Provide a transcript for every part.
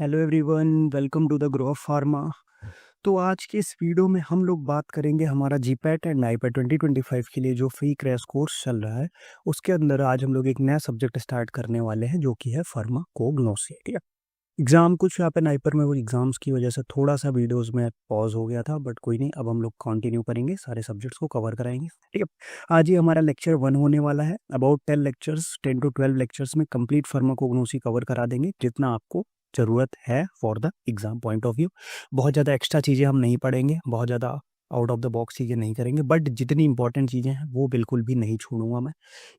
Hello everyone, welcome to the grow of pharma. तो आज के इस वीडियो में हम लोग बात करेंगे हमारा जीपैट एंड नाईपैट 2025 के लिए जो फ्री क्रैश कोर्स चल रहा है उसके अंदर आज हम लोग एक नया सब्जेक्ट स्टार्ट करने वाले हैं जो कि है फार्माकोग्नोसी। ठीक है। एग्ज़ाम कुछ यहाँ पे नाइपर में वो एग्ज़ाम्स की वजह से थोड़ा सा वीडियोस में पॉज हो गया था, बट कोई नहीं, अब हम लोग कंटिन्यू करेंगे, सारे सब्जेक्ट्स को कवर कराएंगे। ठीक है। आज ही हमारा लेक्चर 1 होने वाला है। अबाउट 10 लेक्चर्स, 10 to 12 लेक्चर्स में कंप्लीट फार्माकोग्नोसी कवर करा देंगे जितना आपको ज़रूरत है for the exam point of view. बहुत ज़्यादा एक्स्ट्रा चीज़ें हम नहीं पढ़ेंगे, बहुत ज़्यादा आउट ऑफ द बॉक्स चीज़ें नहीं करेंगे, बट जितनी इंपॉर्टेंट चीज़ें हैं वो बिल्कुल भी नहीं छोड़ूंगा मैं,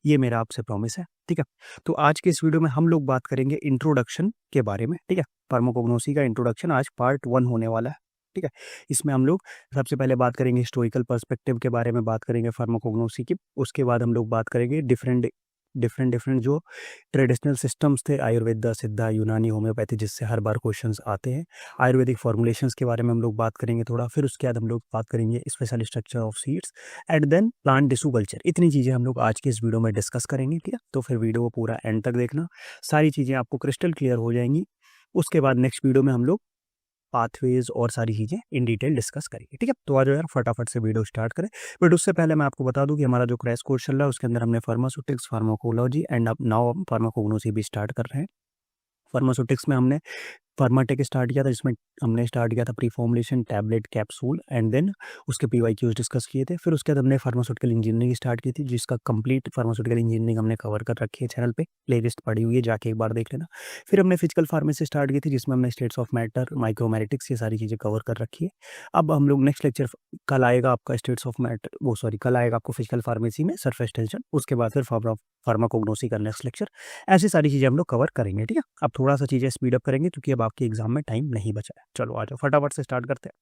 ये मेरा आपसे प्रॉमिस है। ठीक है। तो आज के इस वीडियो में हम लोग बात करेंगे इंट्रोडक्शन के बारे में। ठीक है। फार्माकोग्नोसी का इंट्रोडक्शन आज पार्ट 1 होने वाला है। ठीक है। इसमें हम लोग सबसे पहले बात करेंगे हिस्टोरिकल पर्सपेक्टिव के बारे में, बात करेंगे फार्माकोग्नोसी की। उसके बाद हम लोग बात करेंगे डिफरेंट डिफरेंट जो ट्रेडिशनल सिस्टम्स थे, आयुर्वेदा, सिद्धा, यूनानी, होम्योपैथी, जिससे हर बार क्वेश्चंस आते हैं। आयुर्वेदिक फॉर्मुलेशंस के बारे में हम लोग बात करेंगे थोड़ा, फिर उसके बाद हम लोग बात करेंगे special structure of seeds and then plant tissue culture. इतनी चीज़ें हम लोग आज के इस वीडियो में डिस्कस करेंगे। ठीक है। तो फिर वीडियो को पूरा एंड तक देखना, सारी चीज़ें आपको क्रिस्टल क्लियर हो जाएंगी। उसके बाद नेक्स्ट वीडियो में हम लोग पाथवेज और सारी चीज़ें इन डिटेल डिस्कस करेंगे। ठीक है। तो आ जाओ यार, फटाफट से वीडियो स्टार्ट करें। बट उससे पहले मैं आपको बता दूं कि हमारा जो क्रैश कोर्स चल रहा है उसके अंदर हमने फार्मास्यूटिक्स, फार्माकोलॉजी एंड अब नाउ फार्माकोग्नोसी भी स्टार्ट कर रहे हैं। फार्मास्यूटिक्स में हमने फार्माटेक स्टार्ट किया था, जिसमें हमने स्टार्ट किया था pre formulation, tablet, capsule and then उसके पीवाईक्यूज डिस्कस किए थे। फिर उसके बाद हमने फार्मास्यूटिकल इंजीनियरिंग स्टार्ट की थी, जिसका कंप्लीट फार्मास्यूटिकल इंजीनियरिंग हमने कवर कर रखी है चैनल पे, प्लेलिस्ट पड़ी हुई है, जाके एक बार देख लेना। फिर हमने फिजिकल फार्मेसी स्टार्ट की थी, जिसमें हमने स्टेट्स ऑफ मैटर, माइक्रोमैटिक्स, ये सारी चीज़ें कवर कर रखी है। अब हम लोग नेक्स्ट लेक्चर कल आएगा आपका स्टेट्स ऑफ मैटर, वो सॉरी, कल आएगा आपको फिजिकल फार्मेसी में सरफेस टेंशन, उसके बाद फिर फार्माकोग्नोसी का नेक्स्ट लेक्चर। ऐसी सारी चीज़ें हम लोग कवर करेंगे। ठीक है। अब थोड़ा सा चीज़ें स्पीड अप करेंगे क्योंकि अब आपके एग्जाम में टाइम नहीं बचा है। चलो आ जाओ, फटाफट से स्टार्ट करते हैं।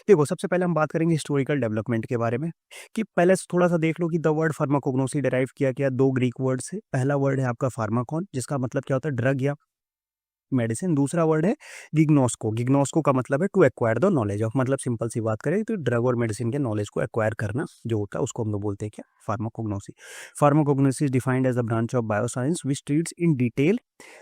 देखो, सबसे पहले हम बात करेंगे हिस्टोरिकल डेवलपमेंट के बारे में, कि पहले थोड़ा सा देख लो कि द वर्ड फार्माकोग्नोसी डिराइव किया गया 2 ग्रीक वर्ड से। पहला वर्ड है आपका फार्माकॉन, जिसका मतलब क्या होता है, ड्रग या मेडिसिन। दूसरा वर्ड है गिग्नोस्को। गिग्नोस्को का मतलब है to acquire the knowledge of, मतलब सिंपल सी बात करें तो ड्रग और मेडिसिन के नॉलेज को एक्वायर करना जो होता है उसको हम लोग बोलते हैं क्या, pharmacognosy. Pharmacognosy is defined as the branch of bioscience which treats in detail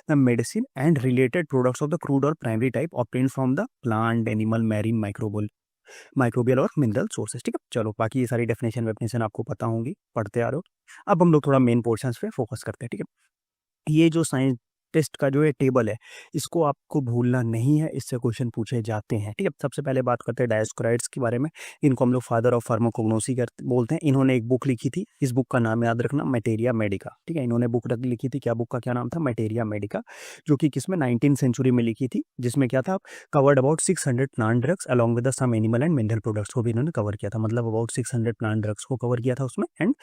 the medicine and related products of the crude और primary type obtained from the plant, animal, marine, microbial और मिनरल सोर्सेज। ठीक है। चलो, बाकी ये सारी definition आपको पता होंगी, पढ़ते आ रहे हो। अब हम लोग थोड़ा मेन पोर्शन पे फोकस करते हैं। ठीक है। ये जो साइंस टेस्ट का जो ये टेबल है, इसको आपको भूलना नहीं है, इससे क्वेश्चन पूछे जाते हैं। ठीक है। सबसे पहले बात करते हैं डायोस्कोराइड्स के बारे में। इनको हम लोग फादर ऑफ फार्माकोग्नोसी बोलते हैं। इन्होंने एक बुक लिखी थी, इस बुक का नाम याद रखना, मैटेरिया मेडिका। ठीक है। इन्होंने बुक लिखी थी, क्या बुक का क्या नाम था, मैटेरिया मेडिका, जो कि किसमें 19th सेंचुरी में लिखी थी, जिसमें क्या था, covered about 600 plant drugs along with some animal and mineral products को भी इन्होंने कवर किया था। मतलब अबाउट 600 प्लांट ड्रग्स को कवर किया था उसमें, एंड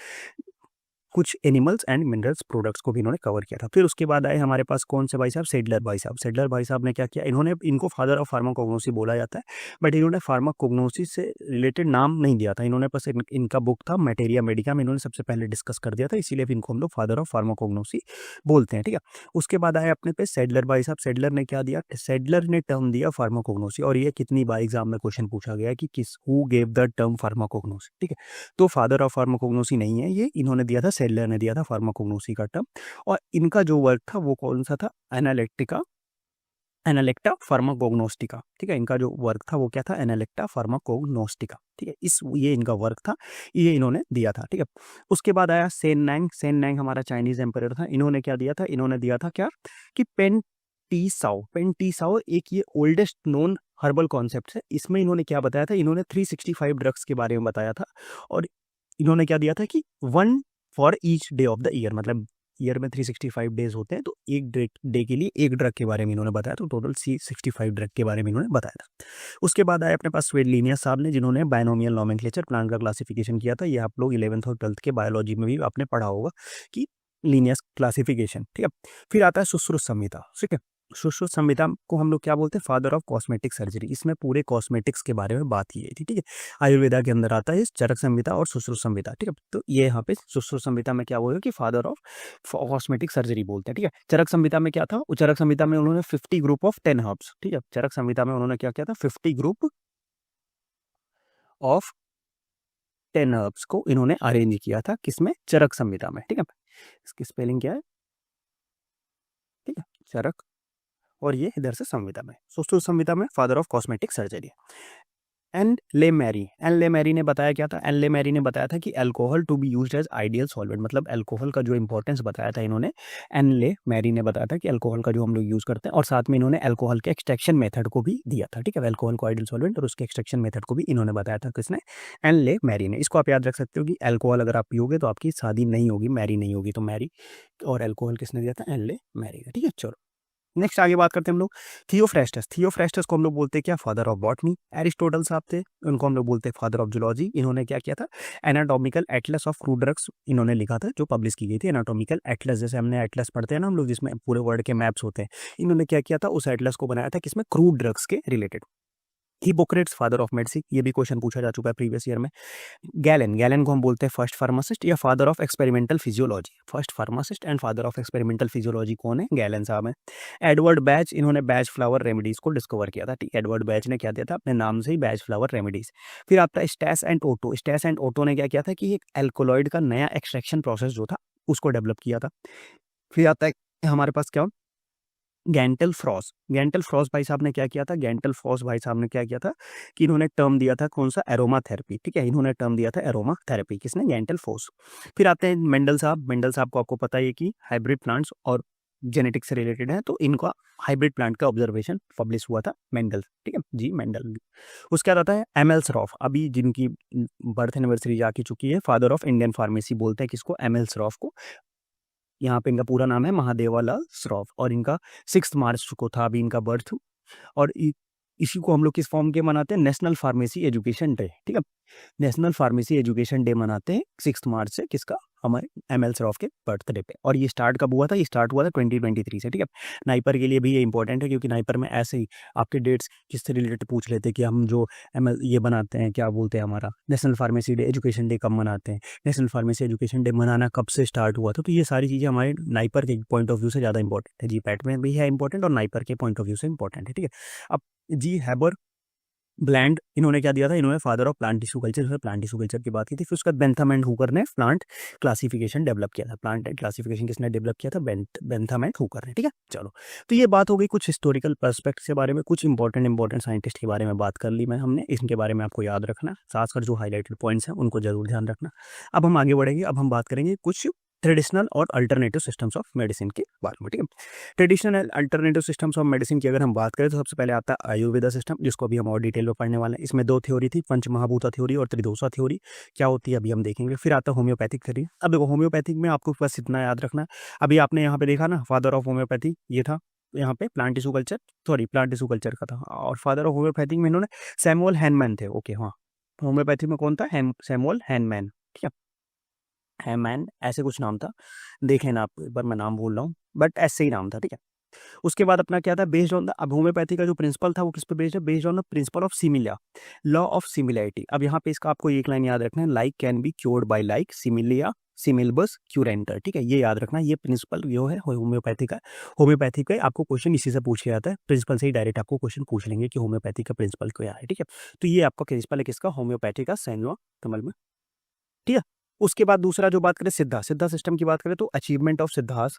कुछ एनिमल्स एंड मिनरल्स प्रोडक्ट्स को भी इन्होंने कवर किया था। फिर उसके बाद आए हमारे पास कौन से भाई साहब, सेडलर भाई साहब। सेडलर भाई साहब ने क्या किया, इन्होंने, इनको फादर ऑफ फार्माकोग्नोसी बोला जाता है, बट इन्होंने फार्माकोग्नोसी से रिलेटेड नाम नहीं दिया था। इन्होंने बस इनका बुक था मैटेरिया मेडिका में इन्होंने सबसे पहले डिस्कस कर दिया था, इसीलिए इनको हम लोग फादर ऑफ फार्माकोग्नोसी बोलते हैं। ठीक है। उसके बाद आए अपने पे सेडलर भाई साहब। सेडलर ने क्या दिया, सेडलर ने टर्म दिया फार्माकोग्नोसी, और ये कितनी बार एग्जाम में क्वेश्चन पूछा गया कि किस, who gave the term pharmacognosy. ठीक है। तो फादर ऑफ फार्माकोग्नोसी नहीं है ये, इन्होंने दिया था, सेडलर ने दिया था फार्माकोग्नोसी का टर्म। और इनका जो वर्क था वो कौन सा था, एनालेक्टा फार्माकोग्नोस्टिका। ठीक है। इनका जो वर्क था वो क्या था, एनालेक्टा फार्माकोग्नोस्टिका। ठीक है। ये इनका वर्क था, ये इन्होंने दिया था। ठीक है। उसके बाद आया सेन नैंग हमारा चाइनीज एम्परर था। इन्होंने क्या दिया था, इन्होंने दिया था क्या, कि पेन टी साओ एक ये ओल्डेस्ट नोन हर्बल कॉन्सेप्ट है। इसमें इन्होंने क्या बताया था, इन्होंने 365 ड्रग्स के बारे में बताया था, और इन्होंने क्या दिया था कि 1 for each day of the year, मतलब ईयर में 365 डेज होते हैं, तो एक डे के लिए एक ड्रग के बारे में इन्होंने बताया, तो टोटल 65 ड्रग के बारे में इन्होंने बताया था। उसके बाद आए अपने पास स्वेडलिनियस साहब ने, जिन्होंने बायनोमियल नोमेनक्लेचर, प्लांट का क्लासिफिकेशन किया था। ये आप लोग 11th और 12th के बायोलॉजी में भी आपने पढ़ा होगा कि लीनियस क्लासिफिकेशन। ठीक है। फिर आता है सुश्रुत संहिता। ठीक है। सुश्रुत संहिता को हम लोग क्या बोलते हैं, फादर ऑफ कॉस्मेटिक सर्जरी। इसमें पूरे कॉस्मेटिक्स के बारे में बात की गई थी। ठीक है। आयुर्वेदा के अंदर आता है चरक संहिता और सुश्रुत संहिता। ठीक है। तो ये यहाँ पे सुश्रुत संहिता में क्या बोलेगा कि फादर ऑफ कॉस्मेटिक सर्जरी बोलते हैं। ठीक है। चरक संहिता में क्या था, चरक संहिता में उन्होंने 50 ग्रुप ऑफ 10 हर्ब्स। ठीक है। चरक संहिता में उन्होंने क्या किया था, 50 ग्रुप ऑफ 10 हर्ब्स को इन्होंने अरेंज किया था, किसमें, चरक संहिता में। ठीक है। इसकी स्पेलिंग क्या है, ठीक है, चरक और ये इधर से संविदा में, सुश्रुत संविदा में father of cosmetic surgery. N Lemery ने बताया क्या था? एन ले मैरी ने बताया था कि alcohol to be used as ideal solvent, मतलब अल्कोहल का जो इंपॉर्टेंस बताया था इन्होंने, एन ले मैरी ने बताया था कि अल्कोहल का जो हम लोग यूज़ करते हैं, और साथ में इन्होंने अल्कोहल के एक्सट्रैक्शन मेथड को भी दिया था, ठीक है, अल्कोहल को आइडियल सॉल्वेंट और उसके एक्सट्रैक्शन मेथड को भी इन्होंने बताया था, किसने? एन ले मैरी ने। इसको आप याद रख सकते हो कि अल्कोहल अगर आप पियोगे तो आपकी शादी नहीं होगी, मैरी नहीं होगी, तो मैरी और अल्कोहल किसने दिया था? एन ले मैरी ने, ठीक है। चलो नेक्स्ट आगे बात करते हैं हम लोग थियोफ्रेस्टस को हम लोग बोलते हैं क्या? Father of botany. एरिस्टोटल साहब थे, उनको हम लोग बोलते हैं फादर ऑफ जूलॉजी। इन्होंने क्या किया था? Anatomical Atlas of crude drugs इन्होंने लिखा था, जो पब्लिश की गई थी। एनाटॉमिकल एटलस, जैसे हमने एटलस पढ़ते हैं ना हम लोग, जिसमें पूरे वर्ल्ड के मैप्स होते हैं, इन्होंने क्या किया था? उस एटलस को बनाया था, किसमें? क्रूड ड्रग्स के related. Hippocrates father of medicine, ये भी क्वेश्चन पूछा जा चुका है प्रीवियस ईयर में। गैलन को हम बोलते हैं फर्स्ट फार्मासिस्ट या father of experimental physiology. First pharmacist and father of experimental physiology कौन है? गैलन साहब है। एडवर्ड बैच, इन्होंने बैच फ्लावर रेमेडीज को डिस्कवर किया था, ठीक। एडवर्ड बैच ने क्या दिया था? अपने नाम से ही बैच फ्लावर रेमेडीज। फिर आता है स्टैस एंड ओटो ने क्या किया था कि एक एल्कोलॉइड का नया एक्सट्रैक्शन प्रोसेस जो था उसको डेवलप किया था। फिर आता है हमारे पास क्या? गैंटल फ्रॉस भाई साहब ने क्या किया था? गैंटल फ्रॉस भाई साहब ने क्या किया था कि इन्होंने टर्म दिया था, कौन सा? एरोमा थेरेपी, ठीक है, इन्होंने टर्म दिया था एरोमा थेरेपी, किसने? गैंटल फ्रॉस। फिर आते हैं मेंडल साहब को आपको पता है कि हाइब्रिड प्लांट्स और जेनेटिक्स से रिलेटेड है, तो इनका हाइब्रिड प्लांट का ऑब्जर्वेशन पब्लिश हुआ था, मेंडल, ठीक है जी, मेंडल। उसके बाद आता है एमएल श्रॉफ, अभी जिनकी बर्थ एनिवर्सरी जा चुकी है, फादर ऑफ इंडियन फार्मेसी बोलते हैं किसको? एमएल श्रॉफ को। यहाँ पे इनका पूरा नाम है महादेवालाल श्रॉफ, और इनका 6 मार्च को था अभी इनका बर्थ। और इसी को हम लोग किस फॉर्म के मनाते हैं? नेशनल फार्मेसी एजुकेशन डे, ठीक है, नेशनल फार्मेसी एजुकेशन डे मनाते हैं 6 मार्च से, किसका? हमारे एमएल श्रॉफ के बर्थडे पे। और ये स्टार्ट कब हुआ था? ये स्टार्ट हुआ था 2023 से, ठीक है। नाइपर के लिए भी ये इंपॉर्टेंट है, क्योंकि नाइपर में ऐसे ही आपके डेट्स किससे रिलेटेड पूछ लेते हैं कि हम जो एमएल ये बनाते हैं, क्या बोलते हैं, हमारा national pharmacy day education day कब मनाते हैं, नेशनल फार्मेसी एजुकेशन डे मनाना कब से स्टार्ट हुआ था। तो ये सारी चीज़ें हमारे नाइपर के पॉइंट ऑफ व्यू से ज़्यादा इंपॉर्टेंट है, जी पैट में भी है इंपॉर्टेंट और नाइपर के पॉइंट ऑफ व्यू से इंपॉर्टेंट है, ठीक है। अब जी हैबर ब्लैंड, इन्होंने क्या दिया था? इन्होंने father of plant tissue culture की बात की थी। फिर उसका बेंथम एंड हुकर ने प्लांट क्लासिफिकेशन डेवलप किया था। प्लांट क्लासिफिकेशन किसने डेवलप किया था? बेंथम एंड हुकर ने, ठीक है। चलो, तो ये बात हो गई कुछ हिस्टोरिकल पर्सपेक्ट के बारे में, कुछ इंपॉर्टेंट साइंटिस्ट के बारे में बात कर ली हमने, इनके बारे में आपको याद रखना, साथ जो हाईलाइटेड पॉइंट्स हैं उनको जरूर ध्यान रखना। अब हम आगे बढ़ेंगे, अब हम बात करेंगे कुछ ट्रेडिशनल और अल्टरनेटिव सिस्टम्स ऑफ मेडिसिन के बारे में, ठीक है। Traditional and alternative systems of medicine की अगर हम बात करें तो सबसे पहले आता है आयुर्वेदा सिस्टम, जिसको अभी हम और डिटेल में पढ़ने वाले हैं। इसमें 2 थ्योरी थी, पंचमहाभूता थ्योरी और त्रिदोषा थ्योरी, क्या होती है अभी हम देखेंगे। फिर आता है होम्योपैथिक थ्योरी। अब देखो, होम्योपैथिक में आपको बस इतना याद रखना, अभी आपने यहाँ पे देखा ना, फादर ऑफ होम्योपैथी ये था, यहाँ पे प्लांट टिश्यू कल्चर का था, और फादर ऑफ होम्योपैथिक में इन्होंने सैमुअल हैनमैन थे, ओके हाँ। होम्योपैथी में कौन था? सैमुअल हैनमैन, ठीक है, हैमैन ऐसे कुछ नाम था, देखें ना आप एक बार, मैं नाम भूल रहा हूँ बट ऐसे ही नाम था, ठीक है। उसके बाद अपना क्या था? बेस्ड ऑन द, अब होम्योपैथी का जो प्रिंसिपल था वो किस पे बेस्ड है? Based on the principle of similia, law of similarity. अब यहाँ पे इसका आपको एक लाइन याद रखना है, like can be cured by like, सिमिलिया सिमिलबस क्यूरेंटर, ठीक है, ये याद रखना। ये प्रिंसिपल जो है होम्योपैथी का आपको क्वेश्चन इसी से पूछा जाता है, प्रिंसिपल से ही डायरेक्ट आपको क्वेश्चन पूछ लेंगे कि होम्योपैथी का प्रिंसिपल क्या है, ठीक है। तो ये आपका प्रिंसिपल है किसका? होम्योपैथी का, सैमुअल कमल में, ठीक है। उसके बाद दूसरा जो बात करें सिद्धा सिस्टम की बात करें तो अचीवमेंट ऑफ सिद्धास,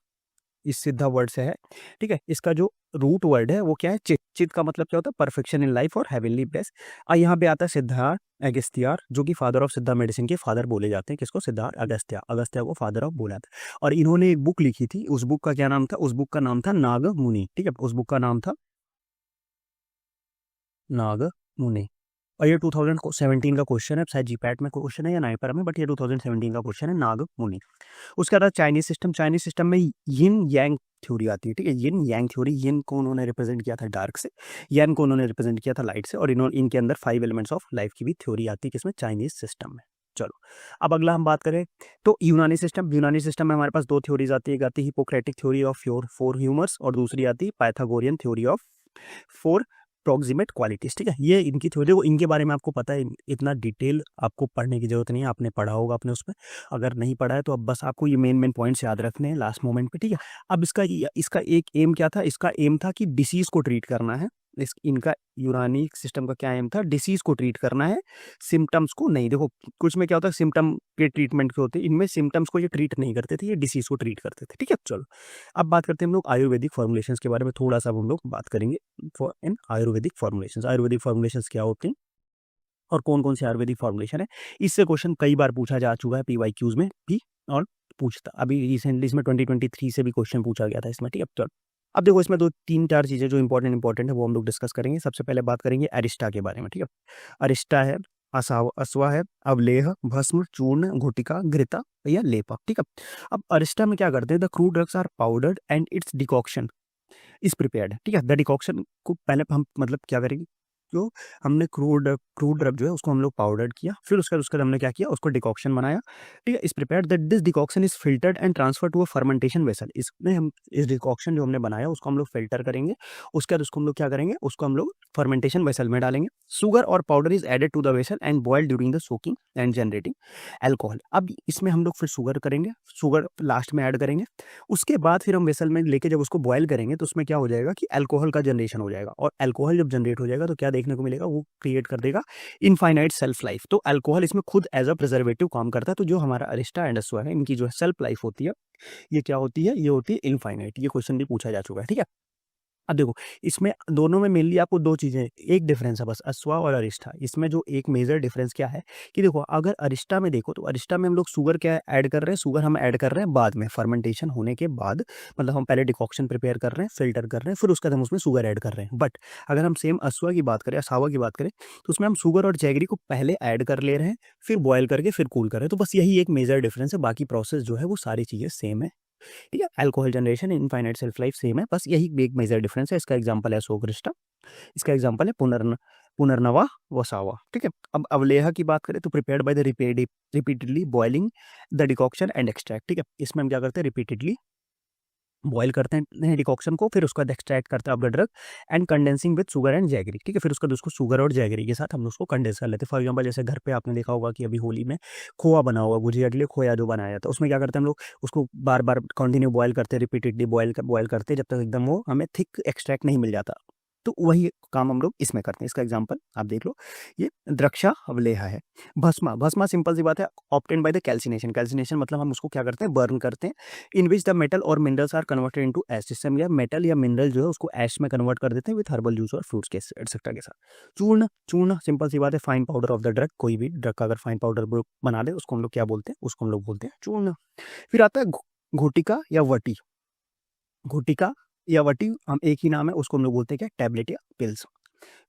इस सिद्धा वर्ड से है, ठीक है। इसका जो रूट वर्ड है वो क्या है? चित का मतलब क्या होता है? परफेक्शन इन लाइफ और हेवनली ब्लेस। यहाँ पे आता है सिद्धार्थ अगस्त्यार, जो कि फादर ऑफ सिद्धा मेडिसिन के फादर बोले जाते हैं, किसको? सिद्धार्थ अगस्त्या को फादर ऑफ बोला था। और इन्होंने एक बुक लिखी थी, उस बुक का क्या नाम था? उस बुक का नाम था नागमुनि, ठीक है, उस बुक का नाम था नागमुनि। और ये 2017 का क्वेश्चन है, शायद जीपैट में क्वेश्चन है या नाइपर में, बट ये 2017 का क्वेश्चन है, नागमुनि। उसके बाद चाइनीज सिस्टम में यिन यांग थ्योरी आती है, ठीक है, यिन यांग थ्योरी। यिन को उन्होंने रिप्रेजेंट किया था डार्क से, यान को उन्होंने रिप्रेजेंट किया था लाइट से, और इनके अंदर 5 एलिमेंट्स ऑफ लाइफ की भी थ्योरी आती है, किसमें? चाइनीज सिस्टम में। चलो, अब अगला हम बात करें तो यूनानी सिस्टम में हमारे पास 2 थ्योरीज आती है, एक आती है हिपोक्रेटिक थ्योरी ऑफ 4 ह्यूमर्स, और दूसरी आती है Pythagorean theory of 4 proximate qualities, ठीक है। ये इनकी थ्योरी, इनके बारे में आपको पता है, इतना डिटेल आपको पढ़ने की जरूरत नहीं है, आपने पढ़ा होगा अपने उसमें, अगर नहीं पढ़ा है तो अब बस आपको ये मेन पॉइंट्स याद रखने हैं लास्ट मोमेंट पे, ठीक है। अब इसका एक एम क्या था? इसका एम था कि डिसीज को ट्रीट करना है, इनका यूनानी सिस्टम का क्या एम था, डिसीज को ट्रीट करना है, सिम्टम्स को नहीं। देखो कुछ में क्या होता है, सिम्टम के ट्रीटमेंट के होते हैं, इनमें सिम्टम्स को ये ट्रीट नहीं करते थे, ये डिसीज को ट्रीट करते थे। ठीक है, चलो अब बात करते हैं हम लोग आयुर्वेदिक फॉर्मुलेशन के बारे में, थोड़ा सा हम लोग बात करेंगे इन आयुर्वेदिक फॉर्मुलेशन। आयुर्वेदिक फॉर्मुलेशन क्या होते हैं और कौन कौन से आयुर्वेदिक फॉर्मुलेशन है, इससे क्वेश्चन कई बार पूछा जा चुका है पीवाईक्यूज में भी, और पूछता अभी रिसेंटली इसमें 2023 से भी क्वेश्चन पूछा गया था इसमें। ठीक है, चलो अब देखो इसमें दो तीन चार चीजें जो इंपॉर्टेंट है वो हम लोग डिस्कस करेंगे। सबसे पहले बात करेंगे अरिष्टा के बारे में। ठीक है, अरिष्टा है, अस्वा है, अवलेह, भस्म, चूर्ण, घुटिका, घृता या लेपा। ठीक है, अब अरिष्टा में क्या करते हैं, the crude drugs are powdered and its decoction is prepared. ठीक है, द डिकॉक्शन को पहले हम मतलब क्या करेंगे, जो हमने क्रूड क्रूड ड्रग जो है उसको हम लोग पाउडर किया, फिर उसके बाद हमने क्या किया, उसको डिकॉक्शन बनाया। ठीक है, इस prepared that this decoction is filtered and transfer to a fermentation vessel. इसमें हम इस डिकॉक्शन जो हमने बनाया उसको हम लोग फिल्टर करेंगे, उसके बाद उसको हम लोग क्या करेंगे, उसको हम लोग फर्मेंटेशन वेसल में डालेंगे। सुगर और powder is added to the vessel and boiled during the soaking and generating alcohol. अब इसमें हम लोग फिर शुगर करेंगे, शुगर लास्ट में ऐड करेंगे। उसके बाद फिर हम वेसल में लेके जब उसको बॉयल करेंगे तो उसमें क्या हो जाएगा कि अल्कोहल का जनरेशन हो जाएगा, और अल्कोहल जब जनरेट हो जाएगा तो क्या देखने को मिलेगा, वो क्रिएट कर देगा इनफाइनाइट सेल्फ लाइफ। तो अल्कोहल इसमें खुद एज अ प्रिजर्वेटिव काम करता है। तो जो हमारा अरिस्टा एंड अस्वा है, इनकी जो सेल्फ लाइफ होती है ये क्या होती है, ये होती है इनफाइनाइट। ये क्वेश्चन भी पूछा जा चुका है। ठीक है, अब देखो इसमें दोनों में मेनली आपको दो चीजें, एक डिफरेंस है बस, अस्वा और अरिष्टा। इसमें जो एक मेजर डिफरेंस क्या है कि देखो अगर अरिष्टा में देखो तो अरिष्टा में हम लोग शुगर क्या ऐड कर रहे हैं, शुगर हम ऐड कर रहे हैं बाद में, फर्मेंटेशन होने के बाद, मतलब हम पहले डिकॉक्शन प्रिपेयर कर रहे हैं, फिल्टर कर रहे हैं, फिर उसके बाद हम उसमें शुगर ऐड कर रहे हैं। बट अगर हम सेम अस्वा की बात करें, असावा की बात करें, तो उसमें हम शुगर और जैगरी को पहले ऐड कर ले रहे हैं, फिर बॉयल करके फिर कूल कर रहे हैं। तो बस यही एक मेजर डिफरेंस है, बाकी प्रोसेस जो है वो सारी चीजें सेम है। ठीक है, alcohol generation, infinite self life same है, बस यही एक मेजर डिफरेंस है। इसका एग्जांपल है सोग्रिस्टा, इसका एग्जांपल है पुनर्नवा वसावा। ठीक है, अब अवलेहा की बात करें तो prepared by the repeatedly boiling the decoction and extract. ठीक है, इसमें हम क्या करते हैं, रिपीटेडली बॉयल करते हैं डिकॉक्शन को, फिर उसका एक्सट्रैक्ट करते हैं of the drug and condensing with sugar and jaggery. ठीक है, फिर उसका उसको शुगर और जैगरी के साथ हम उसको कंडेंस कर लेते हैं। फॉर एग्जांपल जैसे घर पे आपने देखा होगा कि अभी होली में खोआ बना हुआ, गुजिया के लिए खोया जो बनाया जाता है, उसमें क्या करते हैं हम लोग, उसको बार बार कंटिन्यू बॉयल करते हैं, रिपीटेडली बॉयल करते हैं जब तक एकदम वो हमें थिक एक्सट्रैक्ट नहीं मिल जाता। तो वही काम हम लोग इसमें करते हैं। इसका एग्जाम्पल आप देख लो, ये द्रक्षा अवलेहा है। भस्मा, भस्मा सिंपल सी बात है, obtain by the calcination. Calcination मतलब हम उसको क्या करते हैं, बर्न करते हैं, इन विच द मेटल और मिनरल्स आर कन्वर्टेड इनटू ऐश। जिससे हम मेटल या मिनरल जो है उसको ऐश में कन्वर्ट कर देते हैं विद हर्बल जूस और फ्रूट्स के एक्सेट्रा के साथ। चूर्ण, चूर्ण सिंपल सी बात है, fine powder of the drug. कोई भी ड्रग का अगर फाइन पाउडर बना दे उसको हम लोग क्या बोलते हैं, उसको हम लोग बोलते हैं चूर्ण। फिर आता है घुटिका या वटी। घुटिका या वटी हम एक ही नाम है, उसको हम लोग बोलते हैं क्या, टैबलेट या पिल्स।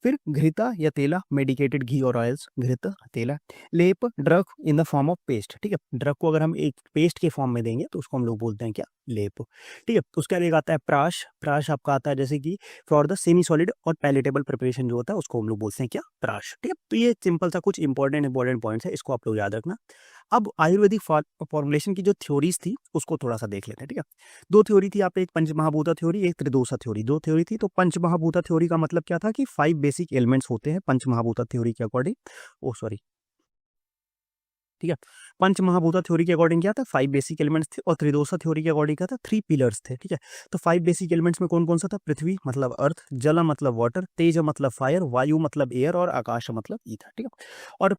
फिर घृता या तेला, मेडिकेटेड घी और ऑयल्स, घृत तेला। लेप, drug in the form of paste. ठीक है, ड्रग को अगर हम एक पेस्ट के फॉर्म में देंगे तो उसको हम लोग बोलते हैं क्या, लेप। ठीक है, उसके बाद एक आता है प्राश। प्राश आपका आता है जैसे कि फॉर द सेमी सॉलिड और पैलेटेबल प्रिपरेशन जो होता है उसको हम लोग बोलते हैं क्या, प्राश। ठीक है, तो ये सिंपल सा कुछ इंपॉर्टेंट पॉइंट्स है, इसको आप लोग याद रखना। अब आयुर्वेदिक फॉर्मुलेशन की जो थ्योरीज थी उसको थोड़ा सा देख लेते हैं। ठीक है, दो थ्योरी थी आप, एक पंचमहाभूता थ्योरी, एक त्रिदोषा थ्योरी। दो थ्योरी थी। तो पंचमहाभूता थ्योरी का मतलब क्या था कि 5 बेसिक एलिमेंट्स होते हैं पंचमहाभूता थ्योरी के अकॉर्डिंग। ओ सॉरी, ठीक है, पंचमहाभूता थ्योरी के अकॉर्डिंग क्या था, 5 बेसिक एलिमेंट्स थे, और त्रिदोषा थ्योरी के अकॉर्डिंग क्या था, 3 पिलर्स थे। ठीक है, तो 5 बेसिक एलिमेंट्स में कौन कौन सा था, पृथ्वी मतलब अर्थ, जल मतलब वाटर, तेज मतलब फायर, वायु मतलब एयर, और आकाश मतलब ईथर। ठीक है, और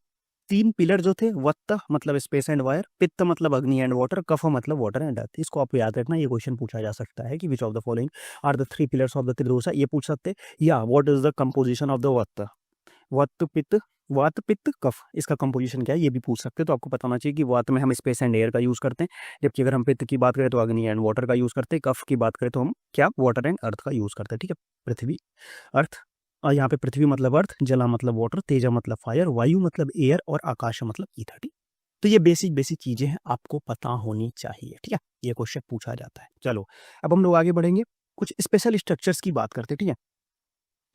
3 पिलर जो थे, वत्त मतलब स्पेस एंड वायर, पित्त मतलब अग्नि एंड वाटर, कफ मतलब वाटर एंड अर्थ। इसको आपको याद रखना, ये क्वेश्चन पूछा जा सकता है कि which of the following are the 3 pillars of the tridosha, ये पूछ सकते हैं। या what is the composition of the vata, vata pitta, वात पित्त कफ, इसका कंपोजिशन क्या है ये भी पूछ सकते हैं। तो आपको पता होना चाहिए कि वात में हम स्पेस एंड एयर का यूज करते हैं, जबकि अगर हम पित्त की बात करें तो अग्नि एंड वाटर का यूज करते हैं, कफ की बात करें तो हम क्या, वाटर एंड अर्थ का यूज करते हैं। ठीक है, पृथ्वी, अर्थ, और यहाँ पे पृथ्वी मतलब अर्थ, जला मतलब वाटर, तेजा मतलब फायर, वायु मतलब एयर, और आकाश मतलब ईथर। ठीक, तो ये बेसिक बेसिक चीजें हैं, आपको पता होनी चाहिए। ठीक है, ये क्वेश्चन पूछा जाता है। चलो अब हम लोग आगे बढ़ेंगे, कुछ स्पेशल स्ट्रक्चर्स की बात करते हैं। ठीक है,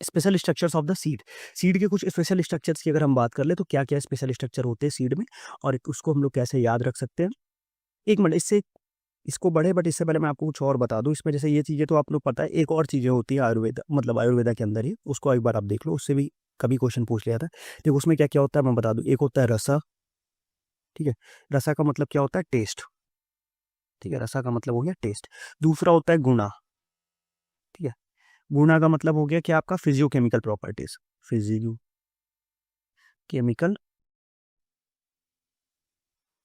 special structures of the seed. Seed के कुछ स्पेशल स्ट्रक्चर्स की अगर हम बात कर ले तो क्या क्या स्पेशल स्ट्रक्चर होते हैं सीड में, और उसको हम लोग कैसे याद रख सकते हैं। एक मिनट, इससे इसको बढ़े, बट इससे पहले मैं आपको कुछ और बता दूं। इसमें जैसे ये चीज़ें तो आप लोग पता है, एक और चीज़ें होती है आयुर्वेद, मतलब आयुर्वेदा के अंदर ही, उसको एक बार आप देख लो, उससे भी कभी क्वेश्चन पूछ लिया था। देखो उसमें क्या क्या होता है मैं बता दूं। एक होता है रसा। ठीक है, रसा का मतलब क्या होता है, टेस्ट। ठीक है, रसा का मतलब हो गया टेस्ट। दूसरा होता है गुणा। ठीक है, गुना का मतलब हो गया कि आपका फिजियोकेमिकल प्रॉपर्टीज, फिजियोकेमिकल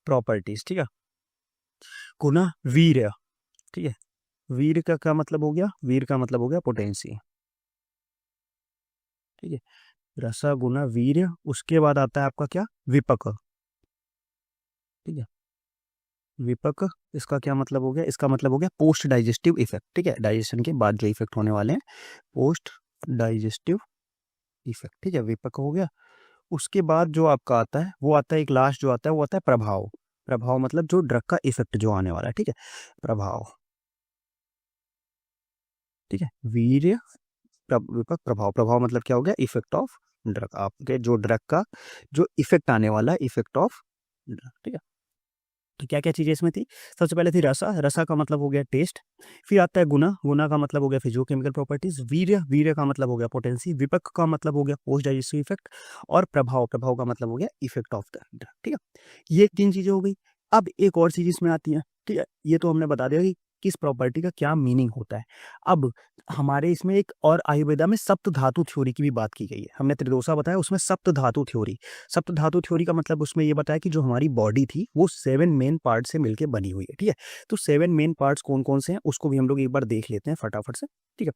प्रॉपर्टीज, ठीक है। गुना वीर्य, ठीक है। वीर का क्या मतलब हो गया, वीर का मतलब हो गया पोटेंसी, ठीक है। रसा गुना वीर्य, उसके बाद आता है आपका क्या, विपक, ठीक है। विपक, इसका क्या मतलब हो गया, इसका मतलब हो गया पोस्ट डाइजेस्टिव इफेक्ट, ठीक है। डाइजेशन के बाद जो इफेक्ट होने वाले हैं, पोस्ट डाइजेस्टिव इफेक्ट, ठीक है। विपक हो गया। उसके बाद जो आपका आता है वो आता है एक लास्ट जो आता है वो आता है प्रभाव। प्रभाव मतलब जो ड्रग का इफेक्ट जो आने वाला है, ठीक है। प्रभाव, ठीक है। वीर्य, विपक, प्रभाव। प्रभाव मतलब क्या हो गया, इफेक्ट ऑफ ड्रग, आपके जो ड्रग का जो इफेक्ट आने वाला है, इफेक्ट ऑफ ड्रग, ठीक है। तो क्या क्या चीजें इसमें थी, सबसे पहले थी रसा, रसा का मतलब हो गया टेस्ट। फिर आता है गुना, गुना का मतलब हो गया फिजियोकेमिकल प्रॉपर्टीज। वीर्य, वीर्य का मतलब हो गया पोटेंसी। विपक का मतलब हो गया पोस्ट डाइजेस्टिव इफेक्ट। और प्रभाव, प्रभाव का मतलब हो गया इफेक्ट ऑफ द ड्रग, ठीक है। ये 3 चीजें हो गई। अब एक और चीज इसमें आती है, ठीक है। ये तो हमने बता दिया कि किस प्रॉपर्टी का क्या मीनिंग होता है। अब हमारे इसमें एक और आयुर्वेदा में सप्त धातु थ्योरी की भी बात की गई है। हमने त्रिदोषा बताया, उसमें सप्त धातु थ्योरी। सप्त धातु थ्योरी का मतलब उसमें ये बताया कि जो हमारी बॉडी थी वो 7 मेन पार्ट से मिलकर बनी हुई है, ठीक है। तो 7 मेन पार्ट्स कौन कौन से हैं उसको भी हम लोग एक बार देख लेते हैं फटाफट से, ठीक है।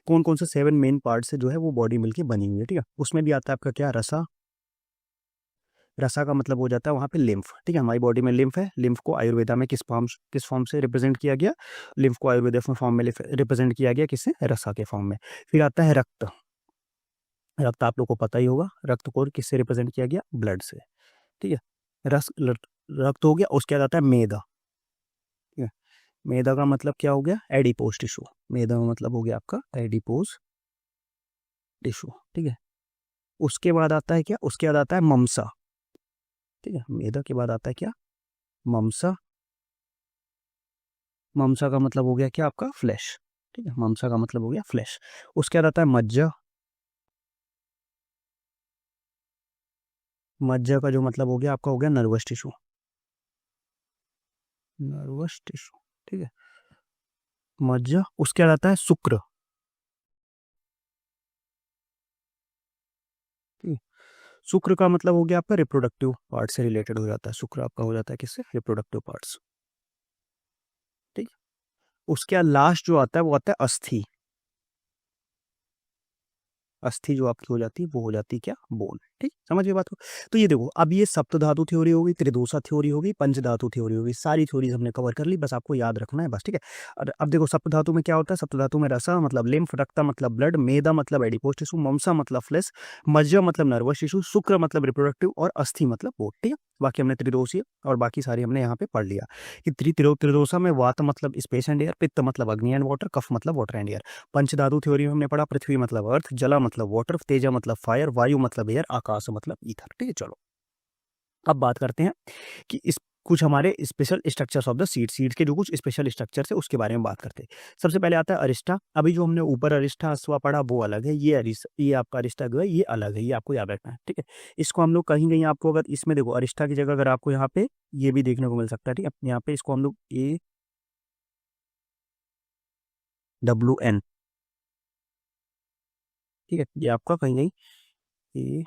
कौन कौन से 7 मेन पार्ट से जो है वो बॉडी मिलकर बनी हुई है, ठीक है। उसमें भी आता है आपका क्या, रसा। रसा का मतलब हो जाता है वहाँ पे लिम्फ, ठीक है। हमारी बॉडी में लिम्फ है। लिम्फ को आयुर्वेदा में किस फॉर्म से रिप्रेजेंट किया गया, लिम्फ को आयुर्वेदा फॉर्म में रिप्रेजेंट किया गया किससे, रसा के फॉर्म में। फिर आता है रक्त। रक्त आप लोग को पता ही होगा, रक्त को किससे रिप्रेजेंट किया गया, ब्लड से, ठीक है। रक्त हो गया। उसके बाद आता है मेदा, ठीक है। मेदा का मतलब क्या हो गया, एडिपोज टिश्यू। मेदा का मतलब हो गया आपका एडिपोज टिश्यू, ठीक है। उसके बाद आता है क्या, उसके बाद आता है ममसा, ठीक है। मेदा के बाद आता है क्या, ममसा। ममसा का मतलब हो गया क्या आपका, फ्लैश, ठीक है। ममसा का मतलब हो गया फ्लैश। उसके बाद आता है मज्जा। मज्जा का जो मतलब हो गया आपका हो गया नर्वस टिश्यू, नर्वस टिश्यू, ठीक है। मज्जा। उसके बाद आता है शुक्र, ठीक है। शुक्र का मतलब हो गया आपका रिप्रोडक्टिव पार्ट से रिलेटेड हो जाता है। शुक्र आपका हो जाता है किससे, रिप्रोडक्टिव पार्ट्स, ठीक है। उसके बाद लास्ट जो आता है वो आता है अस्थि। अस्थि जो आपकी हो जाती है वो हो जाती है क्या, बोन, ठीक, समझ में बात को। तो ये देखो, अब ये सप्त धातु थ्योरी होगी, त्रिदोषा थ्योरी होगी, पंच धातु थ्योरी होगी, सारी थ्योरीज हमने कवर कर ली, बस आपको याद रखना है बस, ठीक है। और अब देखो सप्त धातु में क्या होता है, सप्त धातु में रसा मतलब लिम्फ, रक्ता मतलब ब्लड, मेदा मतलब एडिपोज टिश्यू, ममसा मतलब फ्लेश, मज्जा मतलब नर्वस टिश्यू, शुक्र मतलब रिप्रोडक्टिव और अस्थि मतलब बोन, ठीक है। बाकी हमने त्रिदोषीय और बाकी सारी हमने यहाँ पे पढ़ लिया कि त्रिदोषा में वात मतलब स्पेस एंड एयर, पित्त मतलब अग्नि एंड वाटर, कफ मतलब वाटर एंड एयर। पंचधातु थ्योरी में हमने पढ़ा पृथ्वी मतलब अर्थ, जला मतलब वाटर, तेजा मतलब फायर, वायु मतलब एयर, आकाश मतलब ईथर, ठीक है। चलो अब बात करते हैं कि इस कुछ हमारे special structures of the seeds के जो कुछ स्पेशल स्ट्रक्चर्स है उसके बारे में बात करते हैं। सबसे पहले आता है अरिस्टा। अभी जो हमने ऊपर अरिस्टा अश्वा पढ़ा वो अलग है, ये आपका अरिस्टा जो है ये अलग है, ये आपको याद रखना है, ठीक है। इसको हम लोग कहीं कहीं आपको अगर इसमें देखो अरिस्टा की जगह अगर आपको यहाँ पे ये भी देखने को मिल सकता है, ठीक है। यहाँ पे इसको हम लोग AWN, ठीक है। ये आपका कहीं कहीं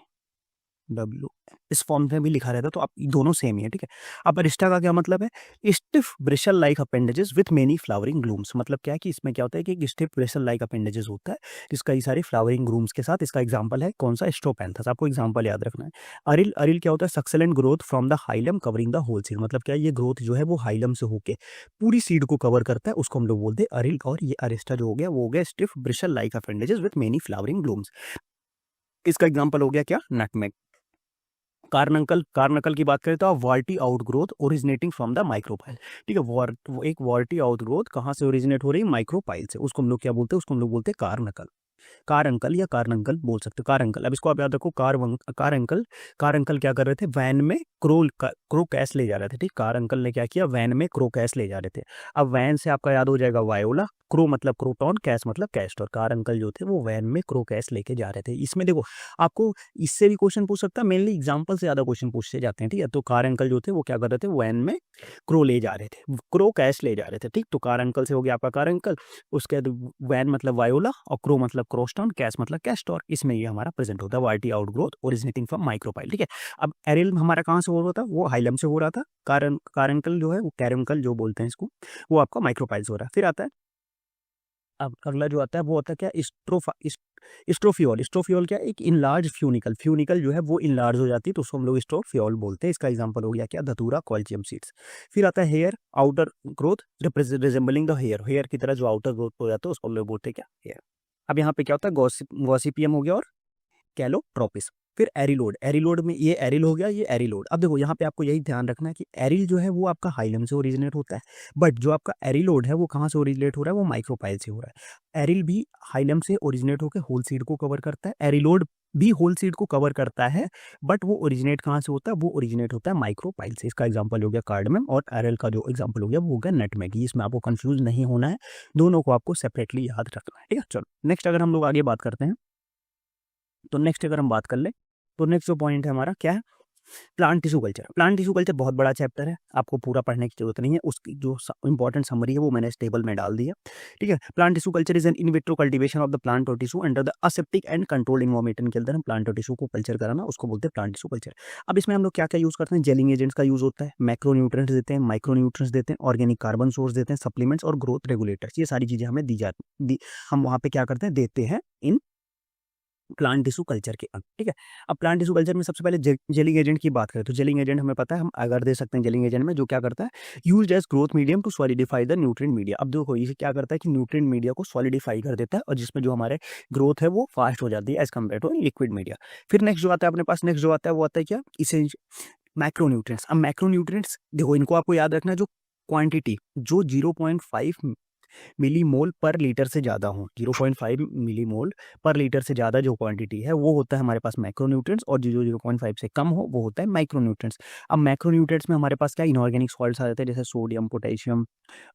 डब्ल्यू इस फॉर्म में भी लिखा रहता है, तो आप दोनों सेम ही है, ठीक है। अब अरिस्टा का क्या मतलब है, stiff bristle like appendages with many flowering glumes. मतलब क्या है कि इसमें क्या होता है कि एक स्टिफ ब्रिशल लाइक अपेंडेजेस होता है जिसका ये सारी फ्लावरिंग ग्लूम्स के साथ। इसका एग्जांपल है कौन सा, स्ट्रोपैंथस, आपको एग्जांपल याद रखना है। अरिल, अरिल क्या होता है, succulent growth from the hilum covering the whole seed. मतलब क्या है, ये ग्रोथ जो है वो हाइलम से होके पूरी सीड को कवर करता है, उसको हम लोग बोलते हैं अरिल। और ये अरिस्टा जो हो गया वो हो गया stiff bristle like appendages with many flowering glumes. इसका एग्जाम्पल हो गया क्या, नटमेग। कार्नकल, कार्नकल की बात करें तो वार्टी outgrowth originating from the micropyle, ठीक है। वो एक वार्टी आउटग्रोथ कहाँ से ओरिजिनेट हो रही है, माइक्रोपाइल से, उसको हम लोग क्या बोलते हैं, उसको हम लोग बोलते हैं कारनकल। कार अंकल या कार अंकल बोल सकते हो, कार अंकल। अब इसको आप याद रखो, कार अंकल क्या कर रहे थे, वैन में क्रो कैश ले जा रहे थे, ठीक। कार अंकल ने क्या किया, वैन में क्रो कैश ले जा रहे थे। अब वैन से आपका याद हो जाएगा वायोला, क्रो मतलब क्रोटॉन, कैश मतलब कैस्टर। कार अंकल जो थे वो वैन में क्रो कैश लेके जा रहे थे। इसमें देखो आपको इससे भी क्वेश्चन पूछ सकता है, मेनली एग्जाम्पल से ज्यादा क्वेश्चन पूछते जाते हैं, ठीक है। तो कार अंकल जो थे वो क्या कर रहे थे, वैन में क्रो ले जा रहे थे, क्रो कैश ले जा रहे थे, ठीक। तो कार अंकल से हो गया आपका कार अंकल, उसके बाद वैन मतलब वायोला, और क्रो मतलब क्रोस्टॉन, कैश मतलब कैस्टर। इसमें ये हमारा प्रेजेंट होता है वाईटी आउटग्रोथ ओरिजिनेटिंग फ्रॉम माइक्रोपाइल, ठीक है। अब एरिल हमारा कहाँ से हो रहा था, वो हाइलम से हो रहा था। कार अंकल जो है वो कैरंकल जो बोलते हैं इसको, वो आपका माइक्रोपाइल से हो रहा है। फिर आता है, अब अगला जो आता है वो होता है क्या, स्ट्रोफियोल। स्ट्रोफियोल क्या, एक इनलार्ज फ्यूनिकल। फ्यूनिकल जो है वो इनलार्ज हो जाती है तो उसको हम लोग स्ट्रोफियोल बोलते हैं। इसका एग्जांपल हो गया क्या, धतूरा, कॉल्चियम सीड्स। फिर आता है hair, outer growth resembling the hair. Hair की तरह जो आउटर ग्रोथ हो जाता है उसको हम लोग बोलते हैं क्या, हेयर। अब यहाँ पे क्या होता है, गॉसिपियम हो गया और कैलोट्रोपिस। फिर एरिलोड, एरिलोड में ये एरिल हो गया, ये एरिलोड। अब देखो यहाँ पे आपको यही ध्यान रखना है कि एरिल जो है वो आपका हाइलम से ओरिजिनेट होता है, बट जो आपका एरिलोड है वो कहाँ से ओरिजिनेट हो रहा है, वो माइक्रोपाइल से हो रहा है। एरिल भी हाइलम से ओरिजिनेट होकर होल सीड को कवर करता है, एरिलोड भी होल सीड को कवर करता है, बट वो ओरिजिनेट कहाँ से होता है, वो ओरिजिनेट होता है माइक्रोपाइल से। इसका एग्जांपल हो गया कार्डमम, और एरिल का जो एग्जांपल हो गया वो हो गया नटमेग। इसमें आपको कंफ्यूज नहीं होना है, दोनों को आपको सेपरेटली याद रखना है, ठीक है। चलो नेक्स्ट अगर हम लोग आगे बात करते हैं, तो नेक्स्ट अगर हम बात कर ले, तो नेक्स्ट जो पॉइंट है हमारा क्या है, plant tissue culture. Plant tissue culture बहुत बड़ा चैप्टर है, आपको पूरा पढ़ने की जरूरत नहीं है, उसकी जो इंपॉर्टेंट समरी है वो मैंने इस टेबल में डाल दिया, ठीक है। Plant tissue culture is an in vitro cultivation of the plant और tissue under the aseptic and controlled environment के अंदर हम प्लांट और टिश्यू को कल्चर कराना, उसको बोलते हैं प्लांट टिश्यू कल्चर। अब इसमें हम लोग क्या क्या यूज करते हैं, जेलिंग एजेंट्स का यूज होता है, मैक्रो न्यूट्रिएंट्स देते हैं, माइक्रो न्यूट्रिएंट्स देते हैं, ऑर्गेनिक कार्बन सोर्स देते हैं, सप्लीमेंट्स और ग्रोथ रेगुलेटर्स, ये सारी चीजें हमें दी जाती, हम वहां पे क्या करते हैं, देते हैं इन प्लांट टिश्यू कल्चर के अंदर, ठीक है। अब प्लांट टिश्यू कल्चर में सबसे पहले जेलिंग एजेंट की बात करें तो जेलिंग एजेंट हमें पता है, हम अगर दे सकते हैं जेलिंग एजेंट में, जो क्या करता है, used as growth medium to solidify the nutrient media. अब देखो ये क्या करता है कि न्यूट्रिएंट मीडिया को सॉलिडिफाई कर देता है, और जिसमें जो हमारे ग्रोथ है वो फास्ट हो जाती है as compare to liquid media. फिर नेक्स्ट जो आता है अपने पास, नेक्स्ट जो आता है वो आता है क्या, इसे मैक्रो न्यूट्रिएंट्स। अब मैक्रो न्यूट्रिएंट्स देखो इनको आपको याद रखना है, जो क्वांटिटी जो 0.5 मिलीमोल पर लीटर से ज़्यादा हो, 0.5 मिलीमोल पर लीटर से ज़्यादा जो क्वांटिटी है वो होता है हमारे पास मैक्रोन्यूट्रिएंट्स, और जो 0.5 से कम हो वो होता है माइक्रोन्यूट्रिएंट्स। अब मैक्रोन्यूट्रिएंट्स में हमारे पास क्या इनऑर्गेनिक सॉल्ट्स आ जाते हैं, जैसे सोडियम, पोटेशियम,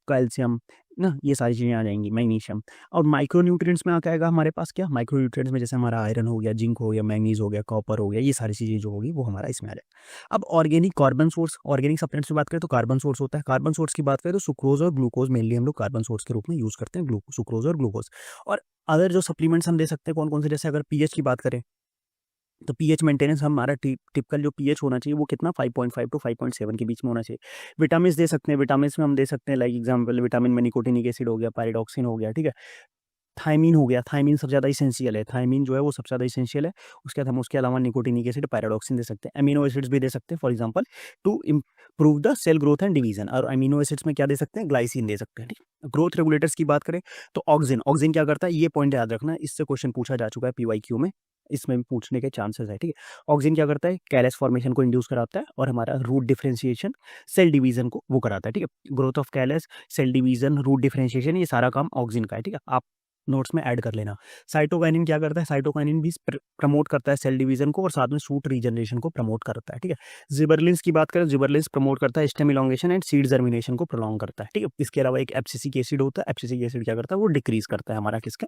कैल्शियम ना, ये सारी चीज़ें आ जाएंगी, मैग्नीशियम। और माइक्रोन्यूट्रिएंट्स में आ जाएगा हमारे पास क्या, माइक्रोन्यूट्रिएंट्स में जैसे हमारा आयरन हो गया, जिंक हो गया, मैंगनीज हो गया, कॉपर हो गया, ये सारी चीज़ें जो होगी वो हमारा इसमें आ जाएगा। अब organic carbon source, organic supplements की बात करें तो कार्बन सोर्स होता है। कार्बन सोर्स की बात करें तो सुक्रोज और ग्लूकोज मेनली हम लोग कार्बन सोर्स के रूप में यूज करते हैं, सुक्रोज और ग्लूकोज। और अदर जो सप्लीमेंट्स हम दे सकते हैं कौन कौन से, जैसे अगर पीएच की बात करें तो पीएच मेंटेनेंस हमारा टिपिकल जो पीएच होना चाहिए वो कितना 5.5 टू 5.7 के बीच में होना चाहिए। विटामिन दे सकते हैं, विटामिन में हम दे सकते हैं लाइक एग्जांपल विटामिन में निकोटिनिक एसिड हो गया, पायरिडॉक्सिन हो गया, ठीक है। थायमीन हो गया, थायमीन सबसे ज़्यादा इसेंशियल है, थायमीन जो है वो सबसे ज़्यादा इसेंशियल है। उसके बाद हम उसके अलावा निकोटिनिक एसिड, पैराडॉक्सिन दे सकते हैं। अमीनो एसिड्स भी दे सकते हैं, for example to improve the cell growth and division. और अमीनो एसिड्स में क्या दे सकते हैं, ग्लाइसिन दे सकते हैं, ठीक है। ग्रोथ रेगुलेटर्स की बात करें तो ऑक्सिन, ऑक्सिन क्या करता है, ये पॉइंट याद रखना, इससे क्वेश्चन पूछा जा चुका है पीवाईक्यू में, इसमें भी पूछने के चांसेस है, ठीक है। ऑक्सिन क्या करता है, कैलस फॉर्मेशन को इंड्यूस कराता है, और हमारा रूट डिफरेंशिएशन, सेल डिवीजन को वो कराता है, ठीक है। Growth of callus, cell division, root differentiation, ये सारा काम ऑक्सिन का है, ठीक है। आप नोट्स में ऐड कर लेना। साइटोकाइनिन क्या करता है, साइटोकाइनिन भी प्रमोट करता है सेल डिवीजन को, और साथ में शूट रीजनरेशन को प्रमोट करता है, ठीक है। जिबरलिंस की बात करें, जिबरलिंस प्रमोट करता है stem elongation and seed germination को प्रोलॉन्ग करता है, ठीक है। इसके अलावा एक एब्सिसिक एसिड होता है, एब्सिसिक एसिड क्या करता है, वो डिक्रीज करता है हमारा किसका,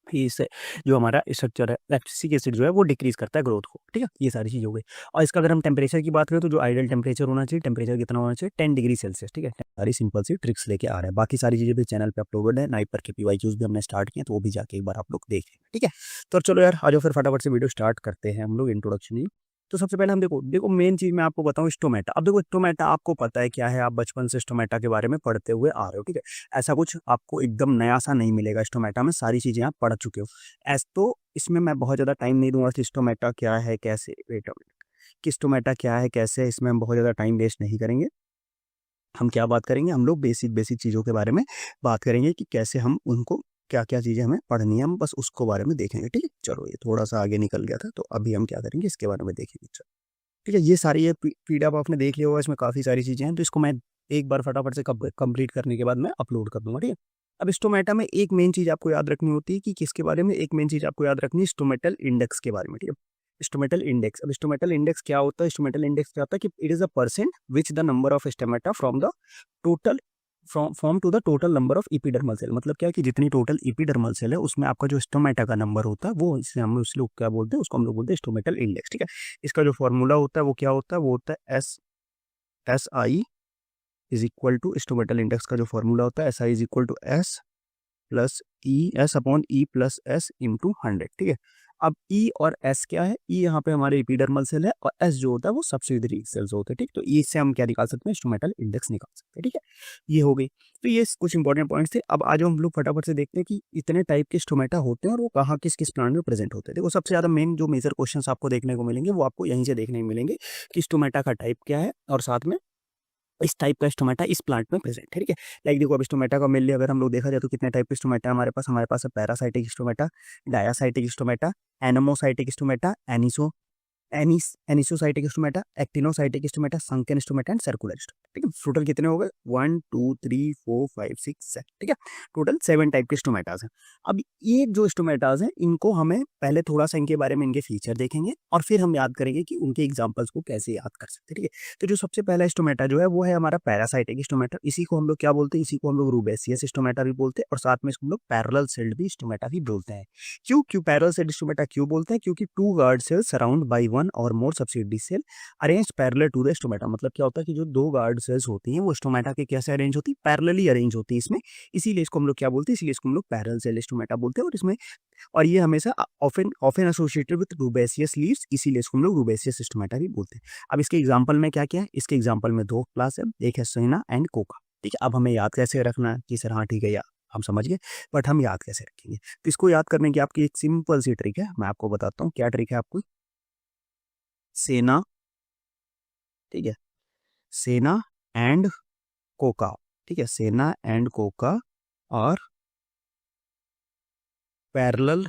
इससे जो हमारा स्ट्रक्चर है, लैक्टिक एसिड जो है वो डिक्रीज करता है ग्रोथ को, ठीक है। ये सारी चीज़ हो गई। और इसका अगर हम टेम्परेचर की बात करें तो जो आइडियल टेम्परेचर होना चाहिए, टेम्परेचर कितना होना चाहिए, 10 डिग्री सेल्सियस, ठीक है। सारी सिंपल सी ट्रिक्स लेके आ रहे हैं, बाकी सारी चीज़ें भी चैनल पे अपलोडेड है, नाइपर के पीवाईक्यूज भी हमने स्टार्ट किए, तो वो भी जाके एक बार आप लोग देखें, ठीक है। तो चलो यार आ जाओ फिर फटाफट से वीडियो स्टार्ट करते हैं हम लोग, इंट्रोडक्शन। तो सबसे पहले हम देखो मेन चीज़ मैं आपको बताऊं, स्टोमेटा। अब देखो स्टोमेटा आपको पता है क्या है, आप बचपन से स्टोमेटा के बारे में पढ़ते हुए आ रहे हो, ठीक है। ऐसा कुछ आपको एकदम नया सा नहीं मिलेगा, स्टोमेटा में सारी चीज़ें आप पढ़ चुके हो। ऐस तो इसमें मैं बहुत ज़्यादा टाइम नहीं दूंगा कि स्टोमेटा क्या है कैसे, वेट कि स्टोमेटा क्या है कैसे है, इसमें हम बहुत ज़्यादा टाइम वेस्ट नहीं करेंगे। हम क्या बात करेंगे, हम लोग बेसिक बेसिक चीज़ों के बारे में बात करेंगे कि कैसे हम उनको क्या क्या चीज़ें हमें पढ़नी है, हम बस उसको बारे में देखेंगे, ठीक है। चलो ये थोड़ा सा आगे निकल गया था, तो अभी हम क्या करेंगे इसके बारे में देखेंगे, ठीक है। ये सारी ये पीडीएफ आपने देख लिया होगा, इसमें काफ़ी सारी चीज़ें हैं, तो इसको मैं एक बार फटाफट से कंप्लीट करने के बाद मैं अपलोड कर दूंगा, ठीक है। अब स्टोमेटा में एक मेन चीज़ आपको याद रखनी होती है कि किसके बारे में, एक मेन चीज़ आपको याद रखनी है स्टोमेटल इंडेक्स के बारे में, ठीक है। Stomatal index. अब स्टोमेटल इंडेक्स क्या होता है? स्टोमेटल इंडेक्स क्या होता है कि it is a percent which the number of stomata from the total from to the total number of epidermal cell. मतलब क्या है कि जितनी टोटल इपिडर्मल सेल है उसमें आपका जो स्टोमेटा का नंबर होता है वो इसे हम उस लोग क्या बोलते हैं, उसको हम लोग बोलते हैं स्टोमेटल इंडेक्स। ठीक है, इसका जो फॉर्मूला होता है वो क्या होता है? वो होता है S I is equal to, stomatal index का जो फॉर्मूला होता है S I is equal to S plus E, S upon E plus S into 100। ठीक है, अब ई और एस क्या है? ई यहाँ पे हमारे एपिडर्मल सेल है और एस जो होता है वो सब्सिडरी सेल्स होते हैं। ठीक, तो ई से हम क्या निकाल सकते हैं? स्टोमेटल इंडेक्स निकाल सकते हैं। ठीक है, ये हो गई। तो ये कुछ इंपॉर्टेंट पॉइंट्स थे। अब आज हम लोग फटाफट से देखते हैं कि इतने टाइप के स्टोमेटा होते हैं और वो कहाँ किस किस प्लांट में प्रेजेंट होते हैं। देखो, सबसे ज़्यादा मेन जो मेजर क्वेश्चन आपको देखने को मिलेंगे वो आपको यहीं से देखने को मिलेंगे कि स्टोमेटा का टाइप क्या है और साथ में इस टाइप का स्टोमेटा इस प्लांट में प्रेजेंट है। ठीक है, लाइक देखो, अब स्टोमेटा का मेनली अगर हम लोग देखा जाए तो कितने टाइप के स्टोमेटा हमारे पास है paracytic stomata, diacytic stomata, anomocytic stomata, anisocytic stomata, actinocytic stomata, sunken stomata and circular stomata. ठीक है, टोटल कितने हो गए? 1 2 3 4 5 6 7। ठीक है, टोटल 7 टाइप के स्टोमेटाज हैं। अब ये जो स्टोमेटाज हैं इनको हमें पहले थोड़ा सा इनके बारे में, इनके फीचर देखेंगे और फिर हम याद करेंगे कि उनके एग्जाम्पल्स को कैसे याद कर सकते हैं। ठीक है, तो जो सबसे पहला स्टोमेटा जो है वो है हमारा पैरासाइटिक स्टोमेटा। इसी को हम लोग क्या बोलते हैं? इसी को हम लोग रूबेसियस स्टोमेटा भी बोलते हैं और साथ में इसको हम लोग पैरेलल सेल्ड भी स्टोमेटा भी बोलते हैं। क्यों पैरेलल सेल्ड स्टोमेटा क्यों बोलते हैं? क्योंकि two guard cells surround by one और more subsidiary cell arrange parallel to the stomata. मतलब क्या होता है कि जो दो गार्ड सेल्स होती हैं वो स्टोमेटा के कैसे अरेंज होती है? पैरेलली अरेंज होती है इसमें, इसीलिए इसको हम लोग क्या बोलते हैं? इसीलिए इसको हम लोग पैरेलल सेल स्टोमेटा बोलते हैं। और इसमें और ये हमेशा often often associated with rubiaceous leaves, इसीलिए इसको हम लोग रूबेसियस स्टोमेटा भी बोलते हैं। अब इसके एग्जांपल में क्या क्या है? इसके एग्जांपल में दो क्लास है, एक है सेना एंड कोका। ठीक है, अब हमें याद कैसे रखना है कि सर हाँ ठीक है यार हम समझ गए, बट हम याद कैसे रखेंगे? तो इसको याद करने की आपकी एक सिंपल सी ट्रिक है, मैं आपको बताता हूँ क्या ट्रिक है आपको। सेना, ठीक है, सेना एंड कोका। ठीक है, सेना एंड कोका और पैरेलल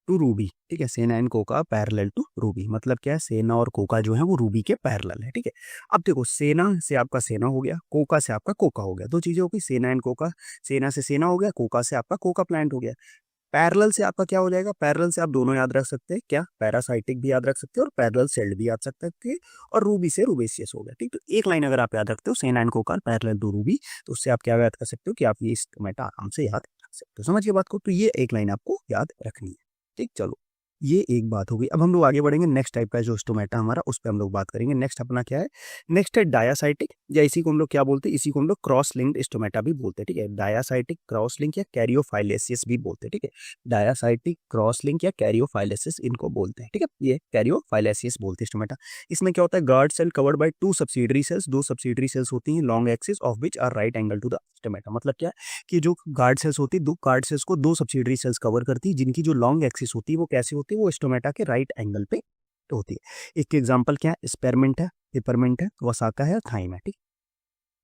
टू रूबी। ठीक है, senna and coca parallel to ruby. मतलब क्या है? सेना और कोका जो है वो रूबी के पैरेलल है। ठीक है, अब देखो, सेना से आपका सेना हो गया, कोका से आपका कोका हो गया, दो चीजें हो गई, सेना एंड कोका। सेना से सेना हो गया, कोका से आपका कोका प्लांट हो गया। पैरेलल से आपका क्या हो जाएगा? पैरेलल से आप दोनों याद रख सकते हैं, क्या? पैरासाइटिक भी याद रख सकते हैं और पैरेलल सेल्ड भी याद रख सकते हैं और रूबी से रूबेसियस हो गया। ठीक, तो एक लाइन अगर आप याद रखते हो, senna and coca parallel to ruby, तो उससे आप क्या याद कर सकते हो कि आप ये स्टोमेटा आराम से याद रख सकते हो। समझिए बात को, तो ये एक लाइन आपको याद रखनी है। ठीक, चलो, ये एक बात हो गई। अब हम लोग आगे बढ़ेंगे, नेक्स्ट टाइप का जो स्टोमेटा हमारा उस पर हम लोग बात करेंगे। नेक्स्ट अपना क्या है? नेक्स्ट है डायासाइटिक, या इसी को हम लोग क्या बोलते हैं? इसी को हम लोग क्रॉस लिंक्ड स्टोमेटा भी बोलते हैं। ठीक है, डायासाइटिक क्रॉस लिंक या कैरियोफाइलेसिस भी बोलते हैं। ठीक है, डायासाइटिक क्रॉस लिंक या कैरियोफाइलेसिस इनको बोलते हैं। ठीक है, ये कैरियोफाइलेसिस बोलते हैं स्टोमेटा। इसमें क्या होता है? Guard cell covered by two subsidiary cells, दो सब्सिडरी सेल्स होती हैं long axis of which are right angle to the stomata. मतलब क्या है कि जो गार्ड सेल्स होती है, दो गार्ड सेल्स को दो सब्सिडरी सेल्स कवर करती है जिनकी जो लॉन्ग एक्सिस होती है वो कैसी होती है? वो स्टोमेटा के राइट एंगल पे होती है। इसके एग्जांपल क्या है? स्पेरमिंट है, पेपरमिंट है, वसाका है, थाइम है। ठीक,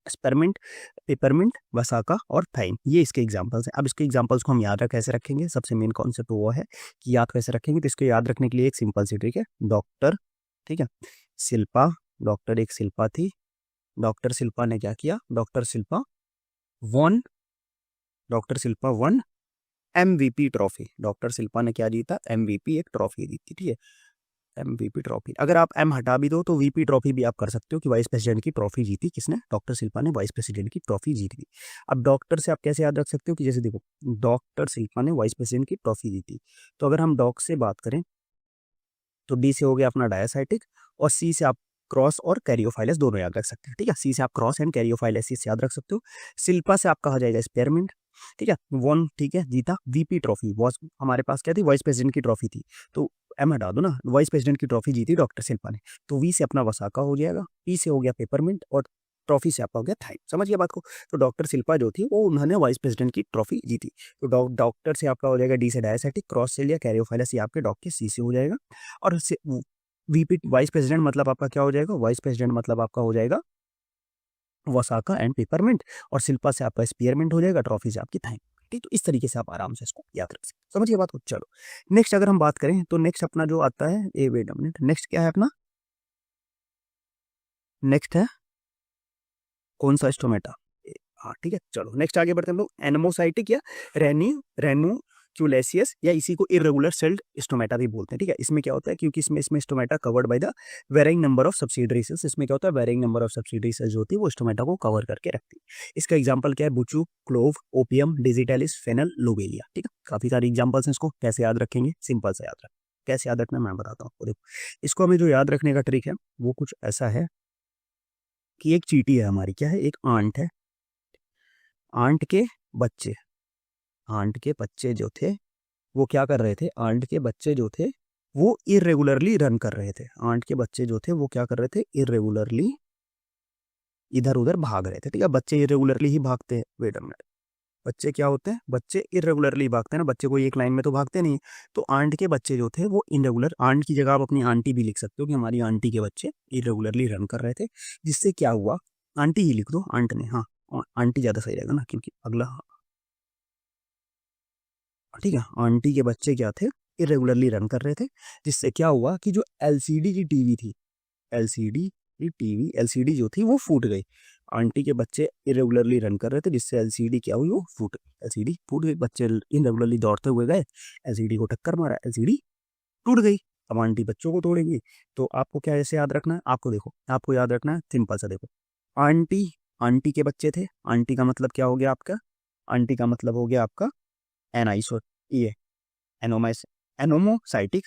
स्पेरमिंट, पेपरमिंट, वसाका और थाइम, ये इसके एग्जांपल्स हैं। अब इसके एग्जांपल्स को हम याद कैसे रखेंगे? सबसे मेन कॉन्सेप्ट वो है कि याद कैसे रखेंगे। तो इसको याद रखने के लिए एक सिंपल सी ट्रिक है, डॉक्टर, ठीक है, शिल्पा, डॉक्टर एक शिल्पा थी, डॉक्टर शिल्पा ने क्या किया? One doctor Shilpa one MVP trophy. Doctor Shilpa ने क्या जीता? एमवीपी, एक ट्रॉफी जीती। ठीक है, एमवीपी ट्रॉफी। अगर आप एम हटा भी दो तो वीपी ट्रॉफी भी आप कर सकते हो कि वाइस प्रेसिडेंट की ट्रॉफी जीती किसने? डॉक्टर शिल्पा ने वाइस प्रेसिडेंट की ट्रॉफी जीत ली। अब डॉक्टर से आप कैसे याद रख सकते हो कि जैसे देखो, डॉक्टर शिल्पा ने वाइस प्रेसिडेंट की ट्रॉफी जीती, तो अगर हम डॉक से बात करें तो डी से हो गया अपना डायासाइटिक और सी से आप क्रॉस और कैरियोफाइलस दोनों याद रख सकते हैं। ठीक है, सी से आप क्रॉस एंड कैरियोफाइलेसिस याद रख सकते हो। शिल्पा से आपका हो जाएगा स्पेयरमिंट। ठीक है, वन, ठीक है, जीता। वीपी ट्रॉफी वॉज हमारे पास क्या थी? वाइस प्रेसिडेंट की ट्रॉफी थी, तो एम हटा दो ना, वाइस प्रेसिडेंट की ट्रॉफी जीती डॉक्टर शिल्पा ने, तो वी से अपना वसाका हो जाएगा, पी से हो गया पेपरमिंट और ट्रॉफी से आपका हो गया थाइम। समझ गया बात को? तो डॉक्टर शिल्पा जो थी वो उन्होंने वाइस प्रेसिडेंट की ट्रॉफी जीती। तो डॉक्टर से आपका हो जाएगा डी से डायसेटिक, क्रॉस से लिया कैरियोफाइलस, ये आपके डॉक के सी से हो जाएगा। और वीपी वाइस प्रेसिडेंट मतलब आपका क्या हो जाएगा? वाइस प्रेसिडेंट मतलब आपका हो जाएगा वसाका एंड पेपरमिंट, और शिल्पा से आपका स्पीयरमिंट हो जाएगा, ट्रॉफी से आपकी थाइम। ठीक, तो इस तरीके से आप आराम से इसको याद रख सकते हैं। समझिए बात को? चलो, नेक्स्ट अगर हम बात करें तो नेक्स्ट अपना जो आता है, ए वेट अ मिनट, नेक्स्ट क्या है अपना? नेक्स्ट है कौन सा? स्टोमेटा। हाँ ठीक है, चलो नेक्स्ट आगे बढ़ते हैं हम लोग। एनमोसाइटिक या रेन्यू क्यूलेसियस या इसी को इरेगुलर सेल्ड स्टोमेटा भी बोलते हैं, ठीक है। इसमें क्या होता है, क्योंकि इसमें stomata covered by the varying number of subsidiary cells, इसमें क्या होता है, varying number of subsidiary cells जो होती है वो स्टोमेटा को कवर करके रखती है। इसका एग्जांपल क्या है, buchu, clove, opium, digitalis, fennel, lobelia, ठीक है। काफी सारे एग्जांपल्स हैं, इसको कैसे याद रखेंगे, सिंपल से याद रखें। कैसे याद रखना मैं बताता हूँ आपको। देखो इसको हमें जो याद रखने का ट्रिक है वो कुछ ऐसा है कि एक चींटी है हमारी, क्या है, एक आंट है। आंट के बच्चे, आंट के बच्चे जो थे वो क्या कर रहे थे, आंट के बच्चे जो थे वो इरेगुलरली रन कर रहे थे। आंट के बच्चे जो थे वो क्या कर रहे थे, इरेगुलरली इधर उधर भाग रहे थे, ठीक है। बच्चे इरेगुलरली ही भागते हैं, वेट अ मिनट, बच्चे क्या होते हैं, बच्चे इरेगुलरली भागते हैं ना, बच्चे कोई एक लाइन में तो भागते नहीं। तो आंट के बच्चे जो थे वो इरेगुलर, आंट की जगह आप अपनी आंटी भी लिख सकते हो कि हमारी आंटी के बच्चे इरेगुलरली रन कर रहे थे। जिससे क्या हुआ, आंटी ही लिख दो, आंट ने, हाँ आंटी ज्यादा सही रहेगा ना, क्योंकि अगला, ठीक है। आंटी के बच्चे क्या थे, इरेगुलरली रन कर रहे थे। जिससे क्या हुआ कि जो एलसीडी की टीवी थी, एलसीडी की टीवी, एलसीडी जो थी वो फूट गई। आंटी के बच्चे इरेगुलरली रन कर रहे थे, जिससे एलसीडी क्या हुई, वो फूट गई। एलसीडी फूट गई, बच्चे इरेगुलरली दौड़ते हुए गए, एलसीडी को टक्कर मारा, एलसीडी टूट गई। अब आंटी बच्चों को तोड़ेंगी, तो आपको क्या ऐसे याद रखना है, आपको देखो, आपको याद रखना है सिंपल सा, देखो आंटी, आंटी के बच्चे थे, आंटी का मतलब क्या हो गया आपका, आंटी का मतलब हो गया आपका एनाइसो, ये एनोमाइस, एनोमोसाइटिक।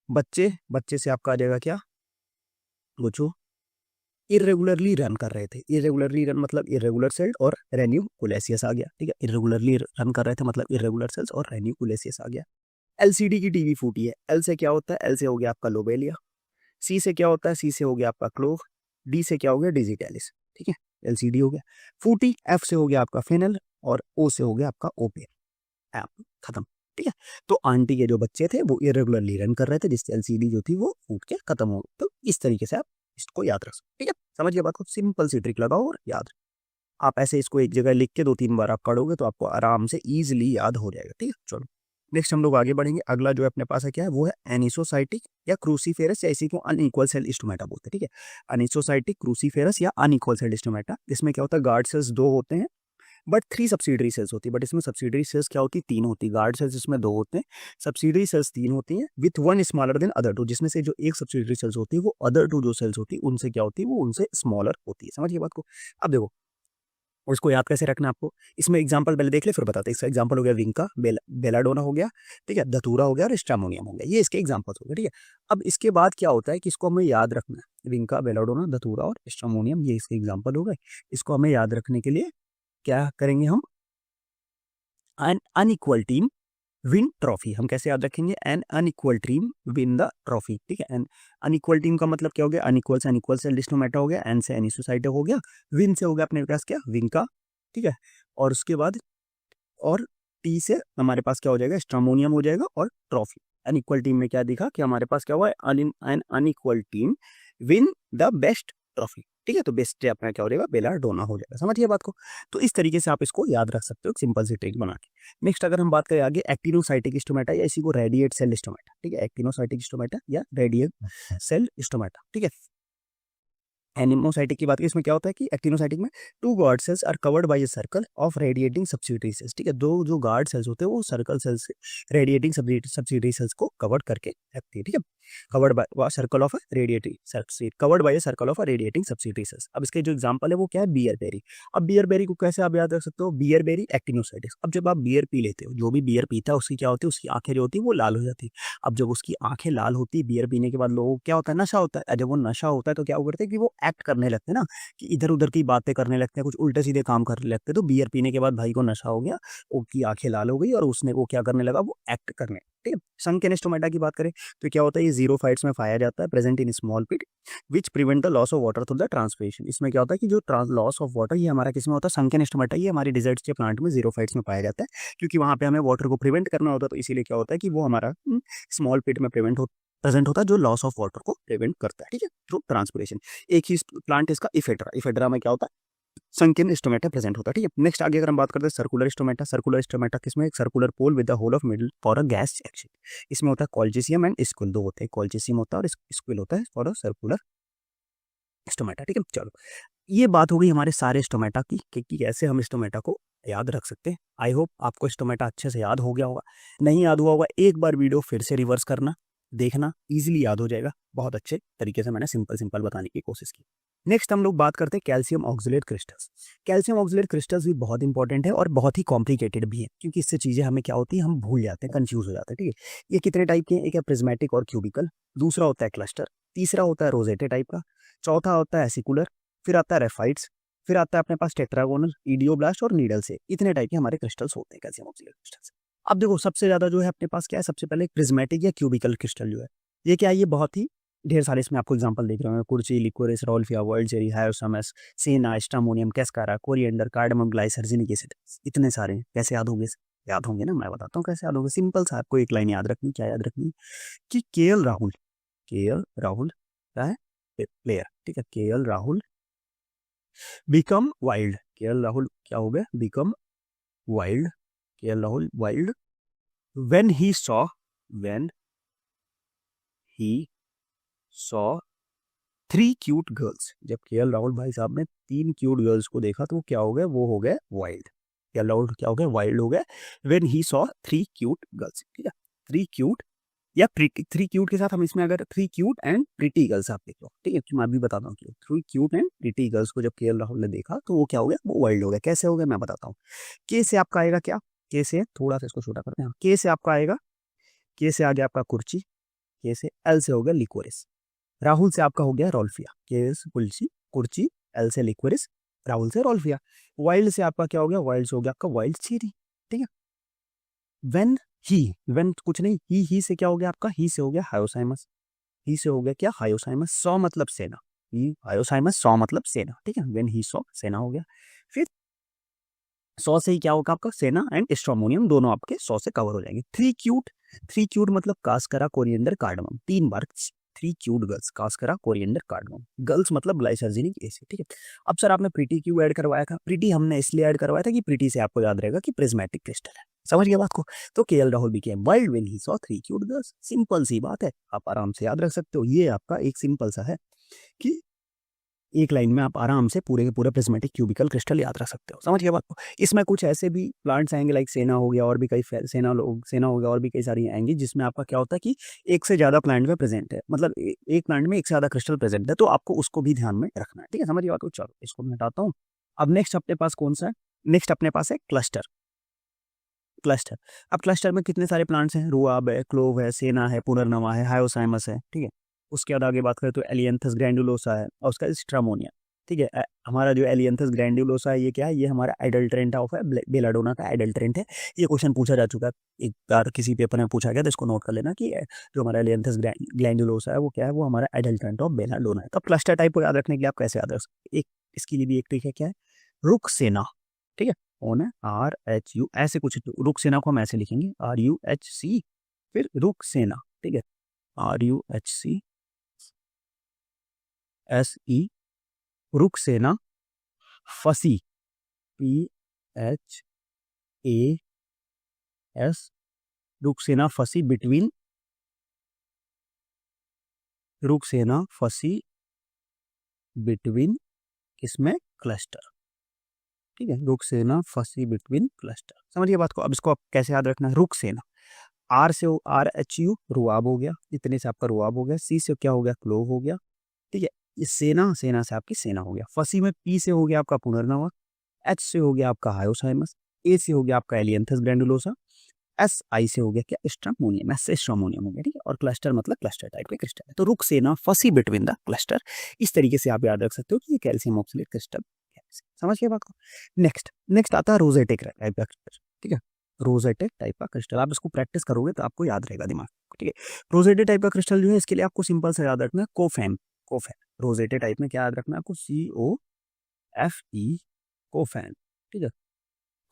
बच्चे, बच्चे से आपका आ जाएगा क्या, बच्चों इरेगुलरली रन कर रहे थे, इरेगुलरली रन मतलब इरेगुलर सेल्स और रेन्यूकुलेसियस आ गया, ठीक है। इरेगुलरली रन कर रहे थे मतलब इरेगुलर सेल्स और रेन्यूकुलेसियस आ गया। एलसीडी की टीवी फूटी है, एल से क्या होता है, एल से हो गया आपका लोबेलिया, सी से क्या होता है, सी से हो गया आपका क्लोव, डी से क्या हो गया, डिजिटैलिस, ठीक है। एलसीडी हो गया फूटी, एफ से हो गया आपका फेनल और ओ से हो गया आपका ओपियम, ऐप खत्म, ठीक है। तो आंटी के जो बच्चे थे वो इरेगुलरली रन कर रहे थे, जिससे एलसीडी जो थी वो फूट के खत्म हो गई। तो इस तरीके से आप इसको याद रख सकते, ठीक है। समझिए बात को, सिंपल सी ट्रिक लगाओ और याद रखो। आप ऐसे इसको एक जगह लिख के 2-3 बार आप पढ़ोगे तो आपको आराम से इजीली याद हो जाएगा, ठीक है। चलो नेक्स्ट हम लोग आगे बढ़ेंगे। अगला जो अपने पास है क्या है, वो है एनिसोसाइटिक या क्रूसीफेरस, या इसी को अनइक्वल सेल स्टोमेटा बोलते हैं, ठीक है। अनिसोसाइटिक, क्रूसीफेरस या अनइक्वल सेल स्टोमेटा। इसमें क्या होता है, गार्ड सेल्स 2 होते हैं बट 3 सब्सिडरी सेल्स होती है, बट इसमें सब्सिडरी सेल्स क्या होती है, 3 होती है। गार्ड सेल्स इसमें 2 होते हैं, सब्सिडरी सेल्स 3 होती हैं, विथ 1 स्मॉलर देन अदर 2, जिसमें से जो एक सब्सिडरी सेल्स होती है वो अदर 2 जो सेल्स होती है उनसे क्या होती है, वो उनसे स्मॉलर होती है। समझिए बात को। अब देखो उसको याद कैसे रखना है आपको, इसमें एग्जांपल पहले देख ले फिर बताते हैं। इसका एग्जांपल हो गया विंका, बेलाडोना हो गया, ठीक है, धतूरा हो गया और स्ट्रामोनियम हो गया, ये इसके एग्जांपल्स हो गए, ठीक है। अब इसके बाद क्या होता है कि इसको हमें याद रखना है, विंका, बेलाडोना, धतूरा और स्ट्रामोनियम, ये इसके एग्जाम्पल हो गए। इसको हमें याद रखने के लिए क्या करेंगे हम, N unequal team win trophy. हम कैसे याद रखेंगे, N unequal team win the trophy, ठीक है। एन अनइक्वल टीम का मतलब क्या हो गया, अनइक्वल से अनइक्वल सेल स्टोमेटा हो गया, एन से एनिसोसाइटिक हो गया, विन से हो गया अपने पास क्या, विंका, ठीक है। और उसके बाद और टी से हमारे पास क्या हो जाएगा, स्ट्रामोनियम हो जाएगा और ट्रॉफी। अनइक्वल टीम में क्या दिखा कि हमारे पास क्या हुआ है, N unequal team win the best trophy, ठीक है। तो बेस्ट अपना क्या हो जाएगा, बेलाडोना हो जाएगा। समझिए बात को। तो इस तरीके से आप इसको याद रख सकते हो सिंपल सी ट्रिक बना के। नेक्स्ट अगर हम बात करें आगे, एक्टिनोसाइटिक स्टोमेटा या इसी को रेडिएट सेल स्टोमेटा, ठीक है। एक्टिनोसाइटिक स्टोमेटा या रेडिएट सेल स्टोमेटा, ठीक है। एनिमोसाइटिक की बात करें, इसमें क्या होता है कि एक्टिनोसाइटिक में 2 guard cells are covered by a circle of radiating subsidiary cells, ठीक है। 2 जो गार्ड सेल्स होते हैं वो सर्कल सेल्स से रेडिएटिंग सब्सिडरी सेल्स को कवर करके रखती है, ठीक है। Covered by circle of radiating subsidy, covered by circle of radiating subsidiary cells. अब इसके जो एग्जांपल है वो क्या है, बियर बेरी। अब बियर बेरी को कैसे आप याद रख सकते हो, बियर बेरी एक्टिनोसाइटिक। अब जब आप बियर पी लेते हो, जो भी बियर पीता है उसकी क्या होती है, उसकी आंखें जो होती है वो लाल हो जाती है। अब जब उसकी आंखें लाल होती है बियर पीने के बाद, लोगों को क्या होता है, नशा होता है। जब वो नशा होता है तो क्या करते हैं कि वो एक्ट करने लगते हैं ना, कि इधर उधर की बातें करने लगते हैं, कुछ उल्टे सीधे काम करने लगते हैं। तो बियर पीने के बाद भाई को नशा हो गया, उसकी आंखें लाल हो गई और उसने वो क्या करने लगा, वो एक्ट करने, ठीक है। संकेन स्टोमेटा की बात करें तो क्या होता है, ये जीरोफाइट्स में पाया जाता है, present in small pit which prevent the loss of water through the transpiration. इसमें क्या होता है कि जो लॉस ऑफ वाटर ये हमारा किस में होता है, संकेन स्टोमेटा, ये हमारी डिजर्ट्स के प्लांट में जीरोफाइट्स में पाया जाता है, क्योंकि वहाँ पे हमें वाटर को प्रिवेंट करना होता है। तो इसीलिए क्या होता है कि वो हमारा स्मॉल पिट में प्रेजेंट होता है, जो लॉस ऑफ वाटर को प्रिवेंट करता है, ठीक है, थ्रू ट्रांसपिरेशन। एक ही प्लांट इसका इफेड्रा, इफेड्रा में क्या होता है, संकीर्ण स्टोमेटा प्रेजेंट होता है, ठीक है। नेक्स्ट आगे अगर हम बात करते हैं सर्कुलर स्टोमेटा, सर्कुलर स्टोमेटा किसमें, एक circular pole with the hole of middle for a gas exchange. इसमें होता है कॉल्चिसियम एंड स्क्विल, 2 होते हैं, कॉल्चिसियम होता है और स्क्विल होता है फॉर अ सर्कुलर स्टोमेटा, ठीक है। चलो ये बात हो गई हमारे सारे स्टोमेटा की कि कैसे हम स्टोमेटा को याद रख सकते हैं। आई होप आपको स्टोमेटा अच्छे से याद हो गया होगा। नहीं याद हुआ होगा, एक बार वीडियो फिर से रिवर्स करना, देखना, इजीली याद हो जाएगा। बहुत अच्छे तरीके से मैंने सिंपल बताने की कोशिश की। नेक्स्ट हम लोग बात करते हैं calcium oxalate crystals. Calcium oxalate crystals भी बहुत इंपॉर्टेंट है और बहुत ही कॉम्प्लिकेटेड भी है, क्योंकि इससे चीज़ें हमें क्या होती है, हम भूल जाते हैं, कंफ्यूज हो जाते हैं। ठीक है, ये कितने टाइप के हैं? एक है प्रिज्मेटिक और क्यूबिकल, दूसरा होता है क्लस्टर, तीसरा होता है रोजेटे टाइप का, चौथा होता है एसिकुलर, फिर आता है रेफाइट्स, फिर आता है अपने पास टेट्रागोनल, इडियोब्लास्ट और नीडल से। इतने टाइप के हमारे क्रिस्टल्स होते हैं कैल्शियम ऑक्सलेट क्रिस्टल्स। अब देखो सबसे ज्यादा जो है अपने पास क्या है, सबसे पहले प्रिज्मेटिक या क्यूबिकल क्रिस्टल जो है, ये क्या है, ये बहुत ही ढेर सारे इसमें आपको एग्जांपल देख रहे हो, कुर्ची, लिकोरिस, रोल्फिया, वर्ल्ड जेरी, हायोसमस, सेना, स्टामोनियम, कैस्कारा, कोरिएंडर, कार्डमम, ग्लाइसर्जिनिक एसिड, इतने सारे हैं। कैसे याद होंगे? याद होंगे ना, मैं बताता हूँ कैसे याद होंगे। सिंपल सा, आपको एक लाइन याद रखनी, क्या याद रखनी कि के एल राहुल क्या है, प्लेयर। ठीक है, के एल राहुल बिकम वाइल्ड, के एल राहुल क्या हो गया, बिकम वाइल्ड, के L Rahul wild when he saw 3 cute girls. जब के एल राहुल भाई साहब ने 3 क्यूट गर्ल्स को देखा तो वो क्या हो गए, वो हो गए वाइल्ड। के एल राहुल क्या हो गए, वाइल्ड हो गए when he saw 3 cute girls. ठीक है, 3 क्यूट या प्रीटी, 3 क्यूट के साथ हम इसमें अगर 3 क्यूट एंड प्रीटी गर्ल्स आप देख लो। ठीक है, मैं अभी बताता हूँ क्यों। 3 क्यूट एंड प्रीटी गर्ल्स को जब के एल राहुल ने देखा तो वो क्या हो गया, वो वाइल्ड हो गया। कैसे हो गया मैं बताता हूँ। के से आपका आएगा क्या, के से थोड़ा सा इसको छोटा करते हैं, के से आपका आएगा, के से आ गया आपका कुर्ची, के से एल से हो गया लिकोरिस, राहुल से आपका हो गया रोल्फिया, के से कुल्ची कुर्ची, एल से लिक्विरिस, राहुल से रोल्फिया। वाइल्ड से आपका क्या हो गया, वाइल्ड से हो गया आपका वाइल्ड चेरी। ठीक है, वेन वेन कुछ नहीं, ही से क्या हो गया आपका, ही से हो गया हायोसाइमस, ही से हो गया क्या, हायोसाइमस, सौ मतलब सेना, ही हायोसाइमस, सौ मतलब सेना। ठीक है, वेन ही सौ, सेना हो गया। फिर 100 से ही क्या होगा आपका, सेना एंड स्ट्रोमोनियम दोनों आपके 100 से कवर हो जाएंगे। 3 क्यूट मतलब कास्करा, कोरिएंडर, कार्डमम, 3 बार 3 cute girls, cascara, coriander, cardamom. Girls मतलब ग्लाइसर्जिनिक एसिड। ठीक है, अब सर आपने प्रीटी क्यों ऐड करवाया था? प्रीटी हमने इसलिए ऐड करवाया था कि प्रीटी से आपको याद रहेगा कि प्रिज्मेटिक क्रिस्टल है। समझ गया बात को? तो K L Rahul became wild when he saw 3 cute girls. Simple सी बात है, आप आराम से याद रख सकते हो। ये आपका एक सिंपल सा है कि एक लाइन में आप आराम से पूरे के पूरे प्रिज्मेटिक क्यूबिकल क्रिस्टल याद रख सकते हो। समझ गए बात को? इसमें कुछ ऐसे भी प्लांट्स आएंगे, लाइक सेना हो गया, और भी कई सेना हो गया, और भी कई सारी आएंगी, जिसमें आपका क्या होता है कि एक से ज्यादा प्लांट में प्रेजेंट है, मतलब एक प्लांट में एक से ज्यादा क्रिस्टल प्रेजेंट है, तो आपको उसको भी ध्यान में रखना है। ठीक है, समझ गए बात को? चलो इसको मैं हटाता हूँ। अब नेक्स्ट अपने पास कौन सा है? नेक्स्ट अपने पास है क्लस्टर। क्लस्टर, अब क्लस्टर में कितने सारे प्लांट्स हैं? रुआब है, क्लोव है, सेना है, पुनर्नवा है, हायोसाइमस है। ठीक है, उसके बाद आगे बात करें तो एलियंथस ग्रैंडुलोसा है, और उसका स्ट्रामोनिया। ठीक है, हमारा जो एलियंथस ग्रैंडुलोसा है, ये क्या है, ये हमारा एडल्ट्रेंट ऑफ है, बेलाडोना का एडल्ट्रेंट है। ये क्वेश्चन पूछा जा चुका है, एक बार किसी पेपर में पूछा गया, तो इसको नोट कर लेना कि जो हमारा एलियंथस ग्लैंडुलोसा है वो क्या है, वो हमारा एडल्ट्रेंट ऑफ बेलाडोना है। तो क्लस्टर टाइप को याद रखने के लिए आप कैसे याद रख सकते हैं? एक इसके लिए भी एक ट्रिक है, क्या है, रुकसेना। ठीक है, कौन है, RHU, ऐसे कुछ रुक सेना को हम ऐसे लिखेंगे, RUHC, फिर रुक सेना। ठीक है, RUHCSE, रुक सेना, फसी, PHAS, रुक सेना फसी बिटवीन, रुक सेना फसी बिटवीन किसमें, क्लस्टर। ठीक है, रुक सेना फसी बिटवीन क्लस्टर। समझिए बात को? अब इसको आप कैसे याद रखना है? रुक सेना, आर से RHU, रुआब हो गया, इतने से आपका रुआब हो गया। सी से क्या हो गया, क्लोव हो गया। ठीक है, ये सेना, सेना से आपकी सेना हो गया। फसी में पी से हो गया आपका पुनर्नवा, एच से हो गया आपका हायोसाइमस, ए से हो गया आपका एलियंथस ग्रैंडुलोसा, एस आई से हो गया क्या, स्ट्रामोनियम, एस से स्ट्रामोनियम हो गया। ठीक है, और क्लस्टर मतलब क्लस्टर टाइप के क्रिस्टल है। तो रुक सेना फसी बिटवीन द क्लस्टर, इस तरीके से आप याद रख सकते हो कि ये कैल्शियम ऑक्सलेट क्रिस्टल। समझ गए बात को? नेक्स्ट नेक्स्ट आता है रोजेटिक टाइप का क्रिस्टल। ठीक है, रोजेटिक टाइप का क्रिस्टल, आप इसको प्रैक्टिस करोगे तो आपको याद रहेगा दिमाग। ठीक है, रोजेटे टाइप का क्रिस्टल जो है, इसके लिए आपको सिंपल सा याद रखना है, कोफेन। कोफेन, रोजेटे टाइप में क्या याद रखना है आपको, COFE, कोफेन। ठीक है,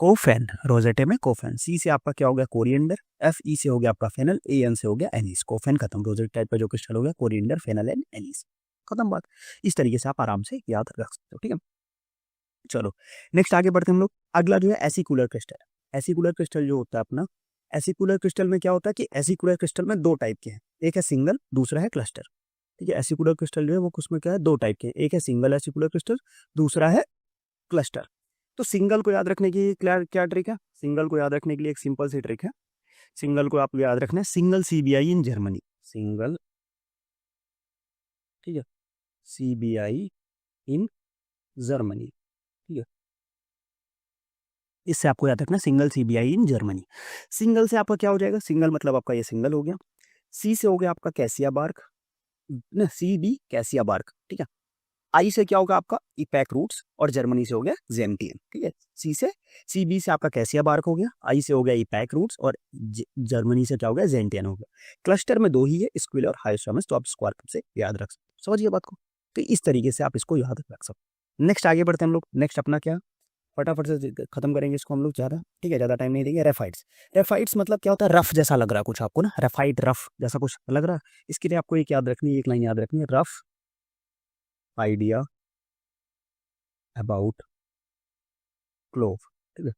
कोफेन, रोजेटे में कोफेन। सी से आपका क्या हो गया, कोरिएंडर, FE से हो गया आपका फेनल, AN से हो गया एनीस। कोफेन खत्म, रोजेट टाइप का जो क्रिस्टल हो गया, कोरिएंडर, फेनल एंड एनीस, खत्म बात। इस तरीके से आप आराम से याद रख सकते हो। ठीक है, चलो नेक्स्ट आगे बढ़ते हैं हम लोग। अगला जो है एसिकुलर क्रिस्टल। एसिकुलर क्रिस्टल जो होता है अपना, एसिकुलर क्रिस्टल में क्या होता है कि एसिकुलर क्रिस्टल में 2 टाइप के हैं, एक है सिंगल, दूसरा है क्लस्टर। ठीक है, एसिकुलर क्रिस्टल जो है वो उसमें क्या है, 2 टाइप के हैं, एक है सिंगल एसिकुलर क्रिस्टल, दूसरा है क्लस्टर। तो सिंगल को याद रखने की क्या क्या ट्रिक है? सिंगल को याद रखने के लिए एक सिंपल सी ट्रिक है। सिंगल को आपको याद रखना है, single CBI in Germany, single, ठीक है, सीबीआई इन जर्मनी, ठीक है। इससे आपको याद रखना single CBI in Germany. Single से आपका क्या हो जाएगा? सिंगल मतलब आपका ये सिंगल हो गया। सी से हो गया आपका कैसिया बार्ग, ना सी डी कैसिया बार्ग, ठीक है। आई से क्या होगा आपका? इपैक रूट्स, और जर्मनी से हो गया जेंटियन, ठीक है। सी से, सी बी से आपका कैसिया बार्ग हो गया, आई से हो गया इपैक रूट्स, और जर्मनी से क्या हो गया? जेंटियन हो गया। क्लस्टर में दो ही है, स्क्विल और हाइस्टमस, तो आप स्क्वायर से याद रख सकते हो। समझिए बात को। तो इस तरीके से आप इसको याद रख सकते हो। नेक्स्ट आगे बढ़ते हैं हम लोग। नेक्स्ट अपना क्या, फटाफट से खत्म करेंगे इसको हम लोग, ज़्यादा, ठीक है, ज़्यादा टाइम नहीं देंगे। रेफाइट्स। रेफाइट्स मतलब क्या होता है? रफ जैसा लग रहा है कुछ आपको ना, रेफाइट रफ जैसा कुछ लग रहा है। इसके लिए आपको एक याद रखनी है, एक लाइन याद रखनी है, रफ आइडिया अबाउट क्लोव, ठीक है।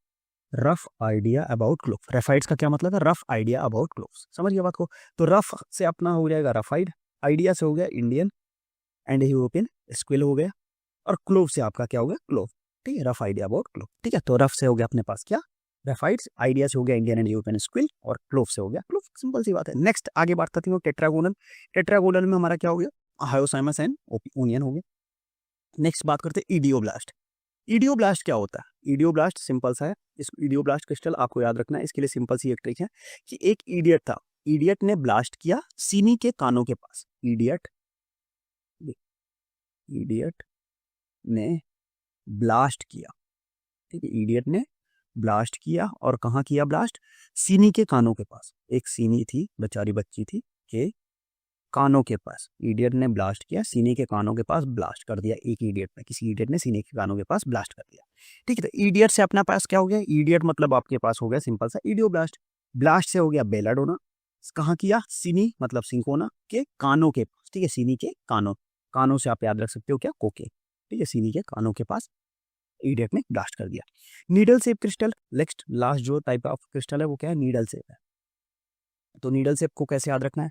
Rough idea about clove, raphides का क्या मतलब है? Rough idea about clove. समझ गया बात को। तो रफ से अपना हो जाएगा रफाइड, आइडिया से हो गया इंडियन एंड यूरोपियन, स्क्विल हो गया, और क्लोव से आपका क्या हो गया? क्लोव, ठीक है। रफ आइडिया अबाउट क्लोव, ठीक है। तो रफ से हो गया अपने पास क्या? रेफाइड्स, आइडिया से हो गया इंडियन एंड यूरोपियन स्क्विल, और क्लोव से हो गया क्लोव। सिंपल सी बात है। नेक्स्ट आगे बात करते हैं टेट्रागोनल। टेट्रागोनल में हमारा क्या हो गया? हायोसाइमस एंड ओनियन हो गया। नेक्स्ट बात करते हैं इडियोब्लास्ट। इडियोब्लास्ट क्या होता है? इडियोब्लास्ट सिंपल सा है। इस इडियोब्लास्ट क्रिस्टल आपको याद रखना है। इसके लिए सिंपल सी एक ट्रिक है कि एक इडियट था, इडियट ने ब्लास्ट किया सीनी के कानों के पास। इडियट, इडियट ने ब्लास्ट किया, ठीक है। इडियट ने ब्लास्ट किया, और कहाँ किया ब्लास्ट? सीनी के कानों के पास। एक सीनी थी, बेचारी बच्ची थी, के कानों के पास इडियट ने ब्लास्ट किया, सीने के कानों के पास ब्लास्ट कर दिया। एक इडियट ने, किसी इडियट ने सीने के कानों के पास ब्लास्ट कर दिया, ठीक है। तो इडियट से अपना पास क्या हो गया? इडियट मतलब आपके पास हो गया सिंपल सा इडियो ब्लास्ट। ब्लास्ट से हो गया बेलाडोना, कहाँ किया? सीनी मतलब सिंकोना के कानों के पास, ठीक है। सीनी के कानों, कानों से आप याद रख सकते हो क्या? कोके, ठीक है। सीनी के कानों के पास इडियट ने ब्लास्ट कर दिया। Needle shape crystal, next last जो टाइप ऑफ क्रिस्टल है वो क्या है? नीडल शेप है। तो नीडल शेप को कैसे याद रखना है?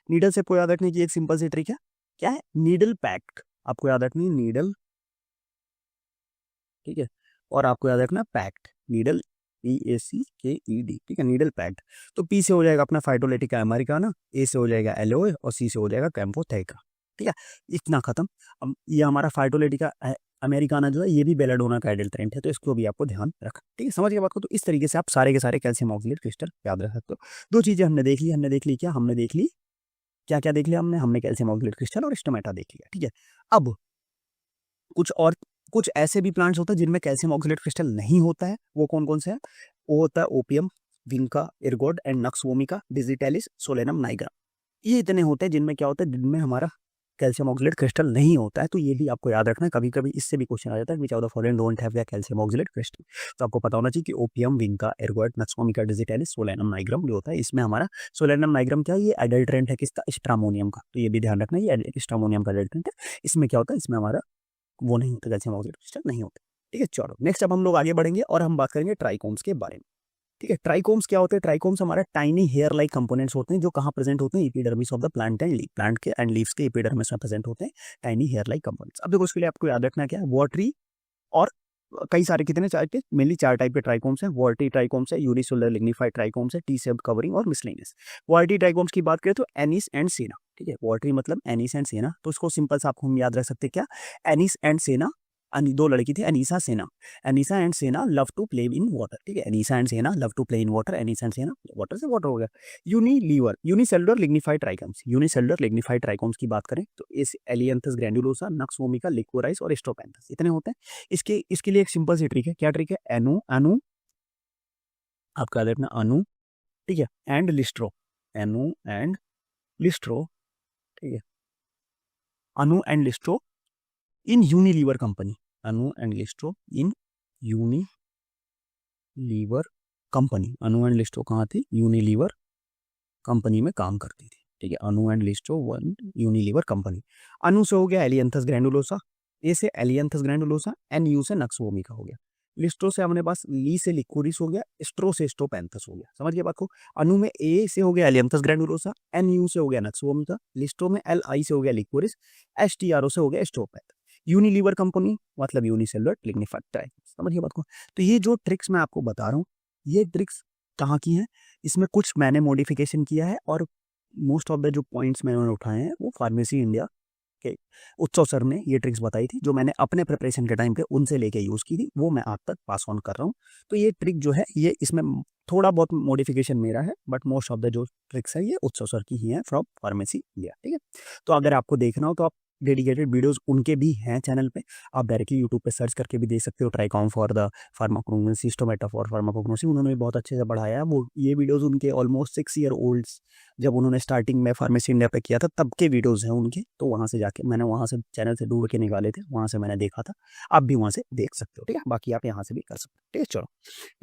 नीडल शेप को याद रखने की एक सिंपल सी ट्रिक है, क्या है? नीडल पैक्ट, आपको याद रखनी है नीडल, ठीक है। और आपको याद रखना पैक्ट, नीडल, PACKED, ठीक है, नीडल पैक्ट। तो पी से हो जाएगा अपना फाइटोलेटिका अमेरिकाना, ए से हो जाएगा एलोए, और सी से हो जाएगा कैम्पोथेका, ठीक है। इतना खत्म। अब ये हमारा फाइटोलेटिका अमेरिकाना जो है ये भी बेलाडोना का एडल्ट्रेंट है, तो इसको भी आपको ध्यान रखना, ठीक है। समझ गए बात को। तो इस तरीके से आप सारे के सारे कैल्शियम ऑक्सलेट क्रिस्टल याद रख सकते हो। दो चीजें हमने देख ली, क्या हमने देख ली? क्या क्या देख लिया हमने कैल्शियम ऑक्सलेट क्रिस्टल और स्टोमेटा देख लिया, ठीक है। अब कुछ और, कुछ ऐसे भी प्लांट्स होते हैं जिनमें कैल्शियम ऑक्सलेट क्रिस्टल नहीं होता है। वो कौन कौन से हैं? वो होता है opium, vinca, ergot and nux vomica, digitalis, solanum nigra. ये इतने होते हैं जिनमें क्या होता है, जिनमें हमारा कैल्शियम ऑक्सलेट क्रिस्टल नहीं होता है। तो ये भी आपको याद रखना है। कभी कभी इससे भी क्वेश्चन आ जाता है, which of the following don't have the calcium oxalate crystal. तो आपको पता होना चाहिए कि opium, vinca, ergot, nux vomica, digitalis, solanum nigrum जो होता है, इसमें हमारा सोलेनम नाइग्रम क्या है? ये एडल्ट्रेंट है किसका? स्ट्रामोनियम का। तो ये भी ध्यान रखना, ये स्ट्रामोनियम का एडल्ट्रेंट है। इसमें क्या होता है? इसमें हमारा वो नहीं होता, कैल्शियम ऑक्सलेट क्रिस्टल नहीं होता, ठीक है। चलो नेक्स्ट अब हम लोग आगे बढ़ेंगे और हम बात करेंगे ट्राइकोम्स के बारे में, ठीक है। ट्राइकोम्स क्या होते हैं? ट्राइकोम्स हमारा टाइनी हेयर लाइक कंपोनेंट्स होते हैं जो कहाँ प्रेजेंट होते हैं? Epidermis of the plant and leaf, plant के एंड लीव्स के एपिडर्मिस में प्रेजेंट होते हैं टाइनी हेयर लाइक कंपोनेंट्स। अब देखो उसके लिए आपको याद रखना क्या है? वाटरी और कई सारे, कितने चार के, मेनली चार टाइप के ट्राइकोम्स हैं। वाटरी ट्राइकोम्स है, यूनिसेलुलर लिग्निफाइड ट्राइकोम्स है, टी शेप्ड कवरिंग और मिसलेनियस। वाटरी ट्राइकोम्स की बात करें तो एनिस एंड सेना, ठीक है। वाटरी मतलब एनिस एंड सेना, तो उसको सिंपल सा आपको हम याद रख सकते हैं क्या? एनिस एंड सेना। दो लड़की थी, Anisa Sena. Anisa and Sena love to play in water, ठीक है। Anisa and Sena love to play in water, Anisa and Sena, water से वाटर हो गया। Unilever, unicellular lignified trichomes, unicellular lignified trichomes की बात करें तो इस एलियंथस ग्रैंडुलोसा, नक्स वोमिका, लिक्वोराइस और स्ट्रोपेंथस, इतने होते हैं। इसके लिए एक सिंपल सी ट्रिक है। क्या ट्रिक है? एनु, अनु, आपका याद रखना अनु, ठीक है, एंड लिस्ट्रो, एनु एंड लिस्ट्रो, ठीक है। अनु एंड लिस्ट्रो in Unilever company, Anu and लिस्ट्रो in Unilever company. Anu and लिस्ट्रो कहाँ थी? यूनिलीवर कंपनी में काम करती थी, ठीक है। Anu and लिस्ट्रो one Unilever company. अनु से हो गया एलियंथस ग्रैंडुलोसा, ए से एलियंथस ग्रैंडुलोसा, एन यू से नक्स वोमिका हो गया। लिस्ट्रो से हमने पास ली से लिक्वोरिस हो गया, स्ट्रो से स्ट्रोपेंथस हो गया। समझ गए बात को। अनु में ए से हो गया एलियंथस ग्रैंडुलोसा, एन यू से हो गया नक्स वोमिका, लिस्ट्रो में एल आई से हो गया लिक्वोरिस, एस टी आर ओ से हो गया स्ट्रोपेंथस। यूनिलीवर कंपनी मतलब यूनिसेलुलर लिग्निफाइड ट्राइकोम। समझिए बात को। तो ये जो ट्रिक्स मैं आपको बता रहा हूँ, ये ट्रिक्स कहाँ की हैं, इसमें कुछ मैंने मॉडिफिकेशन किया है और मोस्ट ऑफ द जो पॉइंट्स मैंने उठाए हैं वो फार्मेसी इंडिया के उत्सव सर ने ये ट्रिक्स बताई थी, जो मैंने अपने प्रिपरेशन के टाइम पे उनसे लेके यूज़ की थी, वो मैं आप तक पास ऑन कर रहा हूँ। तो ये ट्रिक जो है ये इसमें थोड़ा बहुत मॉडिफिकेशन मेरा है, बट मोस्ट ऑफ द जो ट्रिक्स है ये उत्सव सर की ही है फ्रॉम फार्मेसी इंडिया। ठीक है, तो अगर आपको देखना हो तो आप डेडिकेटेड वीडियोस उनके भी हैं चैनल पे, आप डायरेक्टली यूट्यूब पे सर्च करके भी देख सकते हो। Trichome for the pharmacognosy, stomata for pharmacognosy, उन्होंने भी बहुत अच्छे से पढ़ाया है। वो ये वीडियोस उनके ऑलमोस्ट 6 ईयर ओल्ड, जब उन्होंने स्टार्टिंग में फार्मेसी इंडिया पे किया था तब के वीडियोस हैं उनके, तो वहाँ से जाके मैंने वहाँ से चैनल से ढूंढ के निकाले थे, वहाँ से मैंने देखा था, आप भी वहाँ से देख सकते हो। ठीक है, बाकी आप यहाँ से भी कर सकते हो। ठीक है, चलो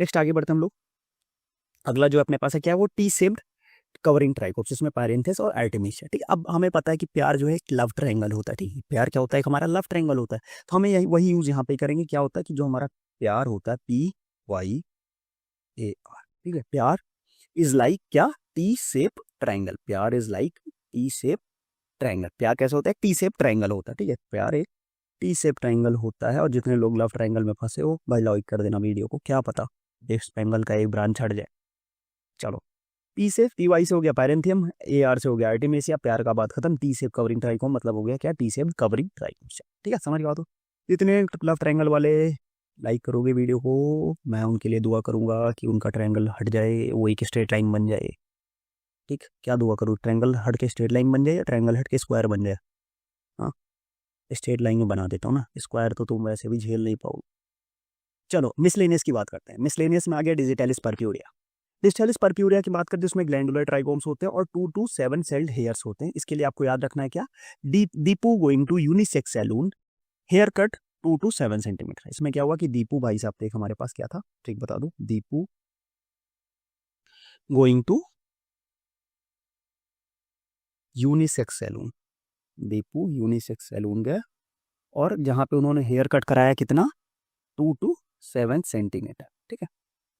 नेक्स्ट आगे बढ़ते हम लोग। अगला जो अपने पास है क्या है, वो टी शेप्ड कवरिंग ट्राइकोप्स, इसमें पायरेंथेस और आर्टेमिस है। ठीक है, अब हमें पता है कि प्यार जो है एक लव ट्रायंगल होता है। ठीक है, प्यार क्या होता है, एक हमारा लव ट्रायंगल होता है, तो हमें यही वही यूज यहाँ पे करेंगे। क्या होता है कि जो हमारा प्यार होता है PYAR, ठीक है, प्यार इज लाइक क्या, टी शेप ट्रायंगल। प्यार is like T shape triangle. प्यार कैसे होता है, टी शेप ट्रायंगल होता है। ठीक है, प्यार एक टी शेप ट्रायंगल होता है। और जितने लोग लव ट्रायंगल में फंसे हो भाई लाइक कर देना वीडियो को, क्या पता इस ट्रायंगल का एक ब्रांच छट जाए। चलो, पी से PY से हो गया पायरेंथियम, AR से हो गया आर्टेमिसिया, प्यार का बात खत्म। टी शेप कवरिंग ट्राइकोम मतलब हो गया क्या, टी शेप कवरिंग ट्राइकोम। ठीक है, समझ गया। तो जितने लव ट्रायंगल वाले लाइक करोगे वीडियो को, मैं उनके लिए दुआ करूंगा कि उनका ट्रायंगल हट जाए, वो एक स्ट्रेट लाइन बन जाए। ठीक, क्या दुआ करूँ, ट्रायंगल हट के स्ट्रेट लाइन बन जाए या ट्रायंगल हट के स्क्वायर बन जाए। हाँ, स्ट्रेट लाइन में बना देता हूँ ना, स्क्वायर तो तुम वैसे भी झेल नहीं पाओगे। चलो मिसलेनियस की बात करते हैं। मिसलेनियस में आ गया डिजिटलिस परप्यूरिया। डिजिटलिस परप्यूरिया की बात करते हैं, उसमें ग्लैंडुलर ट्राइकोम्स होते हैं और 2 to 7 सेल्ड हेयर्स होते हैं। इसके लिए आपको याद रखना है क्या, Deepu going to unisex salon, haircut 2 to 7 centimetre. इसमें क्या हुआ कि दीपू भाई साहब थे, हमारे पास क्या था, ठीक बता दो, Deepu going to unisex salon, Deepu unisex salon गए और जहां पे उन्होंने हेयर कट कराया कितना, 2 to 7 सेंटीमीटर। ठीक है,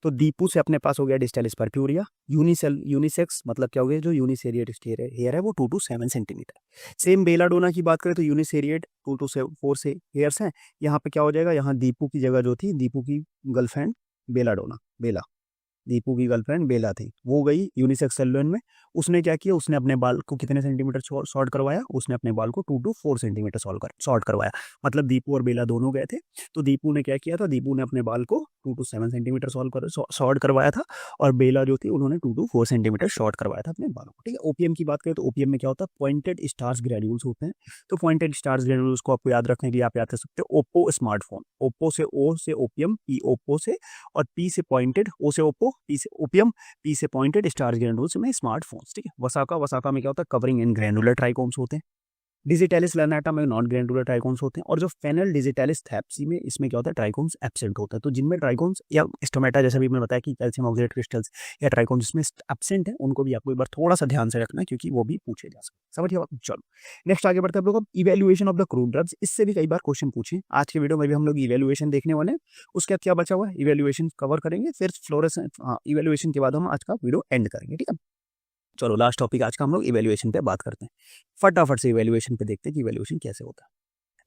तो दीपू से अपने पास हो गया डिजिटलिस परप्यूरिया। यूनिसेक्स मतलब क्या हो गया, जो यूनिसेरिएट हेयर है वो 2 to 7 सेंटीमीटर। सेम बेलाडोना की बात करें तो यूनिसेरिएट 2 to 4 से हेयर्स हैं। यहाँ पे क्या हो जाएगा, यहाँ दीपू की जगह जो थी, दीपू की गर्लफ्रेंड बेलाडोना, बेला, दीपू की गर्लफ्रेंड बेला थी, वो गई यूनिसेक्स सैलून में। उसने क्या किया, उसने अपने बाल को कितने सेंटीमीटर शॉर्ट करवाया, उसने अपने बाल को 2 to 4 सेंटीमीटर शॉर्ट करवाया। मतलब दीपू और बेला दोनों गए थे, तो दीपू ने क्या किया था, दीपू ने अपने बाल को 2 to 7 सेंटीमीटर शॉर्ट करवाया था, और बेला जो थी उन्होंने 2 to 4 सेंटीमीटर शॉर्ट करवाया था अपने बालों को। ठीक है, ओपीएम की बात करें तो ओपीएम में क्या होता है, पॉइंटेड स्टार्स ग्रेन्यूल्स होते हैं। तो पॉइंटेड स्टार्स ग्रेन्यूल्स को आपको याद रखने के लिए आप याद कर सकते हो ओप्पो स्मार्टफोन, ओप्पो से ओ से ओपीएम, पी ओप्पो से, और पी से पॉइंटेड, ओ से ओप्पो, पी से ओपियम, पी से पॉइंटेड स्टार्स ग्रेन्यूल्स में स्मार्टफोन्स। ठीक है, वसाका में क्या होता है, कवरिंग इन ग्रेनुलर ट्राइकोम्स होते हैं। डिजिटलिस लैनाटा में नॉन ग्रेनुलर ट्राइकोम्स होते हैं। और जो फेनल डिजिटलिस थैप्सी में, इसमें क्या होता है, ट्राइकोम्स एब्सेंट होता है। तो जिनमें ट्राइकोम्स या स्टोमेटा, जैसे भी मैंने बताया कि कैल्शियम ऑक्सीडेट क्रिस्टल्स या ट्राइकोम्स जिसमें एब्सेंट है, उनको भी आपको एक बार थोड़ा सा ध्यान से रखना है, क्योंकि वो भी पूछे जा सकते हैं। समझिए बात। चलो नेक्स्ट आगे बढ़ते हैं हम लोग। Evaluation of the crude drugs, इससे भी कई बार क्वेश्चन पूछे। आज के वीडियो में भी हम लोग इवेल्युएशन देखने वाले हैं। उसके बाद क्या बचा हुआ है, इवेल्युएशन कवर करेंगे, फिर फ्लोरेसेंस, हाँ इवेल्युएशन के बाद हम आज का वीडियो एंड करेंगे। ठीक है, चलो लास्ट टॉपिक आज का हम लोग इवैल्यूएशन पे बात करते हैं। फटाफट से इवैल्यूएशन पे देखते हैं कि इवैल्यूएशन कैसे होता है।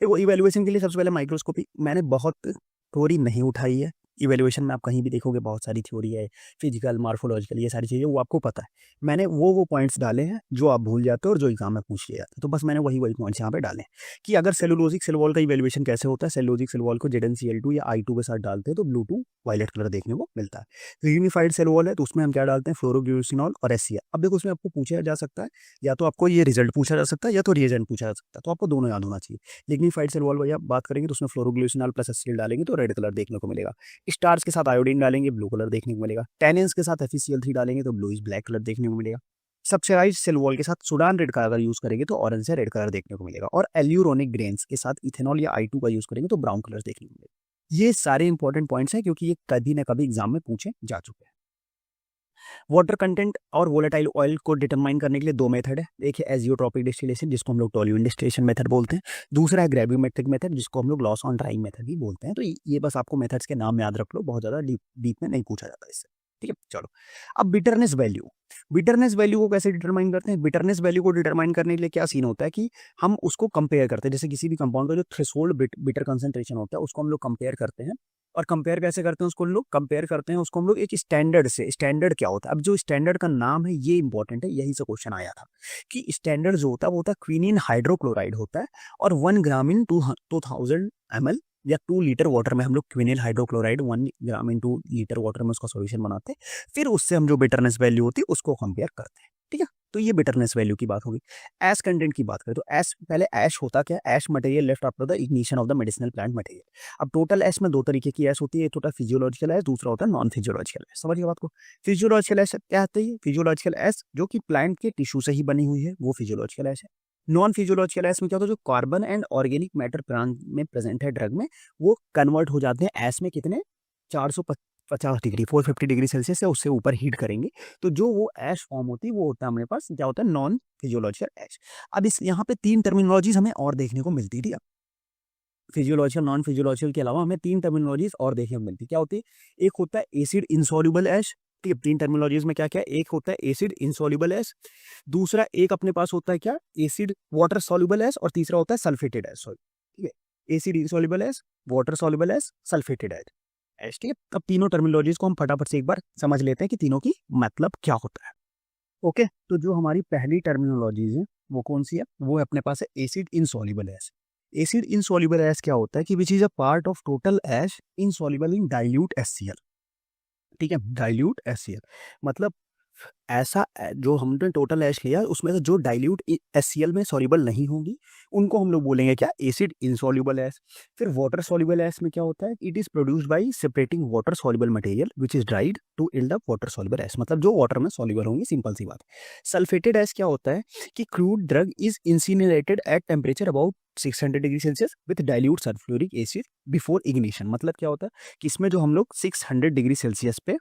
देखो, इवैल्यूएशन के लिए सबसे पहले माइक्रोस्कोपी मैंने बहुत थ्योरी नहीं उठाई है। इवैल्यूएशन में आप कहीं भी देखोगे बहुत सारी थ्योरी है, फिजिकल, मार्फोलॉजिकल, ये सारी चीज़ें वो आपको पता है। मैंने वो पॉइंट्स डाले हैं जो आप भूल जाते हो और जो एग्जाम में पूछ लिया जाता है। तो बस मैंने वही पॉइंट्स यहाँ पे डाले हैं कि अगर सेलुलोजिक सेल वॉल का इवैल्यूएशन कैसे होता है। सेलुलोजिक सेल वॉल को ZnCl2 या I2 के साथ डालते हैं तो ब्लू टू वायलेट कलर देखने को मिलता है। तो यूनिफाइड सेल वॉल है, तो उसमें हम क्या डालते हैं, फ्लोरोग्लिसरॉल और HCl। अब देखो, उसमें आपको पूछा जा सकता है, या तो आपको ये रिजल्ट पूछा जा सकता है या तो रिएजेंट पूछा जा सकता है, तो आपको दोनों याद होना चाहिए। लिग्निफाइड सेल वॉल भैया बात करेंगे तो उसमें फ्लोरोग्लिसरॉल प्लस HCl डालेंगे तो रेड कलर देखने को मिलेगा। स्टार्स के साथ आयोडीन डालेंगे, ब्लू कलर देखने को मिलेगा। टैनिन्स के साथ FeCl3 डालेंगे तो ब्लूइश ब्लैक कलर देखने को मिलेगा। सब्सिडाइज्ड सेल वॉल के साथ सुडान रेड का अगर यूज करेंगे तो ऑरेंज से रेड कलर देखने को मिलेगा। और एल्यूरोनिक ग्रेन्स के साथ इथेनॉल या I2 का यूज करेंगे तो ब्राउन कलर देखने को मिलेगा। ये सारे इंपॉर्टेंट पॉइंट्स हैं, क्योंकि ये कभी ना कभी एग्जाम में पूछे जा चुके हैं। वाटर कंटेंट और वोलेटाइल ऑयल को डिटरमाइन करने के लिए दो मेथड है। एक है एजियोट्रॉपिक डिस्टिलेशन, जिसको हम लोग टोल्यूइन डिस्टिलेशन मेथड बोलते हैं। दूसरा है ग्रेविमेट्रिक मेथड, जिसको हम लोग लॉस ऑन ड्राइंग मेथड भी बोलते हैं। तो ये बस आपको मेथड्स के नाम याद रख लो, बहुत ज़्यादा डीप में नहीं पूछा जाता इससे। ठीक है। चलो, अब बिटरनेस वैल्यू को कैसे डिटरमाइन करते हैं? बिटरनेस वैल्यू को डिटरमाइन करने के लिए क्या सीन होता है कि हम उसको कंपेयर करते हैं, जैसे किसी भी कंपाउंड का जो थ्रेशोल्ड बिटर कंसंट्रेशन होता है उसको हम लोग कंपेयर करते हैं। और कंपेयर कैसे करते हैं? उसको लोग कंपेयर करते हैं उसको हम लोग एक स्टैंडर्ड से। स्टैंडर्ड क्या होता है? अब जो स्टैंडर्ड का नाम है ये इंपॉर्टेंट है, यही से क्वेश्चन आया था कि स्टैंडर्ड जो होता है वो होता है क्विनिन हाइड्रोक्लोराइड होता है, और 1 ग्राम इन 2000 ml या 2 लीटर वाटर में हम लोग क्विनिल हाइड्रोक्लोराइड 1 ग्राम इन 2 लीटर वाटर में उसका सॉल्यूशन बनाते हैं, फिर उससे हम जो बिटरनेस वैल्यू होती है उसको कंपेयर करते हैं। ठीक है, तो ये बिटरनेस वैल्यू की बात होगी। एश कंटेंट की बात करें तो एश, पहले एश होता क्या है? Ash material left after the ignition of the medicinal plant material. अब टोटल एश में 2 तरीके की एश होती है, एक होता है फिजियोलॉजिकल एश, दूसरा होता है नॉन फिजियोलॉजिकल एश। समझिए बात को। फिजियोलॉजिकल एश क्या होती है? फिजियोलॉजिकल एश जो कि प्लांट के टिश्यू से ही बनी हुई है, वो फिजियोलॉजिकल एश है। नॉन फिजियोलॉजिकल एश में क्या होता है? जो carbon and organic matter plant में प्रेजेंट है ड्रग में, वो कन्वर्ट हो जाते हैं एश में। कितने? 450 डिग्री 450 डिग्री सेल्सियस से उससे ऊपर हीट करेंगे तो जो वो ऐश फॉर्म होती है वो होता है हमारे पास, क्या होता है? नॉन फिजियोलॉजिकल ऐश। अब इस यहाँ पे 3 टर्मिनोलॉजीज हमें और देखने को मिलती थी। फिजियोलॉजिकल, नॉन फिजियोलॉजिकल के अलावा हमें 3 टर्मिनोलॉजीज और देखने को मिलती। क्या होती है? एक होता है एसिड इनसॉल्युबल ऐश। ठीक है, 3 टर्मिनोलॉजीज में क्या क्या है? एक होता है एसिड इनसॉल्युबल ऐश, दूसरा एक अपने पास होता है क्या? एसिड वाटर सॉल्युबल ऐश, और तीसरा होता है सल्फेटेड ऐश। ठीक है, एसिड इनसॉल्युबल ऐश, वाटर सॉल्युबल ऐश, सल्फेटेड ऐश। ठीक है, अब तीनों टर्मिनोलॉजीज को हम फटाफट से एक बार समझ लेते हैं कि तीनों की मतलब क्या होता है। ओके, तो जो हमारी पहली टर्मिनोलॉजीज है वो कौन सी है? वो है अपने पास है acid insoluble ash. Acid insoluble ash क्या होता है कि which is a part of total ash insoluble in dilute HCl। ठीक है, डाइल्यूट HCl मतलब ऐसा जो हमने टोटल ऐश लिया उसमें से जो डाइल्यूट HCl में सॉल्युबल नहीं होंगी उनको हम लोग बोलेंगे क्या? Acid insoluble ash. फिर वाटर सॉल्युबल ऐश में क्या होता है? It is produced by separating water soluble material which is dried to yield a water soluble ash, मतलब जो वाटर में सॉल्युबल होंगी, सिंपल सी बात। सल्फेटेड ऐश क्या होता है कि crude drug is incinerated at temperature about 600 degree Celsius with dilute sulphuric acid before ignition. मतलब क्या होता है कि इसमें जो हम लोग 600 डिग्री सेल्सियस पे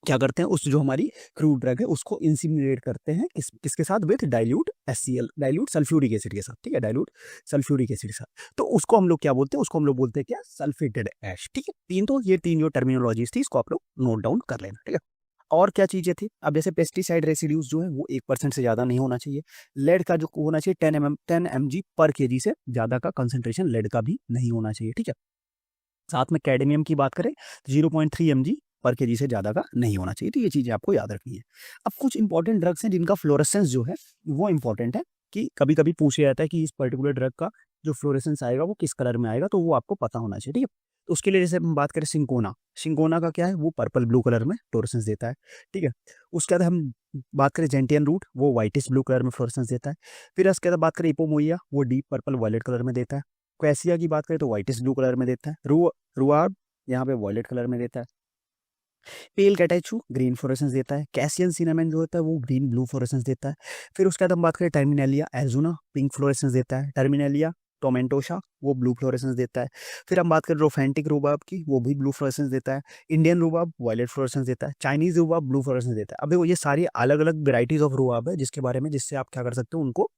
क्या करते हैं? उस जो हमारी क्रूड ड्रग है उसको इंसिनरेट करते हैं, किसके साथ? With dilute HCl, dilute sulphuric acid के साथ। ठीक है, डाइल्यूट सल्फ्यूरिक एसिड के साथ। तो उसको हम लोग क्या बोलते हैं? उसको हम लोग बोलते हैं क्या? सल्फेटेड ऐश। ठीक है, ये तीन जो टर्मिनोलॉजीज थी इसको आप लोग नोट डाउन कर लेना। ठीक है, और क्या चीजें थी? अब जैसे पेस्टिसाइड रेसिड्यूज जो है वो 1% से ज्यादा नहीं होना चाहिए। लेड का जो होना चाहिए 10 mg पर kg से ज्यादा का कंसेंट्रेशन लेड का भी नहीं होना चाहिए। ठीक है, साथ में कैडमियम की बात करें तो 0.3 mg पर केजी से ज़्यादा का नहीं होना चाहिए। तो ये चीज़ें आपको याद रखनी है। अब कुछ इंपॉर्टेंट ड्रग्स हैं जिनका फ्लोरेसेंस जो है वो इंपॉर्टेंट है, कि कभी कभी पूछा जाता है कि इस पर्टिकुलर ड्रग का जो फ्लोरेसेंस आएगा वो किस कलर में आएगा, तो वो आपको पता होना चाहिए। ठीक है, तो उसके लिए जैसे हम बात करें सिंकोना, सिंकोना का क्या है? वो पर्पल ब्लू कलर में फ्लोरेसेंस देता है। ठीक है, उसके बाद हम बात करें जेंटियन रूट, वो वाइटिश ब्लू कलर में फ्लोरेसेंस देता है। फिर उसके बाद बात करें इपोमोइया, वो डीप पर्पल वायलेट कलर में देता है। क्वेसिया की बात करें तो वाइटिश ब्लू कलर में देता है। रुआब यहाँ पे वॉयलेट कलर में देता है। पेल कैटेचू ग्रीन फ्लोरेसेंस देता है। कैसियन सिनेमन जो होता है वो ग्रीन ब्लू फ्लोरेसेंस देता है। फिर उसके बाद हम बात करें टर्मिनेलिया एल्जुना, पिंक फ्लोरेसेंस देता है। टर्मिनेलिया टोमेंटोशा वो ब्लू फ्लोरेसेंस देता है। फिर हम बात करें रोफेंटिक रूबाब की, वो भी ब्लू फ्लोरेसेंस देता है। इंडियन रूबाब वायलेट फ्लोरेसेंस देता है। चाइनीज रूबाब ब्लू फ्लोरेसेंस देता है। अब देखो ये सारी अलग अलग वेराइटीज ऑफ रूबाब है जिसके बारे में, जिससे आप क्या कर सकते हो? उनको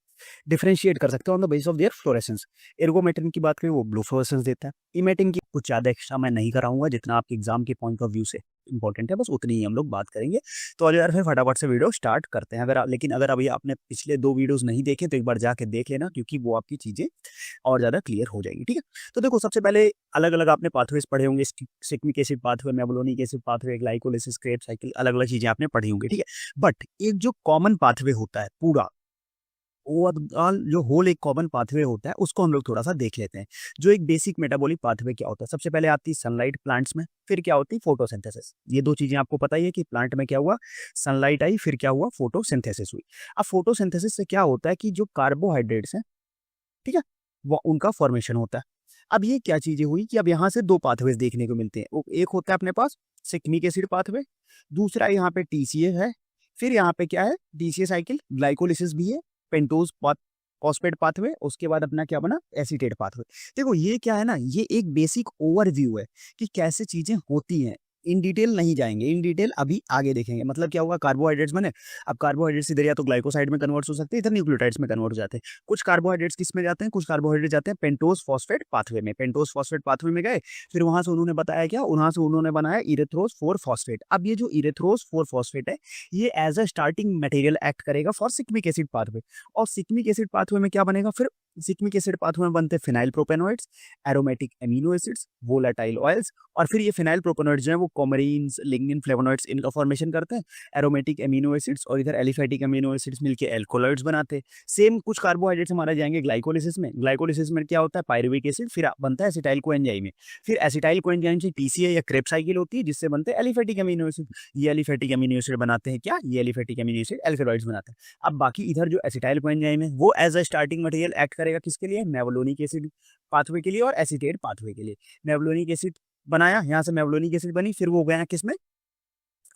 डिफरेंशिएट कर सकते हो on the basis of their fluorescence. Ergometrine की बात करें वो ब्लू फ्लोरेसेंस देता है। इमेटिन की कुछ ज़्यादा एक्स्ट्रा मैं नहीं कराऊंगा, जितना आपके एग्जाम के पॉइंट ऑफ व्यू से इंपॉर्टेंट है बस उतनी ही हम लोग बात करेंगे। तो आज यार फिर फटाफट से वीडियो स्टार्ट करते हैं। लेकिन अगर अभी आपने पिछले 2 वीडियोस नहीं देखे तो एक बार जाके देख लेना, क्योंकि वो आपकी चीज़ें और ज़्यादा क्लियर हो जाएगी। ठीक है, तो देखो सबसे पहले अलग अलग आपने पाथवेज पढ़े होंगे, shikimic acid pathway, mevalonic acid pathway, glycolysis, Krebs cycle, अलग अलग चीज़ें आपने पढ़ी होंगी। ठीक है, बट एक जो कॉमन पाथवे होता है पूरा ओवरऑल, जो होल एक कॉमन पाथवे होता है उसको हम लोग थोड़ा सा देख लेते हैं। जो एक बेसिक मेटाबॉलिक पाथवे क्या होता है? सबसे पहले आती है सनलाइट प्लांट्स में, फिर क्या होती है? फोटोसिंथेसिस। ये 2 चीजें आपको पता ही है कि प्लांट में क्या हुआ? सनलाइट आई, फिर क्या हुआ? फोटोसिंथेसिस हुई। अब फोटोसिंथेसिस से क्या होता है कि जो कार्बोहाइड्रेट्स हैं, ठीक है, वो उनका फॉर्मेशन होता है। अब ये क्या चीजें हुई कि अब यहाँ से 2 पाथवेज देखने को मिलते हैं। एक होता है अपने पास सिक्मिक एसिड पाथवे, दूसरा यहाँ पे TCA है, फिर यहाँ पे क्या है? DCA साइकिल, ग्लाइकोलिसिस भी है, पेंटोज फॉस्फेट पाथवे, उसके बाद अपना क्या बना? Acetate pathway. देखो ये क्या है ना, ये एक बेसिक ओवरव्यू है कि कैसे चीजें होती हैं इन डिटेल नहीं जाएंगे, इन डिटेल अभी आगे देखेंगे। मतलब क्या होगा, कार्बोहाइड्रेट्स बने, अब कार्बोहाइड्रेट्स इधर या तो ग्लाइकोसाइड में कन्वर्ट हो सकते हैं, इधर न्यूक्लियोटाइड्स में कन्वर्ट हो जाते हैं। कुछ कार्बोहाइड्रेट्स किस में जाते हैं, कुछ कार्बोहाइड्रेट जाते हैं पेंटोज फॉस्फेट पाथवे में, पेंटोज फॉस्फेट पाथवे में गए, फिर वहां से उन्होंने बताया क्या, वहां से उन्होंने बनाया इरेथ्रोज 4 फॉस्फेट। अब ये जो इरेथ्रोज 4 फॉस्फेट है, ये as a starting material act करेगा फॉर सिक्मिक एसिड पाथवे। और सिक्मिक एसिड पाथवे में क्या बनेगा, फिर सिक्मिक एसिड पाथवे में बनते हैं phenylpropanoids, aromatic amino acids, volatile oils, और फिर ये फिनाइल प्रोपेनोइड्स जो है वो कोमरीन्स, लिग्निन, फ्लेवोनॉइड्स इनका फॉर्मेशन करते हैं। एरोमेटिक एमिनो एसिड्स और इधर एलिफेटिक एमिनो एसिड्स मिलके एल्कोलॉइड्स बनाते हैं। सेम कुछ कार्बोहाइड्रेट्स हमारे जाएंगे ग्लाइकोलिसिस में, ग्लाइकोलिसिस में क्या होता है, पायरुविक एसिड, फिर बनता है एसिटाइल कोएंजाइम में, फिर एसिटाइल कोएंजाइम से पीसीए या क्रेब साइकिल होती है जिससे बनते हैं एलिफेटिक एमिनो एसिड। ये एलिफेटिक एमिनो एसिड बनाते हैं क्या, ये एलिफेटिक एमिनो एसिड एल्कलॉइड्स बनाते हैं। अब बाकी इधर जो एसिटाइल कोएंजाइम है वो as a starting material act करेगा किसके लिए, मेवलोनिक एसिड पाथवे के लिए और एसीटेट पाथवे के लिए। मेवलोनिक एसिड बनाया, यहाँ से मेवलोनिक एसिड बनी, फिर वो गया किसमें,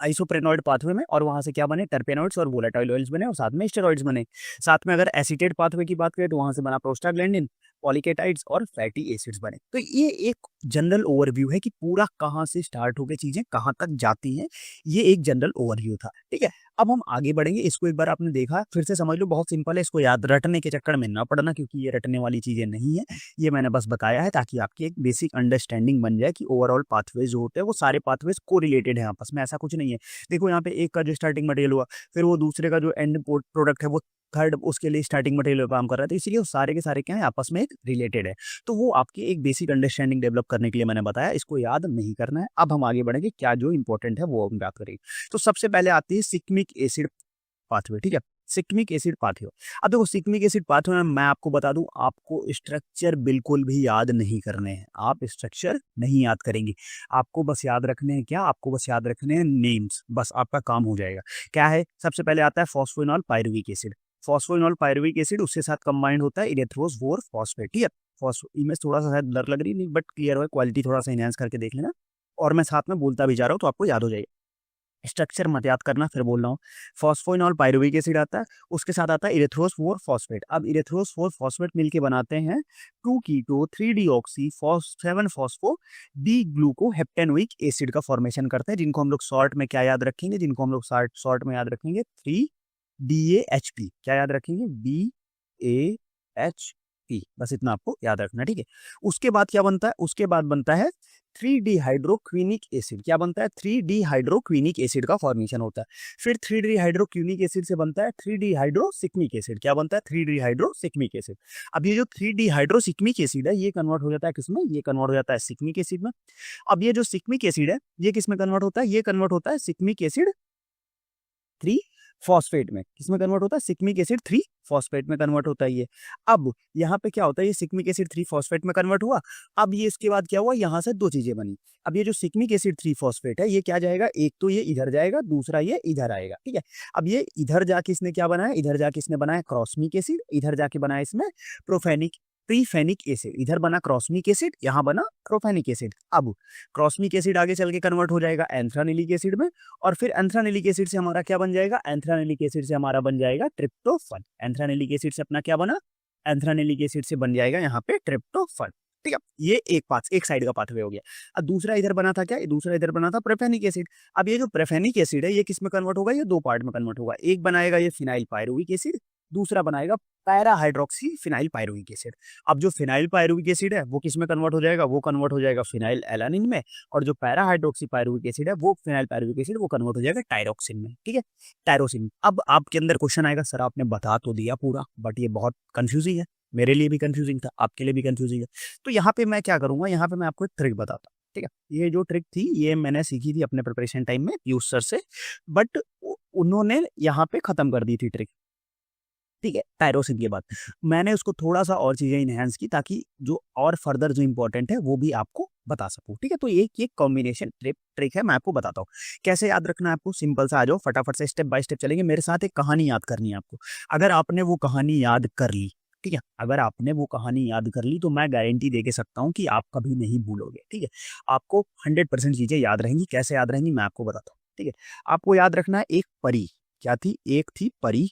आइसोप्रेनॉइड पाथवे में, और वहां से क्या बने, टर्पेनॉइड्स और वोलेटाइल ऑयल्स बने, और साथ में स्टेरॉइड्स बने। साथ में अगर एसीटेट पाथवे की बात करें तो वहां से बना प्रोस्टाग्लैंडिन, पॉलीकेटाइड्स और फैटी एसिड्स बने। तो ये एक जनरल ओवरव्यू है कि पूरा कहाँ से स्टार्ट होकर चीजें कहाँ तक जाती हैं, ये एक जनरल ओवरव्यू था। ठीक है, अब हम आगे बढ़ेंगे। इसको एक बार आपने देखा, फिर से समझ लो, बहुत सिंपल है, इसको याद रटने के चक्कर में ना पड़ना, क्योंकि ये रटने वाली चीजें नहीं है। ये मैंने बस बताया है ताकि आपकी एक बेसिक अंडरस्टैंडिंग बन जाए कि ओवरऑल पाथवेज जो होते हैं वो सारे पाथवेज को रिलेटेड है आपस में, ऐसा कुछ नहीं है। देखो यहाँ पे एक का जो स्टार्टिंग मटेरियल हुआ, फिर वो दूसरे का जो एंड प्रोडक्ट है वो थर्ड उसके लिए स्टार्टिंग मटेरियल काम कर रहा है, तो इसलिए वो सारे के सारे क्या है, आपस में एक रिलेटेड है। तो वो आपकी एक बेसिक अंडरस्टैंडिंग डेवलप करने के लिए मैंने बताया, इसको याद नहीं करना है। अब हम आगे बढ़ेंगे, क्या जो इंपॉर्टेंट है वो हम बात करेंगे। तो सबसे पहले आती है सिक्मिक एसिड पाथवे। ठीक है, सिक्मिक एसिड पाथवे। अब देखो सिक्मिक एसिड पाथवे में मैं आपको बता दूं, आपको स्ट्रक्चर बिल्कुल भी याद नहीं करने हैं, आप स्ट्रक्चर नहीं याद करेंगे। आपको बस याद रखने हैं क्या, आपको बस याद रखने हैं नेम्स, बस आपका काम हो जाएगा। क्या है, सबसे पहले आता है phosphoenol pyruvic acid. Phosphoenol pyruvic acid उसके साथ कंबाइंड होता है इरेथ्रोज 4 फॉस्फेट। ठीक है, इमेज थोड़ा सा शायद ब्लर लग रही नहीं, बट क्लियर है, क्वालिटी थोड़ा सा इनहेंस करके देख लेना, और मैं साथ में बोलता भी जा रहा हूँ तो आपको याद हो जाएगा। स्ट्रक्चर मत याद करना, फिर बोल रहा हूँ। फॉस्फोइनॉल पायरुविक एसिड आता है, उसके साथ आता है इरेथ्रोस 4 फॉस्फेट। अब इरेथ्रोस 4 फॉस्फेट मिलके बनाते हैं 2 कीटो 3 डीऑक्सी 7 फॉस्फो डी ग्लूको हेप्टेनोइक एसिड का फॉर्मेशन करते हैं, जिनको हम लोग शॉर्ट में क्या याद रखेंगे, जिनको हम लोग शॉर्ट में याद रखेंगे 3DAHP। क्या याद रखेंगे, DAHP, बस इतना आपको याद रखना। ठीक है, उसके बाद क्या बनता है, उसके बाद बनता है 3 डिहाइड्रोक्विनिक एसिड। क्या बनता है, 3 डिहाइड्रोक्विनिक एसिड का फॉर्मेशन होता है। फिर 3 डिहाइड्रोक्विनिक एसिड से बनता है 3 डिहाइड्रोसिक्मिक एसिड। क्या बनता है, 3 डिहाइड्रोसिक्मिक एसिड। अब ये जो 3 डिहाइड्रोसिक्मिक एसिड है ये कन्वर्ट हो जाता है किसमें, ये कन्वर्ट हो जाता है सिक्मिक एसिड में। अब ये जो सिक्मिक एसिड है ये किसमें कन्वर्ट होता है, ये कन्वर्ट होता है सिक्मिक एसिड 3 फॉस्फेट में। किसमें कन्वर्ट होता है, सिक्मिक एसिड 3 फॉस्फेट में कन्वर्ट होता है ये। अब यहाँ पे क्या होता है, ये सिक्मिक एसिड 3 फॉस्फेट में कन्वर्ट हुआ। अब ये इसके बाद क्या हुआ, यहाँ से दो चीजें बनी। अब ये जो सिक्मिक एसिड 3 फॉस्फेट है ये क्या जाएगा, एक तो ये इधर जाएगा, दूसरा ये इधर आएगा। ठीक है, अब ये इधर जाके इसने क्या बनाया, इधर जाके इसने बनाया क्रॉसमिक एसिड, इधर जाके बनाया इसमें प्रोफेनिक प्रीफेनिक एसिड। इधर बना क्रॉसमिक एसिड, यहाँ बना प्रोफेनिक एसिड। अब क्रॉसमिक एसिड आगे चल के कन्वर्ट हो जाएगा एंथ्रानिलिक एसिड में, और फिर एंथ्रानिलिक एसिड से हमारा क्या बन जाएगा, एंथ्रानिलिक एसिड से हमारा बन जाएगा ट्रिप्टोफन। एंथ्रानिलिक एसिड से अपना क्या बना, एंथ्रानिलिक एसिड से बन जाएगा यहाँ पे ट्रिप्टोफन। ठीक है, ये एक साइड का पाथवे हो गया। अब दूसरा इधर बना था क्या, दूसरा इधर बना था प्रोफेनिक एसिड। अब ये जो प्रोफेनिक एसिड है ये किस में कन्वर्ट होगा, ये दो पार्ट में कन्वर्ट होगा। एक बनाएगा ये फिनाइल पायरुविक एसिड, दूसरा बनाएगा para hydroxy phenyl pyruvic acid. अब जो फिनाइल पायरुविक एसिड है वो किस में कन्वर्ट हो जाएगा, वो कन्वर्ट हो जाएगा फिनाइल एलानिन में, और जो पैरा हाइड्रोक्सी पायरुविक एसिड है वो फिनाइल पायरुविक एसिड वो कन्वर्ट हो जाएगा टायरोक्सिन में। ठीक है, टायरोसिन। अब आपके अंदर क्वेश्चन आएगा, सर आपने बता तो दिया पूरा, बट ये बहुत कंफ्यूजिंग है, मेरे लिए भी कंफ्यूजिंग था, आपके लिए भी कंफ्यूजिंग है। तो यहाँ पे मैं क्या करूंगा, यहाँ पे मैं आपको एक ट्रिक बताता हूँ। ठीक है, ये जो ट्रिक थी ये मैंने सीखी थी अपने प्रिपरेशन टाइम में पीयूष सर से, बट उन्होंने यहाँ पे खत्म कर दी थी ट्रिक। ठीक है, टायरोसिन के बाद मैंने उसको थोड़ा सा और चीजें इनहेंस की ताकि जो और फर्दर जो इंपॉर्टेंट है वो भी आपको बता सकूं। ठीक है, तो ये कॉम्बिनेशन ट्रिक है, मैं आपको बताता हूँ कैसे याद रखना है आपको। सिंपल सा, आ जाओ फटाफट से स्टेप बाय स्टेप चलेंगे। मेरे साथ एक कहानी याद करनी है आपको। अगर आपने वो कहानी याद कर ली, ठीक है, अगर आपने वो कहानी याद कर ली तो मैं गारंटी दे के सकता हूँ कि आप कभी नहीं भूलोगे। ठीक है, आपको 100% चीजें याद रहेंगी। कैसे याद रहेंगी मैं आपको बताता हूँ। ठीक है, आपको याद रखना है एक परी। क्या थी, एक थी परी।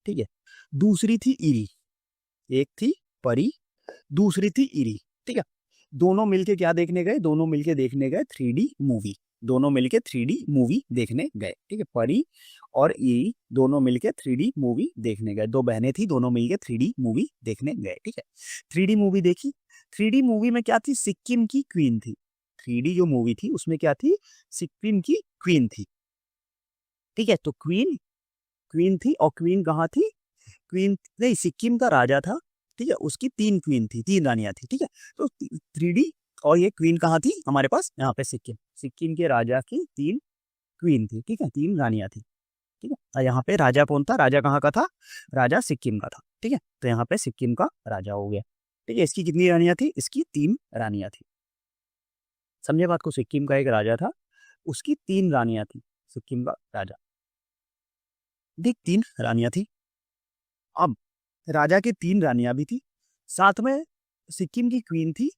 ठीक है, दूसरी थी इरी। एक थी परी, दूसरी थी इरी। ठीक है, दोनों मिलके क्या देखने गए, दोनों मिलके देखने गए 3D मूवी। दोनों मिलके 3D मूवी देखने गए, ठीक है। परी और ईरी दोनों मिलके 3D मूवी देखने गए, दो बहनें थी, दोनों मिलके 3D मूवी देखने गए, ठीक है। 3D मूवी देखी, 3D मूवी में क्या थी, सिक्किम की क्वीन थी। 3D जो मूवी थी उसमें क्या थी, सिक्किम की क्वीन थी, ठीक है। तो क्वीन क्वीन थी, और क्वीन कहाँ थी, क्वीन नहीं, सिक्किम का राजा था, ठीक है। उसकी 3 क्वीन थी, 3 रानियां थी, ठीक है। तो 3D, और ये क्वीन कहाँ थी हमारे पास, यहाँ पे सिक्किम, सिक्किम के राजा की 3 क्वीन थी, ठीक है, 3 रानियां थी, ठीक है। और यहाँ पे राजा कौन था, राजा कहाँ का था, राजा सिक्किम का था, ठीक है। तो यहाँ पे सिक्किम का राजा हो गया, ठीक है। इसकी कितनी रानियां थी, इसकी 3 रानियां थी, समझे बात को। सिक्किम का एक राजा था, उसकी 3 रानियां थी, सिक्किम का राजा, देख 3 रानियां थी। अब राजा की 3 रानियां भी थी, साथ में सिक्किम की क्वीन थी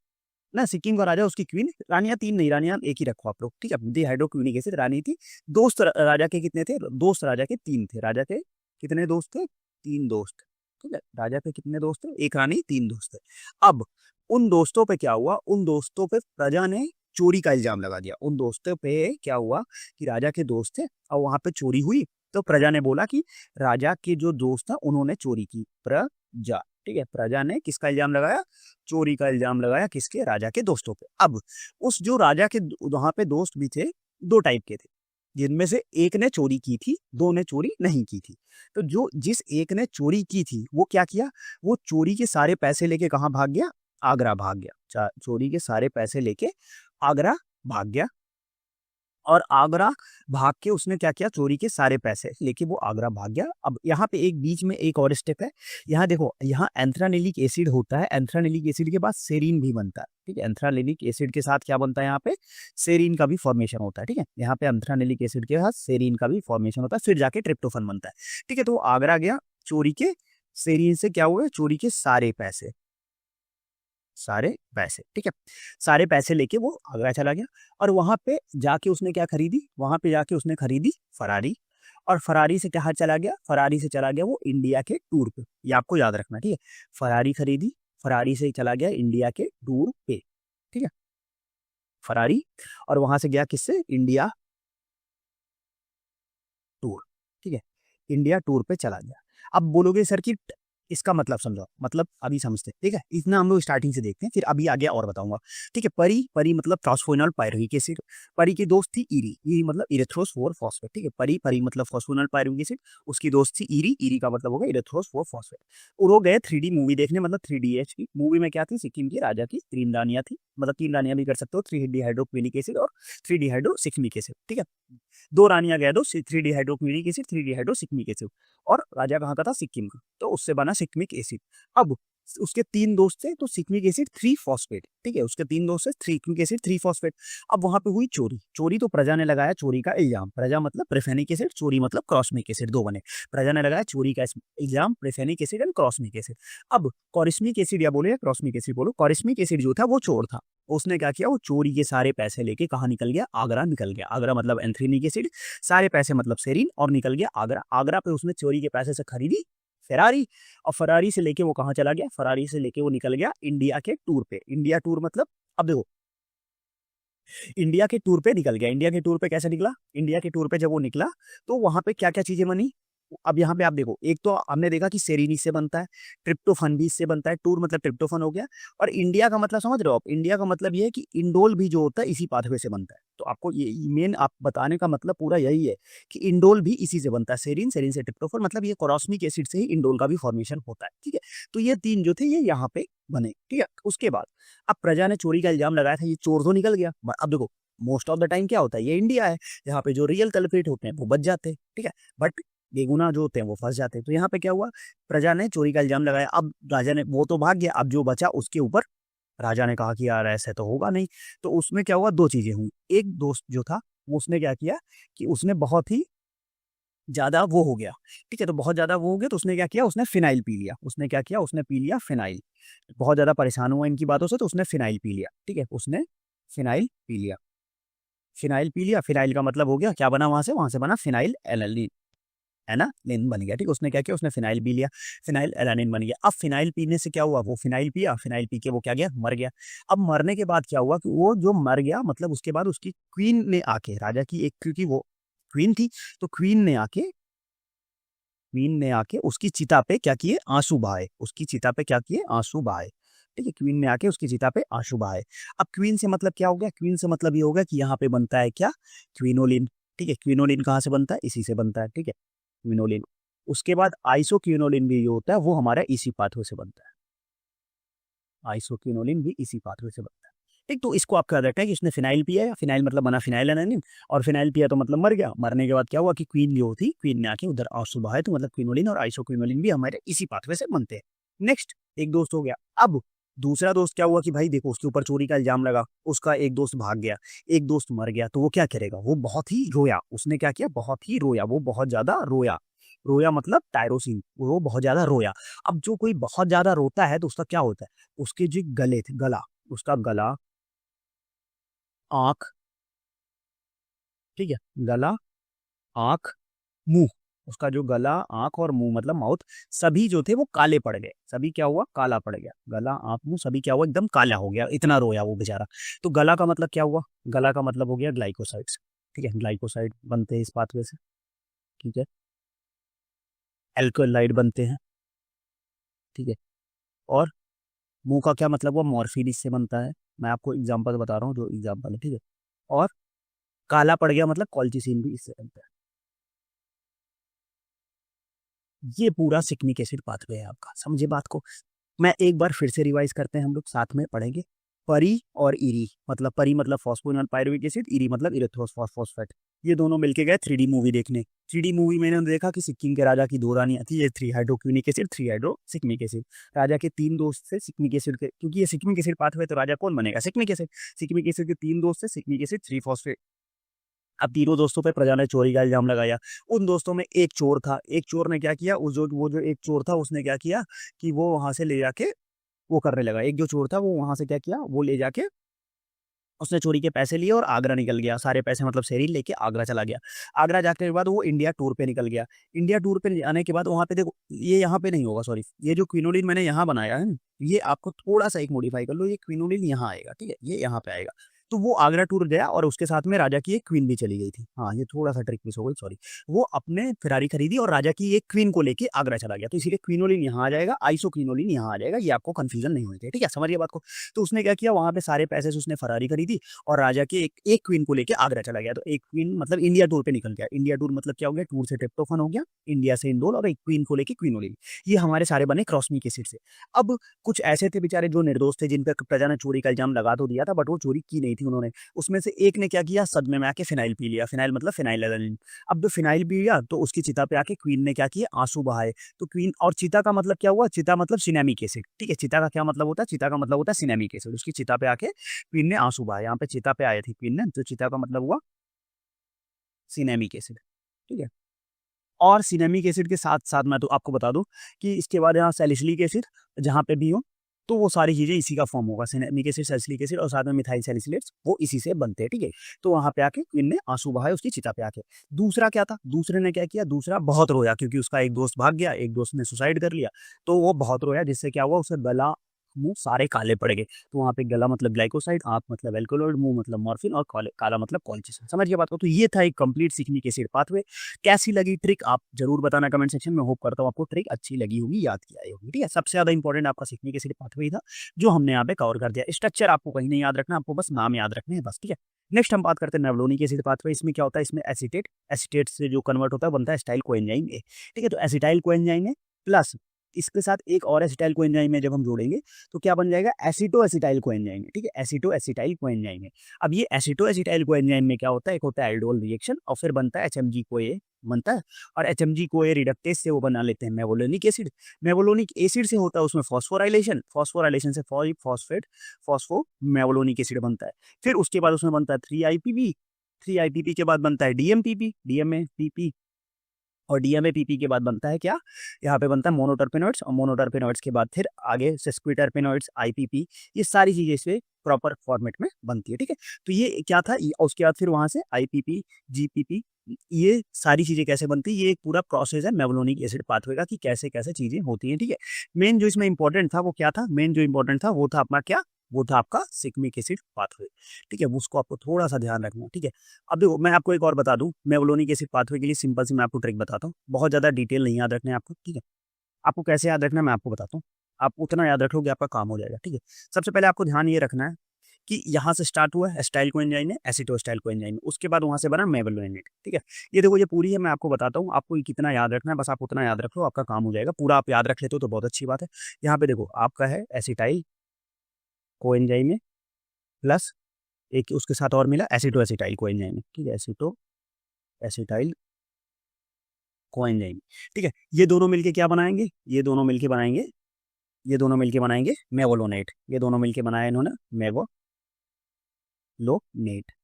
ना, सिक्किम का राजा उसकी क्वीन, रानियां 3 नहीं, रानियां एक ही रखो आप लोग, ठीक है। डिहाइड्रोक्वीनिक रानी थी। दोस्त राजा के कितने थे, दोस्त राजा के 3 थे, राजा के कितने दोस्त थे, 3 दोस्त, ठीक है। राजा के कितने दोस्त थे, एक रानी 3 दोस्त थे। अब उन दोस्तों पे क्या हुआ, उन दोस्तों पे प्रजा ने चोरी का इल्जाम लगा दिया। उन दोस्तों पे क्या हुआ कि राजा के दोस्त थे और वहां पे चोरी हुई, तो प्रजा ने बोला कि राजा के जो दोस्त था उन्होंने चोरी की, प्रजा, ठीक है। प्रजा ने किसका इल्जाम लगाया, चोरी का इल्जाम लगाया, किसके, राजा के दोस्तों पे। अब उस जो राजा के वहां पे दोस्त भी थे, 2 टाइप के थे, जिनमें से एक ने चोरी की थी, 2 ने चोरी नहीं की थी। तो जो जिस एक ने चोरी की थी वो क्या किया, वो चोरी के सारे पैसे लेके कहाँ भाग गया, आगरा भाग गया। चोरी के सारे पैसे लेके आगरा भाग गया, और आगरा भाग के उसने क्या किया, चोरी के सारे पैसे लेके वो आगरा भाग गया। अब यहाँ पे एक बीच में एक और स्टेप है, यहाँ देखो, यहाँ एंथ्रानिलिक एसिड होता है, एंथ्रानिलिक एसिड के बाद सेरीन भी बनता है, ठीक है। एंथ्रानिलिक एसिड के साथ क्या बनता है, यहाँ पे सेरीन का भी फॉर्मेशन होता है, ठीक है। यहाँ पे एंथ्रानिलिक एसिड के साथ सेरीन का भी फॉर्मेशन होता है, फिर जाके ट्रिप्टोफन बनता है, ठीक है। तो आगरा गया, चोरी के सेरीन से क्या हुआ, चोरी के सारे पैसे, सारे पैसे, ठीक है, सारे पैसे लेके वो आगरा चला गया। और वहां पे जाके उसने क्या खरीदी, वहां पे जाके उसने खरीदी फरारी, और फरारी से कहाँ चला गया, फरारी से चला गया वो इंडिया के टूर पे, ये आपको याद रखना, ठीक है। फरारी खरीदी, फरारी से चला गया इंडिया के टूर पे, ठीक है, फरारी, और वहां से गया किससे, इंडिया टूर, ठीक है, इंडिया टूर पे चला गया। अब बोलोगे सर कि इसका मतलब समझो, मतलब अभी समझते हैं, ठीक है। इतना हम लोग स्टार्टिंग से देखते हैं, फिर अभी आगे और बताऊंगा, ठीक है। परी, परी मतलब फॉस्फोइनोल पायरुविक एसिड, परी की दोस्त थी ईरी, ईरी मतलब इरेथ्रोस 4 फॉस्फेट, ठीक है। परी, परी मतलब फॉस्फोइनोल पायरुविक एसिड, उसकी दोस्त थी ईरी, ईरी का मतलब होगा इरेथ्रोस 4 फॉस्फेट। और वो गए 3D मूवी देखने, मतलब 3DH की मूवी में क्या थी, सिक्किम की राजा की 3 रानियां थी, मतलब 3 रानियां भी कर सकते हो, 3 डिहाइड्रोक्विनिक एसिड और 3 डिहाइड्रोसिक्मिक एसिड, ठीक है। 2 रानियां गए, दो 3 डिहाइड्रोक्विनिक एसिड, 3 डिहाइड्रोसिक्मिक एसिड, और राजा कहाँ का था, सिक्किम का, तो उससे बना सिक्मिक एसिड। अब उसके 3 दोस्त थे, तो सिक्मिक एसिड 3 फॉस्फेट, ठीक है, उसके 3 दोस्त थे, सिक्मिक एसिड 3 फॉस्फेट। अब वहां पे हुई चोरी, चोरी तो प्रजा ने लगाया चोरी का इल्जाम, प्रजा मतलब प्रेफेनिक एसिड, चोरी मतलब क्रॉसमिक एसिड, दो बने, प्रजा ने लगाया चोरी का इल्जाम, प्रेफेनिक एसिड एंड क्रॉसमिक एसिड। अब कॉरिस्मिक एसिड या बोलो या क्रॉसमिक एसिड बोलो, कॉरिस्मिक एसिड जो था वो चोर था, उसने क्या किया, वो चोरी के सारे पैसे लेके कहाँ निकल गया, आगरा निकल गया। आगरा मतलब एंथ्रेनिक एसिड, सारे पैसे मतलब सेरीन, और निकल गया आगरा। आगरा पे उसने चोरी के पैसे से खरीदी फेरारी, और फरारी से लेके वो कहाँ चला गया, फरारी से लेके वो निकल गया इंडिया के टूर पे। इंडिया टूर मतलब, अब देखो, इंडिया के टूर पे निकल गया। इंडिया के टूर पे कैसे निकला, इंडिया के टूर पे जब वो निकला तो वहां पे क्या क्या चीजें बनी। अब यहाँ पे आप देखो, एक तो हमने देखा कि सेरीन इससे बनता है, ट्रिप्टोफन भी इससे बनता है, टूर मतलब ट्रिप्टोफन हो गया, और इंडिया का मतलब समझ रहे हो आप, इंडिया का मतलब ये है कि इंडोल भी जो होता है इसी पाथवे से बनता है। तो आपको ये मेन आप बताने का मतलब पूरा यही है कि इंडोल भी इसी से बनता है, सेरीन, सेरीन से ट्रिप्टोफन, मतलब ये कॉरोस्मिक एसिड से ही इंडोल का भी फॉर्मेशन होता है, ठीक है। तो ये 3 जो थे ये यहाँ पे बने, ठीक है। उसके बाद अब प्रजा ने चोरी का इल्जाम लगाया था, ये चोर तो निकल गया। अब देखो, मोस्ट ऑफ द टाइम क्या होता है, ये इंडिया है, यहाँ पे जो रियल कल्प्रिट होते हैं वो बच जाते हैं, ठीक है, बट बेगुनाह जो होते हैं वो फंस जाते हैं। तो यहाँ पे क्या हुआ, प्रजा ने चोरी का इल्जाम लगाया, अब राजा ने, वो तो भाग गया, अब जो बचा उसके ऊपर राजा ने कहा कि यार ऐसे तो होगा नहीं। तो उसमें क्या हुआ, 2 चीजें हुई। एक दोस्त जो था वो उसने क्या किया कि उसने बहुत ही ज्यादा वो हो गया, ठीक है, तो बहुत ज्यादा वो हो गया तो उसने क्या किया, उसने फिनाइल पी लिया। उसने क्या किया, उसने पी लिया फिनाइल, बहुत ज्यादा परेशान हुआ इनकी बातों से, तो उसने फिनाइल पी लिया, ठीक है, उसने फिनाइल पी लिया। फिनाइल पी लिया, फिनाइल का मतलब हो गया क्या बना, वहां से बना फिनाइल एल्निन, एनालिन बन गया। ठीक है, उसने क्या किया, उसने फिनाइल पी लिया, फिनाइल एलानिन बन गया। अब फिनाइल पीने से क्या हुआ, वो फिनाइल पिया, फिनाइल पी के वो क्या गया, मर गया। अब मरने के बाद क्या हुआ कि वो जो मर गया, मतलब उसके बाद उसकी क्वीन ने आके, राजा की एक, क्योंकि वो क्वीन थी, तो क्वीन ने आके उसकी चिता पे क्या किए, आंसू बहाए, उसकी चिता पे क्या किए, आंसू बहाए। ठीक है, क्वीन ने आके उसकी चिता पे आंसू बहाए। अब क्वीन से मतलब क्या हो गया, क्वीन से मतलब ये होगा कि यहाँ पे बनता है क्या, क्विनोलिन। ठीक है, क्विनोलिन कहाँ से बनता है, इसी से बनता है। ठीक है, क्विनोलिन। उसके बाद आइसोक्विनोलिन भी जो होता है वो हमारा इसी पाथवे से बनता है, आइसोक्विनोलिन भी इसी पाथवे से बनता है। ठीक, तो इसको आप याद रखना है कि इसने फिनाइल पिया है, फिनाइल मतलब बना फिनाइल एनानिन, और फिनाइल पिया तो मतलब मर गया। मरने के बाद क्या हुआ कि क्वीन जो थी, क्वीन ने आके उधर आंसू बहाए, तो मतलब क्विनोलिन और आइसोक्विनोलिन भी हमारे इसी पाथवे से बनते हैं। नेक्स्ट, एक दोस्त हो गया। अब दूसरा दोस्त क्या हुआ कि भाई देखो, उसके ऊपर चोरी का इल्जाम लगा, उसका एक दोस्त भाग गया, एक दोस्त मर गया, तो वो क्या करेगा, वो बहुत ही रोया। उसने क्या किया, बहुत ही रोया, वो बहुत ज्यादा रोया। रोया मतलब टायरोसिन, वो बहुत ज्यादा रोया। अब जो कोई बहुत ज्यादा रोता है तो उसका क्या होता है, उसके जो गले थे, गला, उसका गला, आंख, ठीक है, गला, आंख, मुंह, उसका जो गला, आंख और मुंह मतलब माउथ, सभी जो थे वो काले पड़ गए। सभी क्या हुआ, काला पड़ गया, गला, आंख, मुंह सभी क्या हुआ, एकदम काला हो गया, इतना रोया वो बेचारा। तो गला का मतलब क्या हुआ, गला का मतलब हो गया ग्लाइकोसाइड्स। ठीक है, ग्लाइकोसाइड बनते हैं इस पाथवे से। ठीक है, एल्कोलाइड बनते हैं। ठीक है, और मुंह का क्या मतलब हुआ, मॉर्फिन इससे बनता है। मैं आपको एग्जांपल बता रहा हूँ, जो एग्जांपल है। ठीक है, और काला पड़ गया मतलब कॉल्चिसिन भी इससे बनता है। ये पूरा सिक्निक एसिड पाथवे है आपका, समझे बात को। मैं एक बार फिर से रिवाइज करते हैं, हम लोग साथ में पढ़ेंगे। परी और इरी, मतलब परी मतलब फॉस्फोइनोल पायरुविक एसिड, इरी मतलब इरेथ्रोफॉस्फेट। ये दोनों मिलके गए 3D मूवी देखने। 3D मूवी में इन्होंने देखा कि सिक्किम के राजा की दो रानियां थी, ये 3 हाइड्रोक्विनिक एसिड, 3 हाइड्रोसिक्मिक एसिड। राजा के 3 दोस्त थे सिक्मिक एसिड के, क्योंकि ये सिक्मिक एसिड पाथवे, तो राजा कौन बनेगा, सिक्मिक एसिड। सिक्मिक एसिड के 3 दोस्त थे, सिक्मिक एसिड 3 फॉस्फेट। अब तीनों दोस्तों पे प्रजा ने चोरी का इल्जाम लगाया। उन दोस्तों में एक चोर था, एक चोर ने क्या किया, उस जो वो जो एक चोर था उसने क्या किया कि वो वहां से ले जाके वो करने लगा। एक जो चोर था वो वहां से क्या किया, वो ले जाके उसने चोरी के पैसे लिए और आगरा निकल गया, सारे पैसे मतलब शेरी लेके आगरा चला गया। आगरा जाने के बाद वो इंडिया टूर पे निकल गया। इंडिया टूर पे जाने के बाद वहां पे देखो, ये यहाँ पे नहीं होगा, सॉरी, ये जो क्विनोलिन मैंने यहाँ बनाया है, ये आपको थोड़ा सा एक मॉडिफाई कर लो, ये क्विनोलिन यहाँ आएगा। ठीक है, ये यहाँ पे आएगा। तो वो आगरा टूर गया और उसके साथ में राजा की एक क्वीन भी चली गई थी। हाँ, ये थोड़ा सा ट्रिक मिस हो गई, सॉरी। वो अपने फिरारी खरीदी और राजा की एक क्वीन को लेके आगरा चला गया, तो इसीलिए क्विनोलिन यहाँ आ जाएगा, आइसो क्विनोलिन यहाँ आ जाएगा। ये आपको कंफ्यूजन नहीं होनी चाहिए, ठीक है, समझिए बात को। तो उसने क्या किया, वहां पे सारे पैसे से उसने फरारी खरीदी और राजा के एक क्वीन को लेके आगरा चला गया। तो एक क्वीन मतलब इंडिया टूर पे निकल गया। इंडिया टूर मतलब क्या हो गया, टूर से ट्रिप्टोफन हो गया, इंडिया से इंडोल, और एक क्वीन को लेके क्वीनोलिन। ये हमारे सारे बने क्रॉसमिक एसिड से। अब कुछ ऐसे थे बेचारे जो निर्दोष थे, जिन पर प्रजा ने चोरी का इल्जाम लगा तो दिया था, बट वो चोरी की नहीं थी उन्होंने। उसमें से एक ने क्या किया, सदमे में आके फिनाइल पी लिया, फिनाइल मतलब फिनाइल एलानिन। अब जो फिनाइल पी लिया तो उसकी चिता पे आके क्वीन ने क्या किया, आंसू बहाए। तो क्वीन, और चिता का मतलब क्या हुआ, चिता मतलब सिनेमिक एसिड। ठीक है, चिता का क्या मतलब होता है, चिता का मतलब होता है सिनेमिक एसिड। उसकी चिता पे आके क्वीन ने आंसू बहाए, यहाँ पे चिता पे आए थे क्वीन ने, तो चिता का मतलब हुआ सिनेमिक एसिड। ठीक है, और सिनेमिक एसिड के साथ साथ मैं तो आपको बता दूं कि इसके बाद यहाँ सैलिसिलिक एसिड जहाँ पे भी हो, तो वो सारी चीजें इसी का फॉर्म होगा, सिनेमिक एसिड, सैलिसिलिक एसिड और साथ में मिथाइल सैलिसिलेट्स, वो इसी से बनते हैं। ठीक है, तो वहां पे आके क्वीन ने आंसू बहाए उसकी चिता पे आके। दूसरा क्या था, दूसरे ने क्या किया, दूसरा बहुत रोया, क्योंकि उसका एक दोस्त भाग गया, एक दोस्त ने सुसाइड कर लिया, तो वो बहुत रोया, जिससे क्या हुआ, उसे गला, मुंह सारे काले पड़ गए। तो वहां पे गला मतलब ग्लाइकोसाइड, आंख मतलब एल्कोलॉइड, मुंह मतलब मॉर्फिन, और काला मतलब कॉल्चिसिन। समझ गए बात को। तो ये था एक कंप्लीट सिक्निक एसिड पाथवे। कैसी लगी ट्रिक आप जरूर बताना कमेंट सेक्शन में। होप करता हूँ आपको ट्रिक अच्छी लगी होगी, याद की आई होगी। ठीक है, सबसे ज्यादा इंपॉर्टेंट आपका सिक्निक एसिड पाथवे ही था जो हमने यहाँ पे कवर कर दिया। स्ट्रक्चर आपको कहीं नहीं याद रखना, आपको बस नाम याद रखने हैं बस। ठीक है, नेक्स्ट हम बात करते हैं नेवलोनिक एसिड पाथवे। इसमें क्या होता है, इसमें एसीटेट, एसीटेट से जो कन्वर्ट होता है बनता है एसिटाइल कोएंजाइम ए। ठीक है, तो एसिटाइल कोएंजाइम ए प्लस इसके साथ एक और एसिटाइल कोएंजाइम है, जब हम जोड़ेंगे तो क्या बन जाएगा, एसीटो एसिटाइल कोएंजाइम है। ठीक है, एसीटो एसिटाइल कोएंजाइम है। अब ये एसीटो एसिटाइल कोएंजाइम में क्या होता है, एक होता है एल्डोल रिएक्शन और फिर बनता है एचएमजी कोए बनता है, और एचएमजी कोए रिडक्टेज से वो बना लेते हैं मेवलोनिक एसिड। मेवलोनिक एसिड से होता है उसमें फॉस्फोराइलेशन, फॉस्फोराइलेशन से फॉस्फेट फॉस्फो मेवलोनिक एसिड बनता है। फिर उसके बाद उसमें बनता है 3 IPP, 3 IPP के बाद बनता है DMPP, DMAPP, और DMAPP के बाद बनता है क्या, यहाँ पे बनता है मोनोटर्पेनॉइड्स, और मोनोटर्पेनॉइड्स के बाद फिर आगे सेस्क्विटर्पेनॉइड्स, IPP, ये सारी चीज़ें इसमें प्रॉपर फॉर्मेट में बनती है, ठीक है। तो ये क्या था, उसके बाद फिर वहाँ से IPP, GPP, ये सारी चीज़ें कैसे बनती है, ये एक पूरा प्रोसेस है मेवलोनिक एसिड पाथवे का कि कैसे कैसे चीज़ें होती हैं, ठीक है। मेन जो इसमें इंपॉर्टेंट था वो क्या था, मेन जो इंपॉर्टेंट था वो था अपना क्या, वो था आपका सिग्मिक एसिड पाथवे, ठीक है। उसको आपको थोड़ा सा ध्यान रखना, ठीक है। अब देखो मैं आपको एक और बता दूं, मेवलोनिक एसिड पाथवे के लिए सिंपल सी मैं आपको ट्रिक बताता हूँ, बहुत ज़्यादा डिटेल नहीं याद रखना है आपको, ठीक है। आपको कैसे याद रखना है मैं आपको बताता हूँ, आप उतना याद रखोगे आपका काम हो जाएगा, ठीक है। सबसे पहले आपको ध्यान ये रखना है कि यहाँ से स्टार्ट हुआ है एसिटाइल कोएंजाइम में, एसिटोस्टाइल कोएंजाइम में, उसके बाद वहाँ से बना मेवलोनेट, ठीक है। ये देखो ये पूरी है, मैं आपको बताता हूँ, आपको ये कितना याद रखना है, बस आप उतना याद रख लो, आपका काम हो जाएगा। पूरा आप याद रख लेते हो तो बहुत अच्छी बात है। यहाँ पे देखो आपका है एसिटाइल कोएंजाइम में प्लस एक उसके साथ और मिला एसिटो एसिटाइल कोएंजाइम, ठीक है, एसिटो एसिटाइल कोएंजाइम, ठीक है। ये दोनों मिलके क्या बनाएंगे, ये दोनों मिलके बनाएंगे, ये दोनों मिलके बनाएंगे मेवोलोनेट, ये दोनों मिलके बनाया इन्होंने मेवोलोनेट,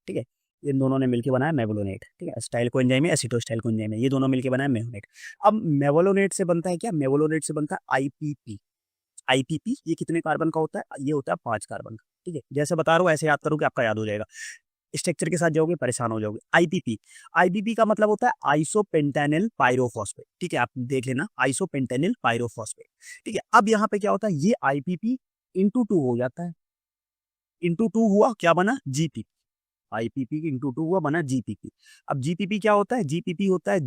ठीक है। ये दोनों ने मिलके बनाया मेवोलोनेट, ठीक है। एसिटाइल कोएंजाइम है, एसिटोस्टाइल कोएंजाइम है, ये दोनों मिलके बनाया मेवोनेट। अब मेवोलोनेट से बनता है क्या, मेवोलोनेट से बनता है IPP। IPP ये कितने कार्बन का होता है, ये होता है 5 कार्बन का, ठीक है। जैसे बता रहा हूँ ऐसे याद करोगे आपका याद हो जाएगा, स्ट्रक्चर के साथ जाओगे परेशान हो जाओगे। IPP, IPP का मतलब होता है आइसोपेंटेनिल पायरोफॉस्फेट, ठीक है, आप देख लेना आइसोपेंटेनिल पायरोफॉस्फेट, ठीक है। अब यहाँ पे क्या होता है, ये IPP इंटू 2 हो जाता है, इंटू 2 हुआ क्या बना GPP, IPP इंटू 2 हुआ बना GPP। अब GPP क्या होता है, GPP होता है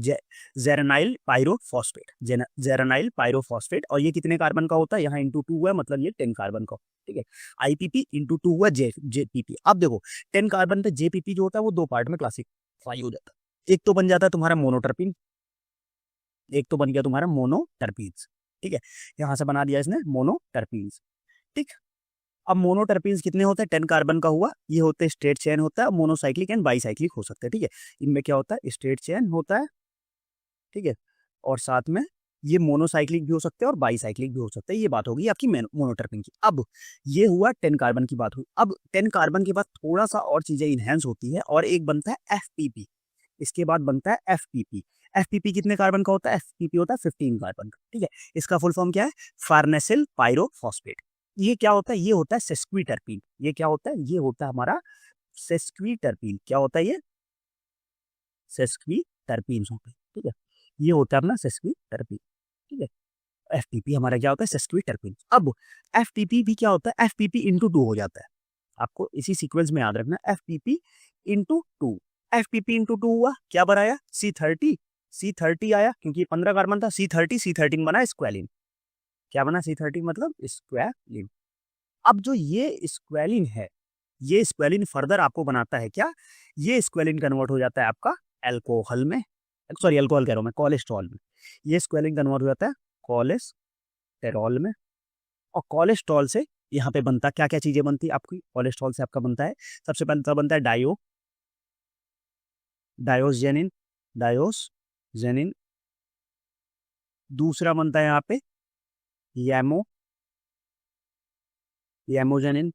जेरेनाइल पायरोफॉस्फेट, जेरेनाइल पायरोफॉस्फेट, और ये कितने कार्बन का होता है, यहाँ इंटू 2 हुआ मतलब ये 10 कार्बन का, ठीक है। IPP इंटू 2 हुआ JPP। अब देखो 10 कार्बन पे JPP जो होता है वो 2 पार्ट में क्लासिफाई हो जाता है, एक तो बन जाता है तुम्हारा मोनोटर्पिन, एक तो बन गया तुम्हारा मोनोटर्पीन्स, ठीक है। यहाँ से बना दिया इसने मोनोटर्पीन्स, ठीक। अब मोनोटर्पीन्स कितने होते हैं, 10 कार्बन का हुआ, ये होते हैं स्ट्रेट चेन होता है, मोनोसाइक्लिक एंड बाईसाइक्लिक हो सकते हैं, ठीक है। इनमें क्या होता है, स्ट्रेट चेन होता है, ठीक है, और साथ में ये मोनोसाइक्लिक भी हो सकते हैं और बाईसाइक्लिक भी हो सकते हैं। ये बात होगी आपकी मोनोटर्पिन की। अब ये हुआ 10 कार्बन की बात हुई। अब 10 कार्बन के बाद थोड़ा सा और चीजें इनहेंस होती है और एक बनता है FPP, इसके बाद बनता है FPP। FPP कितने कार्बन का होता है, FPP होता है 15 कार्बन का, ठीक है। इसका फुल फॉर्म क्या है, फार्नेसिल पायरोफॉस्फेट। ये क्या होता है, ये होता है सेस्क्विटर्पीन। ये क्या होता है, ये होता है हमारा सेस्क्विटर्पीन। क्या होता है ये, सेस्क्विटर्पीन होता है, ठीक है। ये होता है अपना सेस्क्विटर्पीन, ठीक है। FPP हमारा क्या होता है, सेस्क्विटर्पीन। अब FPP भी क्या होता है, FPP इंटू 2 हो जाता है, आपको इसी सीक्वेंस में याद रखना, FPP इंटू 2। FPP इंटू 2 हुआ, क्या बनाया, C30 आया, क्योंकि 15 कार्बन था, C13 बना स्क्वेलिन। क्या बना, C13 मतलब स्क्वेलिन। अब जो ये स्क्वेलिन है, ये स्क्वेलिन फर्दर आपको बनाता है क्या, ये स्क्वेलिन कन्वर्ट हो जाता है आपका एल्कोहल में, सॉरी एल्कोहल कह रहा हूं मैं, कोलेस्ट्रॉल में। ये स्क्वेलिन कन्वर्ट हो जाता है कोलेस्टेरॉल में, और कोलेस्ट्रॉल से यहाँ पे बनता क्या क्या चीजें बनती है आपकी, कोलेस्ट्रॉल से आपका बनता है, सबसे पहले तो बनता है डायोसजेनिन, डायोसजेनिन। दूसरा बनता है यहाँ पे यमोजेनिन,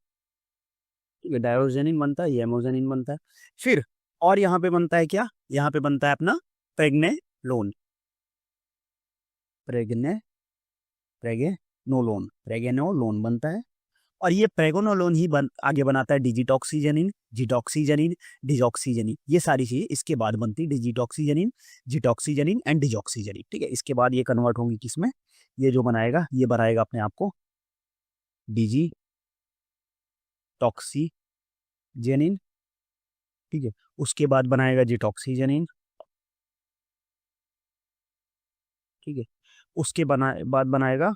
ठीक है, डायोजेनिन बनता है, यमोजेनिन बनता है। फिर और यहाँ पे बनता है क्या, यहाँ पे बनता है अपना प्रेग्नेलोन, प्रेगेनोलोन बनता है। और ये प्रेगोनोलोन ही आगे बनाता है डिजिटॉक्सीजेनिन, जिटॉक्सीजेनिन, डिजॉक्सीजेनिन। ये सारी चीजें इसके बाद बनती है, डिजिटॉक्सीजेनिन, जिटॉक्सीजेनिन एंड डिजॉक्सीजेनिन, ठीक है। इसके बाद ये कन्वर्ट होंगी किसमें, ये जो बनाएगा ये बनाएगा अपने आप को डिजिटॉक्सीजेनिन, ठीक है। उसके बाद बनाएगा जिटॉक्सीजेनिन, ठीक है। उसके बाद बनाएगा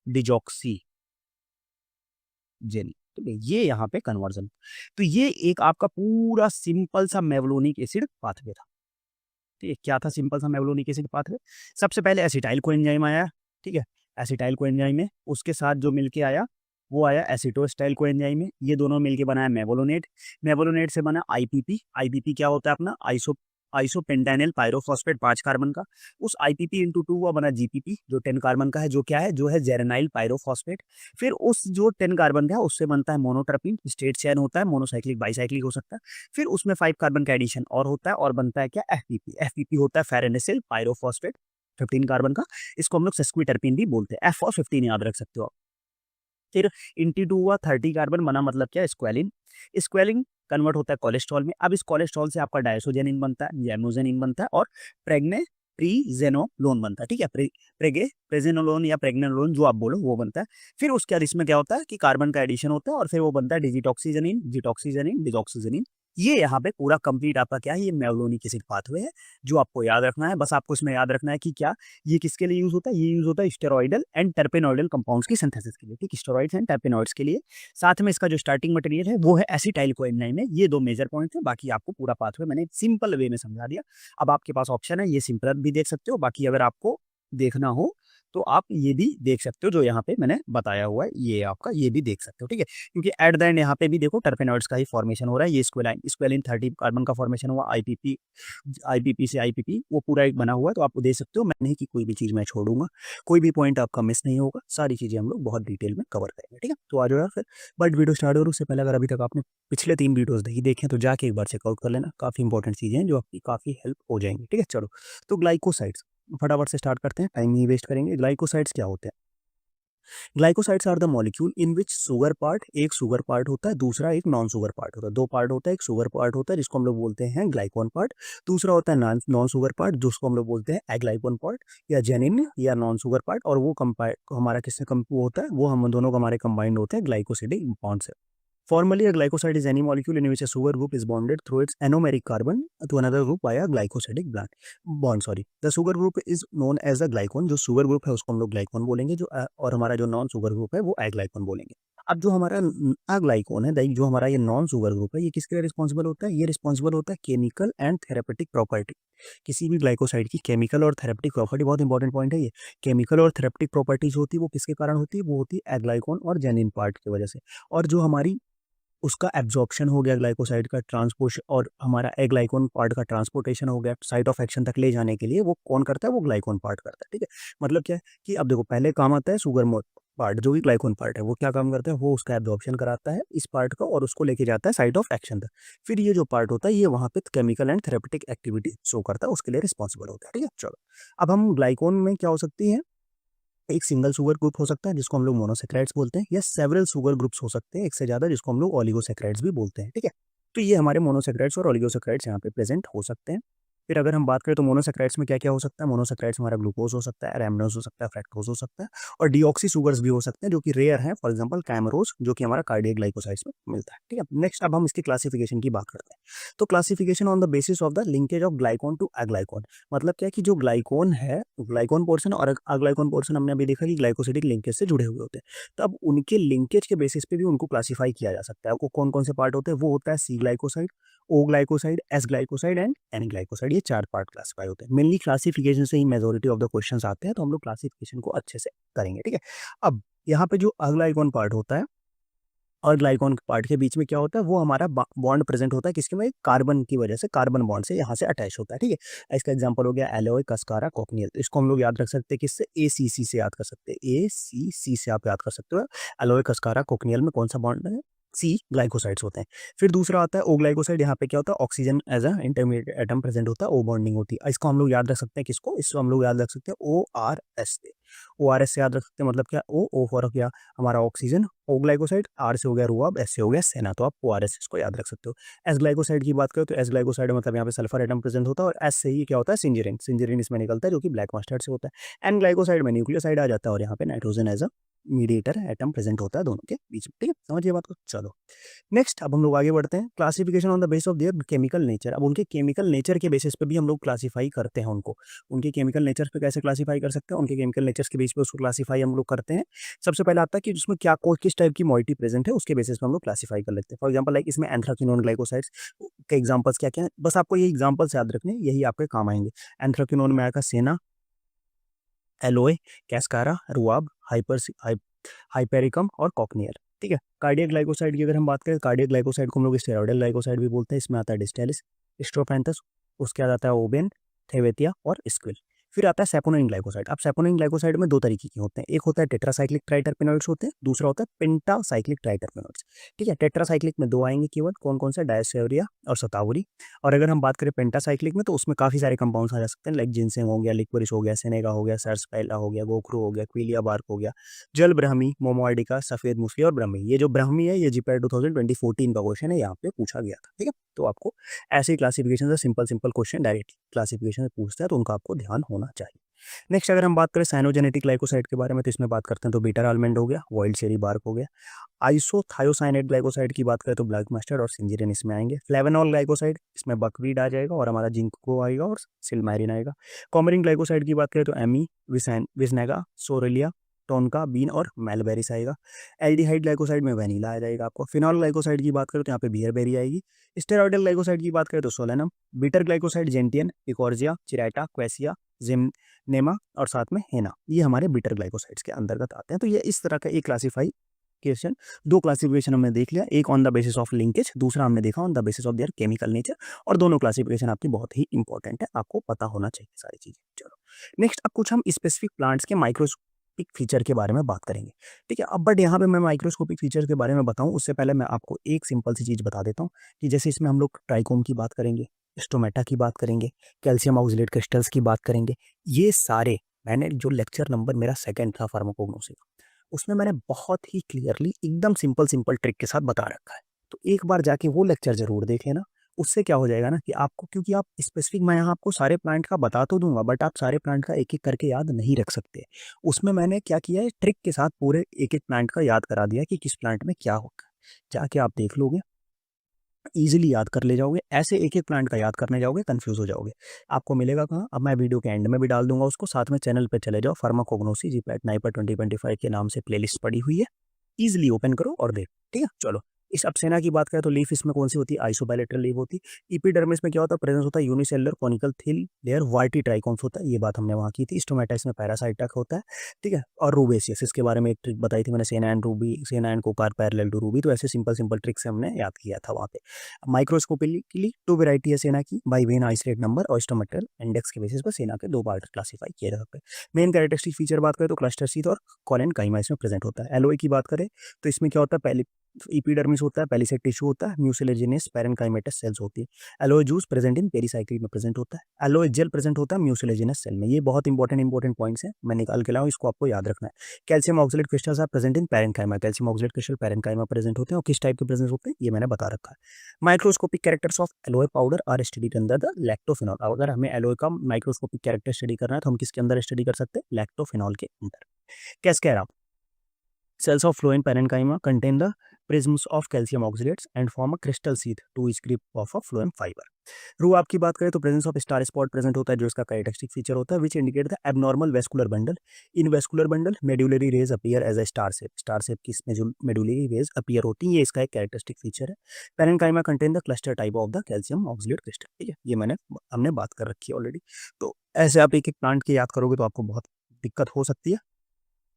डिजॉक्सी जेनी, ठीक है। ये यहाँ पे कन्वर्जन। तो ये एक आपका पूरा सिंपल सा मेवलोनिक एसिड पाथवे था, ठीक है। क्या था सिंपल सा मेवलोनिक एसिड पाथवे, सबसे पहले एसिटाइल कोएंजाइम आया, ठीक है। एसिटाइल कोएंजाइम में उसके साथ जो मिलके आया वो आया एसिटोस्टाइल कोएंजाइम में, ये दोनों मिलके बनाया मेवोलोनेट। मेवोलोनेट से बना IPP। IPP क्या होता है अपना आइसोपेंटेनिल पायरोफॉस्फेट 5 कार्बन का, उस IPP इंटू 2 वो बना GPP जो 10 कार्बन का है, जो क्या है, जो है जेरेनाइल पायरोफॉस्फेट। फिर उस जो 10 कार्बन का है उससे बनता है मोनोटर्पिन, स्टेट चेन होता है, मोनोसाइक्लिक बाईसाइक्लिक हो सकता है। फिर उसमें 5 कार्बन का एडिशन और होता है और बनता है क्या, FPP होता है फेरेनेसिल पायरोफॉस्फेट 15 कार्बन का। इसको हम लोग सेस्क्विटर्पिन भी बोलते हैं, F और 15 याद रख सकते हो आप। फिर इंटी 2 हुआ 30 कार्बन, बना मतलब क्या, स्क्वेलिन। स्क्वेलिन कन्वर्ट होता है कोलेस्ट्रॉल में। अब इस कोलेस्ट्रॉल से आपका डायसोजेनिन बनता है, जैमोजेनिन बनता है और प्रेग्ने प्रीजेनोलोन बनता है, ठीक है। प्रेजेनोलोन या प्रेग्नेलोन जो आप बोलो वो बनता है। फिर उसके बाद इसमें क्या होता है कि कार्बन का एडिशन होता है और फिर वो बनता है डिजिटॉक्सीजनिन, जिटॉक्सीजनिन, डिजॉक्सीजनिन। ये यहाँ पे पूरा कंप्लीट आपका क्या है, ये मेवलोनिक एसिड पाथवे है जो आपको याद रखना है। बस आपको इसमें याद रखना है कि क्या ये किसके लिए यूज होता है, ये यूज होता है स्टेरॉइडल एंड टर्पेनॉइडल कंपाउंड्स की सिंथेसिस के लिए, ठीक, स्टेरॉइड्स एंड टर्पेनॉइड्स के लिए। साथ में इसका जो स्टार्टिंग मटेरियल है वो है एसिटाइल कोएनजाइम है। ये 2 मेजर पॉइंट है, बाकी आपको पूरा पाथवे मैंने सिंपल वे में समझा दिया। अब आपके पास ऑप्शन है, ये सिंपल भी देख सकते हो, बाकी अगर आपको देखना हो तो आप ये भी देख सकते हो जो यहाँ पे मैंने बताया हुआ है, ये आपका ये भी देख सकते हो, ठीक है। क्योंकि एट द एंड यहाँ पे भी देखो टर्पेनॉइड्स का ही फॉर्मेशन हो रहा है। ये स्क्वेलिन 30 कार्बन का फॉर्मेशन हुआ, आईपीपी से आईपीपी वो पूरा एक बना हुआ है। तो आप देख सकते हो, मैं नहीं कि कोई भी चीज़ मैं छोड़ूंगा, कोई भी पॉइंट आपका मिस नहीं होगा, सारी चीज़ें हम लोग बहुत डिटेल में कवर करेंगे, ठीक है। तो आ जाओ यार फिर। बट वीडियो स्टार्ट हो उससे पहले अगर अभी तक आपने पिछले 3 वीडियोस नहीं देखे तो जाके एक बार चेकआउट कर लेना, काफ़ी इंपॉर्टेंट चीज़ें हैं जो आपकी काफ़ी हेल्प हो जाएंगी, ठीक है। चलो तो ग्लाइकोसाइड्स फटाफट से स्टार्ट करते हैं, टाइम नहीं वेस्ट करेंगे। ग्लाइकोसाइड्स क्या होते हैं? Glycosides are the molecule in which sugar part, एक शुगर पार्ट होता है, दूसरा एक नॉन शुगर पार्ट होता है। 2 पार्ट होता है, एक शुगर पार्ट होता है जिसको हम लोग बोलते हैं ग्लाइकोन पार्ट, दूसरा होता है नॉन शुगर पार्ट जिसको हम लोग बोलते हैं एग्लाइकोन पार्ट या जेनिन या नॉन शुगर पार्ट। और वो हमारा किससे कम वो होता है, वो हम दोनों हमारे कंबाइंड होते हैं ग्लाइकोसिडिक बॉन्ड से। Formally, a glycoside is any molecule in which a sugar group is bonded through its anomeric carbon to another group by a glycosidic bond. Sorry, the sugar group is known as a glycone. जो sugar group है उसको हम लोग glycone बोलेंगे, जो और हमारा जो नॉन सुगर ग्रुप है वो aglycone बोलेंगे। अब जो हमारा अग्लाइकोन है, जो हमारा ये नॉन सुगर ग्रुप है, ये किसके लिए रिस्पॉन्सिबल होता है? ये रिस्पॉन्सिबल होता है केमिकल एंड थेरेपेटिक प्रॉपर्टी। किसी भी ग्लाइकोसाइड की केमिकल और थेरेपेटिक प्रॉपर्टी, बहुत इंपॉर्टेंट पॉइंट है ये। केमिकल और थेरेपेटिक प्रॉपर्टीज होती है वो किसके कारण होती है? वो होती है एग्लाइकोन और जेनिन पार्ट की वजह से। और जो हमारी उसका एब्जॉर्प्शन हो गया ग्लाइकोसाइड का ट्रांसपोर्ट और हमारा एग्लाइकोन पार्ट का ट्रांसपोर्टेशन हो गया साइट ऑफ एक्शन तक ले जाने के लिए, वो कौन करता है? वो ग्लाइकोन पार्ट करता है, ठीक है। मतलब क्या है कि अब देखो, पहले काम आता है शुगर पार्ट, जो कि ग्लाइकोन पार्ट है, वो क्या काम करता है? वो उसका एब्जॉर्प्शन कराता है इस पार्ट का और उसको लेके जाता है साइट ऑफ एक्शन तक। फिर ये जो पार्ट होता है ये वहाँ पे chemical and therapeutic activity show करता है, उसके लिए रिस्पॉन्सिबल होता है, ठीक है। चलो अब हम ग्लाइकोन में क्या हो सकती है, एक सिंगल शुगर ग्रुप हो सकता है जिसको हम लोग मोनोसेक्राइड्स बोलते हैं, या सेवरल शुगर ग्रुप्स हो सकते हैं एक से ज़्यादा, जिसको हम लोग ओलिगोसेक्राइड्स भी बोलते हैं, ठीक है। तो ये हमारे मोनोसेक्राइड्स और ओलिगोसेक्राइड्स यहाँ पे प्रेजेंट हो सकते हैं। फिर अगर हम बात करें तो मोनोसेक्राइड्स में क्या क्या हो सकता है? मोनोसेक्राइड्स हमारा ग्लूकोज हो सकता है, रैमनोज हो सकता है, फ्रैक्टोज हो सकता है, और डीऑक्सी शुगर्स भी हो सकते हैं जो कि रेयर हैं, फॉर एग्जांपल कैमरोज जो कि हमारा कार्डियक ग्लाइकोसाइड्स में मिलता है, ठीक है। नेक्स्ट अब हम इसकी क्लासिफिकेशन की बात करते हैं। तो classification on the basis of the linkage of glycone to aglycone. मतलब क्या है कि जो ग्लाइकोन है, ग्लाइकोन पोर्शन और अग्लाइकोन पोर्शन हमने अभी देखा कि ग्लाइकोसिडिक लिंकेज से जुड़े हुए होते हैं। तो अब उनके लिंकेज के बेसिस पे भी उनको क्लासिफाई किया जा सकता है। आपको कौन कौन से पार्ट होते हैं? वो होता है C glycoside, O glycoside, S glycoside and N glycoside. ये 4 पार्ट क्लासिफाई होते हैं। मेनली क्लासिफिकेशन से ही मेजॉरिटी ऑफ द क्वेश्चंस आते हैं, तो हम लोग क्लासिफिकेशन को अच्छे से करेंगे, ठीक है। अब यहाँ पे जो अग्लाइकोन पार्ट होता है और ग्लाइकोन पार्ट के बीच में क्या होता है, वो हमारा बॉन्ड प्रेजेंट होता है किसके में? कार्बन की वजह से, कार्बन बॉन्ड से यहाँ से अटैच होता है, ठीक है। इसका एग्जांपल हो गया एलोय, कस्कारा, कोकनियल। तो इसको हम लोग याद रख सकते हैं किससे? ACC से याद कर सकते हैं, ACC से आप याद कर सकते हो। एलोय, कस्कारा, कोकनियल में कौन सा बॉन्ड है? सी ग्लाइकोसाइड्स होते हैं। फिर दूसरा आता है ओ ग्लाइकोसाइड। यहाँ पे क्या होता है? Oxygen as a intermediate atom present होता है, ओ बॉन्डिंग होती है। इसको हम लोग याद रख सकते हैं किसको? इसको हम लोग याद रख सकते हैं ORS से। ORS से याद रख सकते हैं, मतलब क्या? O फॉर गया हमारा ऑक्सीजन, ओ ग्लाइकोसाइड, आर से हो गया रुआब, एस से हो गया सेना, तो आप ORS इसको याद रख सकते हो। एस ग्लाइकोसाइड की बात करें तो एस ग्लाइकोसाइड मतलब यहाँ पे सल्फर एटम प्रेजेंट होता है, और एस से ही क्या होता है? सिंजरीन, सिंजरीन इसमें निकलता है जो कि ब्लैक मस्टर्ड से होता है। एन ग्लाइकोसाइड में न्यूक्लियोसाइड आ जाता है और यहाँ पे nitrogen as a mediator atom present होता है दोनों के बीच में, ठीक है। समझिए बात को। चलो नेक्स्ट अब हम लोग आगे बढ़ते हैं। Classification on the base of their chemical nature. अब उनके केमिकल नेचर के बेसिस पे भी हम लोग क्लासीफाई करते हैं उनको। उनके केमिकल नेचर पे कैसे क्लासीफाई कर सकते हैं? उनके केमिकल नेचर्स के बेस पे उसको क्लासीफाई हम लोग करते हैं। सबसे पहले आता है कि उसमें क्या किस टाइप की मॉइटी प्रेजेंट है, उसके बेसिस पे हम लोग क्लासीफाई कर लेते हैं। फॉर एग्जाम्पल लाइक इसमें एंथ्राक्विनोन ग्लाइकोसाइड्स के एग्जाम्पल्स क्या क्या है, बस आपको ये एग्जाम्पल्स याद रखने, यही आपके काम आएंगे। एंथ्राक्विनोन में आएगा सेना, एलोय, कैस्कारा, रुआब, हाइपेरिकम और कॉकनियल, ठीक है। कार्डियक ग्लाइकोसाइड की अगर हम बात करें, कार्डियक ग्लाइकोसाइड को हम लोग स्टेरॉइडल ग्लाइकोसाइड भी बोलते हैं। इसमें आता है डिस्टेलिस, स्ट्रोफैंथस, उसके बाद आता है ओबेन, थेवेतिया और स्क्विल। फिर आता है सैपोनिन ग्लाइकोसाइड। अब सैपोनिन ग्लाइकोसाइड में दो तरीके के होते हैं, एक होता है टेट्रासाइक्लिक ट्राइटरपेनॉइड्स होते हैं, दूसरा होता है पेंटासाइक्लिक ट्राइटरपेनॉइड्स। ठीक है, टेट्रासाइक्लिक में दो आएंगे केवल, कौन कौन से, डायस्योरिया और सतावरी। और अगर हम बात करें पेंटासाइक्लिक में तो उसमें काफ़ी सारे कंपाउंड्स आ जा सकते हैं, लाइक जिनसेंग हो गया, लिक्वरिस हो गया, सेनेगा हो गया, सर्सपैला हो गया, गोखरू हो गया, क्विलिया बार्क हो गया, जल ब्राह्मी, मोमोआर्डिका, सफ़ेद मूसली और ब्राह्मी। ये जो ब्राह्मी है ये जीपैट 2014 का क्वेश्चन है, यहाँ पे पूछा गया था। ठीक है, तो आपको ऐसे क्लासिफिकेशन से simple simple question direct classification से पूछता है, तो उनका आपको ध्यान होना चाहिए। नेक्स्ट अगर हम बात करें साइनोजेनेटिक ग्लाइकोसाइड के बारे में, तो इसमें बात करते हैं तो बीटा आलमंड हो गया, वाइल्ड चेरी बार्क हो गया। आइसोथायोसाइनेट ग्लाइकोसाइड की बात करें तो ब्लैक मस्टर्ड और सिंजीरिन इसमें आएंगे। फ्लेवेनॉल ग्लाइकोसाइड इसमें बकवीट आ जाएगा और हमारा जिंको आएगा और सिल्मैरिन आएगा। कॉमरिन ग्लाइकोसाइड की बात करें तो एमी, विस्नेगा, सोरेलिया, टोनका, बीन और मेलबेरिस आएगा। एल्डिहाइड ग्लाइकोसाइड में वैनिला आ जाएगा आपको। फिनॉल ग्लाइकोसाइड की बात करें तो यहाँ पे बियरबेरी आएगी। स्टेरॉइडल ग्लाइकोसाइड की बात करें तो सोलेनम। बिटर ग्लाइकोसाइड जेंटियन, इकोर्जिया, चिराटा, क्वेसिया, जिमनेमा और साथ में हेना, ये हमारे बिटर ग्लाइकोसाइड्स के अंतर्गत आते हैं। तो ये इस तरह का एक क्लासिफिकेशन, दो क्लासिफिकेशन हमने देख लिया, एक on the basis of linkage, दूसरा हमने देखा on the basis of there chemical nature. और दोनों क्लासिफिकेशन आपकी बहुत ही इंपॉर्टेंट है, आपको पता होना चाहिए सारी चीजें। चलो नेक्स्ट, अब कुछ हम स्पेसिफिक प्लांट्स के माइक्रोस्कोपिक फीचर के बारे में बात करेंगे। ठीक है, अब बट यहाँ पे मैं माइक्रोस्कोपिक फीचर के बारे में बताऊं उससे पहले मैं आपको एक सिंपल सी चीज बता देता हूँ कि जैसे इसमें हम लोग ट्राइकोम की बात करेंगे, स्टोमेटा की बात करेंगे, कैल्शियम ऑक्सलेट क्रिस्टल्स की बात करेंगे। ये सारे मैंने जो लेक्चर नंबर मेरा सेकंड था फार्माकोग्नोसी का, उसमें मैंने बहुत ही क्लियरली एकदम सिंपल सिंपल ट्रिक के साथ बता रखा है। तो एक बार जाके वो लेक्चर जरूर देख लेना, उससे क्या हो जाएगा ना कि आपको, क्योंकि आप स्पेसिफिक, मैं यहाँ आपको सारे प्लांट का बता तो दूंगा बट आप सारे प्लांट का एक एक करके याद नहीं रख सकते। उसमें मैंने क्या किया है, ट्रिक के साथ पूरे एक एक प्लांट का याद करा दिया कि किस प्लांट में क्या होगा। जाके आप देख लोगे, ईजिली याद कर ले जाओगे। ऐसे एक एक प्लांट का याद करने जाओगे कंफ्यूज हो जाओगे। आपको मिलेगा कहाँ, अब मैं वीडियो के एंड में भी डाल दूंगा उसको, साथ में चैनल पे चले जाओ, फार्माकोग्नोसी जीपैट नाइपर 2025 के नाम से प्लेलिस्ट पड़ी हुई है, ईजिली ओपन करो और देख। ठीक है, चलो इस अपसेना की बात करें तो लीफ इसमें कौन सी होती है, आइसोबायलेटरल लीफ होती है। इपिडर्मिस में क्या होता है, प्रेजेंस होता है यूनिसेलुलर कॉनिकल थिन लेयर वाइटी ट्राइकोम्स होता है, ये बात हमने वहाँ की थी। स्टोमेटा इसमें पैरासाइटक होता है। ठीक है, और रूबेसियस, इसके बारे में एक ट्रिक बताई थी मैंने, सेना एंड रूबी, सेना एंड कोकार पैरेलल टू रूबी। तो ऐसे सिंपल सिंपल ट्रिक से हमने याद किया था वहाँ पे। माइक्रोस्कोपिकली टू वेराइटी है सेना की, बाई वेन आइसोलेट नंबर और स्टोमेटल इंडेक्स के बेसिस पर सेना के दो पार्ट क्लासीफाई किए जा सकते हैं। मेन कैरेक्टरिस्टिक फीचर बात करें तो क्लस्टर शीथ और कॉलन काइमा इसमें प्रेजेंट होता है। एलोए की बात करें तो इसमें क्या होता है, पहले इपिडर्मिस होता है, पेलिसेड टिश्यू होता है, म्यूसिलेजिनस पैरेनकाइमेटस सेल्स होती है। Alloy juice present in pericycle में प्रेजेंट होता है। एलोए जेल प्रेजेंट होता है म्यूसिलेजिनस सेल में। ये बहुत इंपॉर्टेंट पॉइंट्स हैं, मैं निकाल के लाऊं, इसको आपको याद रखना है। Calcium oxalate crystals are present in parenchyma, calcium oxalate crystal parenchyma present होते हैं। और किस टाइप के प्रेजेंट होते हैं ये मैंने बता रखा है। Microscopic characters of aloe powder are studied under the lactophenol. अगर हमें एलोए का माइक्रोस्कोपिक कैरेक्टर स्टडी करना है तो हम किसके अंदर स्टडी कर सकते हैं, लैक्टोफिनॉल के अंदर। Cascara cells of phloem parenchyma contain the prisms of calcium oxalates and form a crystal sheath to grip of a phloem fiber. रू आपकी बात करें तो presence of star spot present होता है, जो इसका कैरेक्टरिस्टिक फीचर होता है, which indicate the abnormal vascular bundle. In vascular bundle medullary rays appear as a star shape की इसमें जो मेडुलरी रेज अपीयर होती है, ये इसका एक कैरेक्टरिस्टिक फीचर है। Parenchyma contain the cluster type of the calcium oxalate crystal. ठीक है, ये हमने बात कर रखी है ऑलरेडी। तो ऐसे आप एक एक प्लांट के याद करोगे तो आपको बहुत दिक्कत हो सकती है,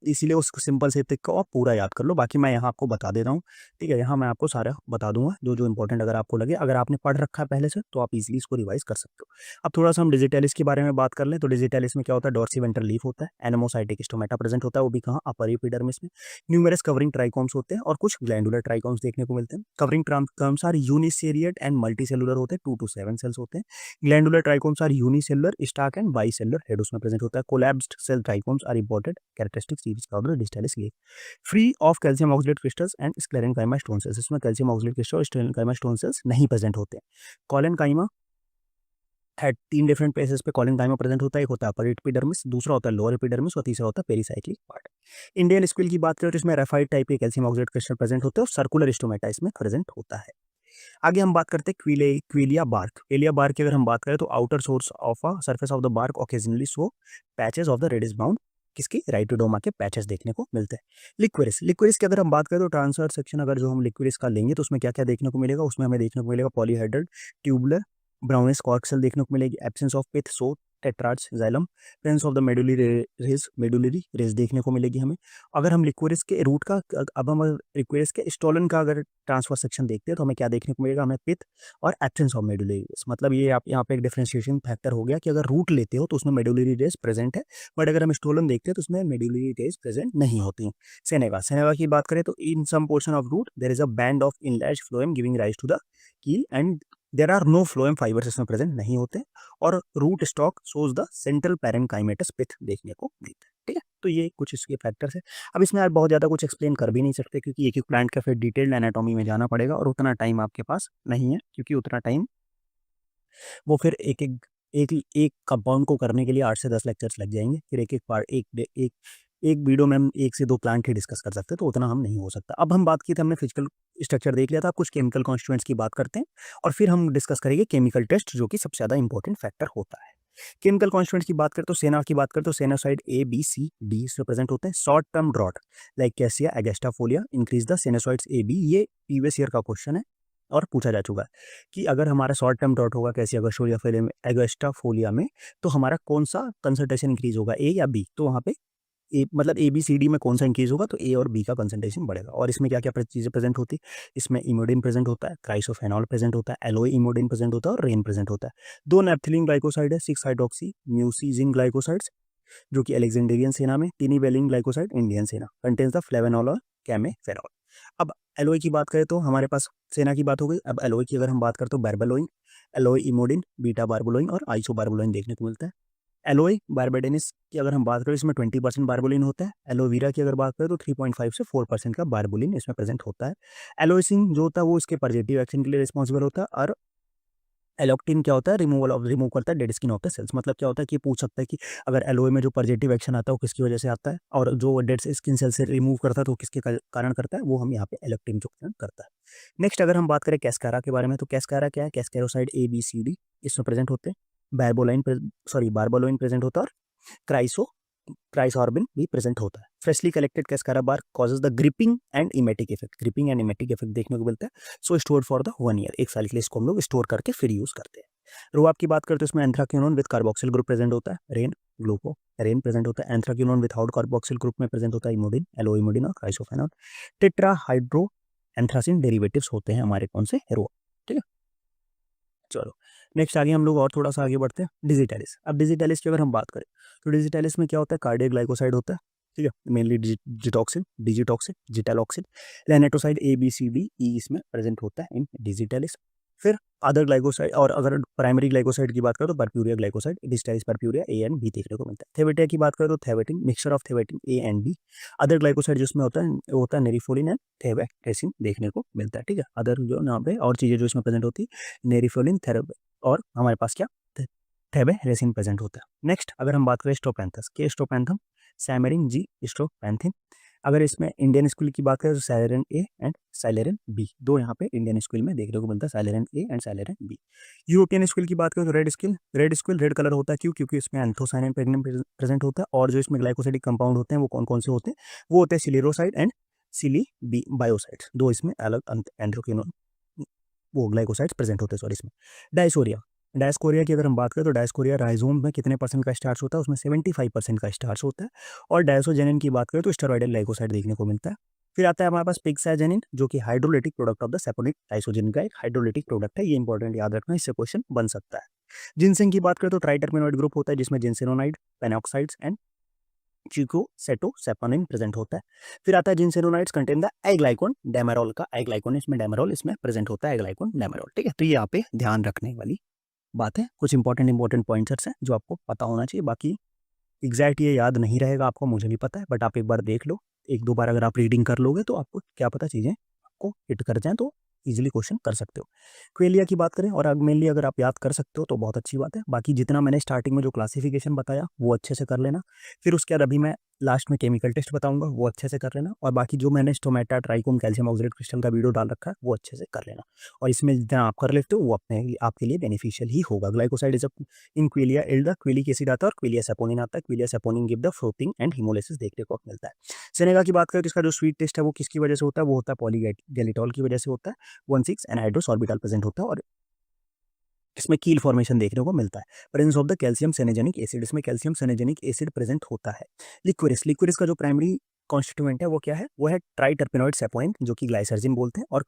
इसीलिए उसको सिंपल से ट्रिक को आप पूरा याद कर लो। बाकी मैं यहाँ आपको बता दे रहा हूँ। ठीक है, यहाँ मैं आपको सारा बता दूंगा जो जो इंपॉर्टेंट अगर आपको लगे। अगर आपने पढ़ रखा है पहले से तो आप इजीली इसको रिवाइज कर सकते हो। अब थोड़ा सा हम डिजिटलिस के बारे में बात कर लें तो डिजिटलिस में क्या होता है, डॉर्सीवेंट्रल लीफ होता है, एनमोसाइटिक स्टोमेटा प्रेजेंट होता है, वो भी कहाँ, अपर एपिडर्मिस में। न्यूमेरस कवरिंग ट्राइकोम्स होते हैं और कुछ ग्लैंडुलर ट्राइकोम्स देखने को मिलते हैं। Covering trichomes are uniseriate and multicellular होते हैं, 2 to 7 सेल्स होते हैं। Glandular trichomes are unicellular stalk and bicellular head उसमें प्रेजेंट होता है। Collapsed cell trichomes are important characteristics of the digitalis leaf. Free of calcium oxalate crystals and sclerenchyma stone cells, इसमें calcium oxalate crystal और sclerenchyma stone cells नहीं present होते हैं। Collenchyma है 3 different places पे कॉलेनकाइमा प्रेजेंट होता है, एक होता है अपर एपिडर्मिस, दूसरा होता है लोअर एपिडर्मिस और तीसरा होता है पेरीसाइक्लिक पार्ट। इंडियन स्क्विल की बात करें तो इसमें रेफाइड टाइप के कैल्शियम ऑक्सलेट क्रिस्टल प्रेजेंट होते हैं और सर्कुलर स्टोमेटा इसमें प्रेजेंट होता है। आगे हम बात करते हैं क्विलिया बार्क। क्विलिया बार्क की अगर हम बात करें तो outer source of a surface of the bark occasionally show patches of the reddish brown किसकी, राइटोडोमा के पैचेस देखने को मिलते हैं। लिक्विरिस की अगर हम बात करें तो ट्रांसफर सेक्शन अगर जो हम लिक्विरिस का लेंगे तो उसमें क्या क्या देखने को मिलेगा, उसमें हमें देखने को मिलेगा polyhedral tubular brownish cork cell देखने को मिलेगी, absence of pith so tetrarch xylem, presence of the medullary rays देखने को मिलेगी हमें। अगर हम लिक्वेरियस के रूट का अब हम लिक्वेरियस के स्टोलन का अगर ट्रांसफर सेक्शन देखते हैं तो हमें क्या देखने को मिलेगा, हमें पिथ और एब्सेंस ऑफ मेडुलरी रेस। मतलब ये आप यहाँ पे एक डिफरेंशिएशन फैक्टर हो गया कि अगर रूट लेते हो तो उसमें मेडुलरी रेस प्रेजेंट है, बट अगर हम स्टोलन देखते हैं तो उसमें मेडुलरी रेस प्रेजेंट नहीं होती। सेनेगा की बात करें तो in some portion of root there is a band of इनलैश phloem giving rise to the keel and there are no phloem fibres इसमें प्रेजेंट नहीं होते, और rootstock shows the central parenchymatous pith देखने को मिलता है। ठीक है, तो ये कुछ इसके फैक्टर्स है। अब इसमें यार बहुत ज़्यादा कुछ एक्सप्लेन कर भी नहीं सकते क्योंकि एक एक प्लांट का फिर डिटेल्ड एनाटॉमी में जाना पड़ेगा और उतना टाइम आपके पास नहीं है, क्योंकि उतना टाइम वो फिर एक कंपाउंड को करने के लिए 8 से 10 लेक्चर्स लग जाएंगे। फिर एक एक पार्ट एक वीडियो में हम 1 से 2 प्लांट ही डिस्कस कर सकते हैं, तो उतना हम नहीं हो सकता। अब हम बात की थी, हमने फिजिकल स्ट्रक्चर देख लिया था, अब कुछ केमिकल कॉन्स्टिट्यूएंट्स की बात करते हैं और फिर हम डिस्कस करेंगे केमिकल टेस्ट, जो कि सबसे ज़्यादा इंपॉर्टेंट फैक्टर होता है। केमिकल कॉन्स्टिट्यूएंट्स की बात करें तो सेना की बात करें तो sennoside A B C D इसमें प्रेजेंट होते हैं। Short term drought like cassia angustifolia increase the sennosides A B, ये प्रीवियस ईयर का क्वेश्चन है और पूछा जा चुका है कि अगर हमारा शॉर्ट टर्म ड्रॉट होगा कैसिया एगेस्टाफोलिया में, तो हमारा कौन सा कंसंट्रेशन इंक्रीज होगा, ए या बी। तो वहाँ पे मतलब ए बी सी डी में कौन सा इंक्रीज होगा, तो ए और बी का कंसंट्रेशन बढ़ेगा। और इसमें क्या क्या चीज़ें प्रेजेंट होती है, इसमें इमोडिन प्रेजेंट होता है, क्राइसोफेनॉल प्रेजेंट होता है, एलोई इमोडिन प्रेजेंट होता है और रेन प्रेजेंट होता है। 2 नेप्थिलीन ग्लाइकोसाइड है, 6 हाइड्रोक्सी म्यूसिजिन ग्लाइकोसाइड्स जो कि अलेक्जेंड्रियन सेना में, टिनिवेलिन ग्लाइकोसाइड इंडियन सेना, कंटेन्स द फ्लेवेनॉल और कैमेफेरॉल। अब एलोई की बात करें तो हमारे पास सेना की बात हो गई। अब एलोई की अगर हम बात करें तो बार्बेलोइन, एलोई इमोडिन, बीटा बार्बोलोइन और आइसोबार्बोलोइन देखने को मिलता है। एलोई बार्बेडेनिस की अगर हम बात करें इसमें 20% बार्बोलिन होता है। एलोवेरा की अगर बात करें तो 3.5 से 4% का बार्बोलिन इसमें प्रेजेंट होता है। एलोइसिन जो होता है वो इसके पॉजिटिव एक्शन के लिए रिस्पॉन्सिबल होता है, और एलोक्टिन क्या होता है, रिमूव करता है dead skin of the cells. मतलब क्या होता है कि पूछ सकता है कि अगर एलोए में जो पॉजिटिव एक्शन आता है वो किसकी वजह से आता है, और जो डेड स्किन सेल से रिमूव करता है तो वो किसके कारण करता है, वो हम यहाँ पे एलोक्टिन जो करता है। नेक्स्ट अगर हम बात करें कैस्कारा के बारे में, तो कैस्कारा क्या है, कैस्केरोसाइड ए बी सी डी इसमें प्रेजेंट होते हैं। बार्बोलाइन प्रेजेंट होता है, और क्राइसो क्राइसॉर्बिन भी प्रेजेंट होता है। Freshly collected कैस्कारा bar causes the gripping and emetic effect देखने को मिलता है। सो स्टोर फॉर द 1 ईयर, 1 साल के लिए इसको हम लोग स्टोर करके फिर यूज करते हैं। रोआब की बात करते हैं, इसमें anthraquinone with carboxyl group present होता है। रेन प्रेजेंट होता है। एंथ्राक्विनोन विदाउट कार्बोक्सिल ग्रुप में प्रेजेंट होता है इमोडिन, एलो इमोडिन और क्राइसोफेनॉल। टेट्रा हाइड्रो एंथ्रासिन डेरिवेटिव्स होते हैं हमारे कौन से, रोआ। ठीक है, चलो नेक्स्ट आगे हम लोग और थोड़ा सा आगे बढ़ते हैं। डिजिटैलिस। अब डिजिटैलिस की अगर हम बात करें तो डिजिटैलिस में क्या होता है, कार्डियक ग्लाइकोसाइड होता है। ठीक है, mainly digitoxin, gitaloxin, lanatoside A B C D E इसमें प्रेजेंट होता है इन डिजिटैलिस। फिर अदर ग्लाइकोसाइड, और अगर प्राइमरी ग्लाइकोसाइड की बात करें तो purpurea glycoside, digitalis purpurea A and B देखने को मिलता है। थेवेटिया की बात करें तो thevetin, mixture of thevetin A and B. Other glycoside जिसमें होता है वो होता है नेरिफोलिन एंड थेवेटेसिन देखने को मिलता है। ठीक है, अदर जो यहाँ पे और चीज़ें जो इसमें प्रेजेंट होती है, नेरिफोलिन और हमारे पास क्या, थेबे रेसिन प्रेजेंट होता है। नेक्स्ट अगर हम बात करें स्ट्रोपैंथस के, स्ट्रोपैंथम सैमरिन जी स्ट्रोपैंथिन। अगर इसमें इंडियन स्कूल की बात करें तो साइलेरन ए एंड साइलेरन बी, दो यहाँ पे इंडियन स्कूल में देखने को मिलता है, scillaren A and scillaren B. European school की बात करें तो रेड स्कूल रेड कलर होता है, क्यों, क्योंकि इसमें एंथोसाइनिन प्रेजेंट होता है, और जो इसमें ग्लाइकोसाइडिक कंपाउंड होते हैं वो कौन कौन से होते हैं, वो होते हैं सिलेरोसाइड एंड सिली बी बायोसाइड, दो इसमें अलग एंथ्रोक्विनोन वो ग्लाइकोसाइड्स प्रेजेंट होते हैं। सॉरी, इसमें डायस्कोरिया की अगर हम बात करें तो डायस्कोरिया राइजोम में कितने परसेंट का स्टार्च होता है, उसमें 75% का स्टार्च होता है। और डायसोजेनिन की बात करें तो स्टेरॉइडल ग्लाइकोसाइड देखने को मिलता है। फिर आता है हमारे पास पिगसाइजेनिन, जो कि हाइड्रोलिटिक प्रोडक्ट ऑफ द सैपोनिक लाइसोजेन का एक हाइड्रोलिटिक प्रोडक्ट है, ये इंपॉर्टेंट याद रखना, इससे क्वेश्चन बन सकता है। जिनसेंग की बात करें तो ट्राइटर्मिनोइड ग्रुप होता है, जिसमें जिनसेनोनाइड, पेनॉक्साइड्स एंड चिकोसेटोसैपोनिन प्रेजेंट होता है। फिर आता है जिनसेनोनाइड्स कंटेन द एग्लाइकोन डेमेरोल का, एग्लाइकोन इसमें डेमेरोल इसमें प्रेजेंट होता है, एग्लाइकोन डेमेरोल। ठीक है, तो ये यहाँ पे ध्यान रखने वाली बात है। कुछ इंपॉर्टेंट पॉइंट्स हैं जो आपको पता होना चाहिए, बाकी एग्जैक्ट ये याद नहीं रहेगा आपको, मुझे भी पता है, बट आप एक बार देख लो, एक दो बार अगर आप रीडिंग कर लोगे तो आपको क्या पता चीज़ें आपको हिट कर जाएँ तो इजीली क्वेश्चन कर सकते हो। क्वेलिया की बात करें और मेनली अगर आप याद कर सकते हो तो बहुत अच्छी बात है, बाकी जितना मैंने स्टार्टिंग में जो क्लासिफिकेशन बताया वो अच्छे से कर लेना। फिर उसके बाद अभी मैं लास्ट में केमिकल टेस्ट बताऊंगा, वो अच्छे से कर लेना, और बाकी जो मैंने stomata trichome calcium oxalate crystal का वीडियो डाल रखा है वो अच्छे से कर लेना, और इसमें जितना आप कर लेते हो वो अपने आपके लिए बेनिफिशियल ही होगा। Glycoside is in quillaia yield the quillaic acid आता है और क्वेलिया सेपोनिन आता है, quillaia saponin give the floating and haemolysis देखने को मिलता है। सेनेगा की बात करें तो इसका जो स्वीट टेस्ट है वो किसकी वजह से होता है, वो होता है पॉलीगैलिटॉल की वजह से होता है, 1,6 एनहाइड्रोस ऑर्बिटल प्रेजेंट होता है, और इसमें कील फॉर्मेशन देखने को मिलता है। Presence of the calcium senegenic acid, इसमें कैल्शियम सेनेजेनिक एसिड प्रेजेंट होता है। लिक्विरिस, लिक्विरिस का जो प्राइमरी कॉन्स्टिट्यूएंट है वो क्या है, वो है ट्राइटरपेनॉइड सेपोइन जो कि ग्लाइसर्जिन बोलते हैं, और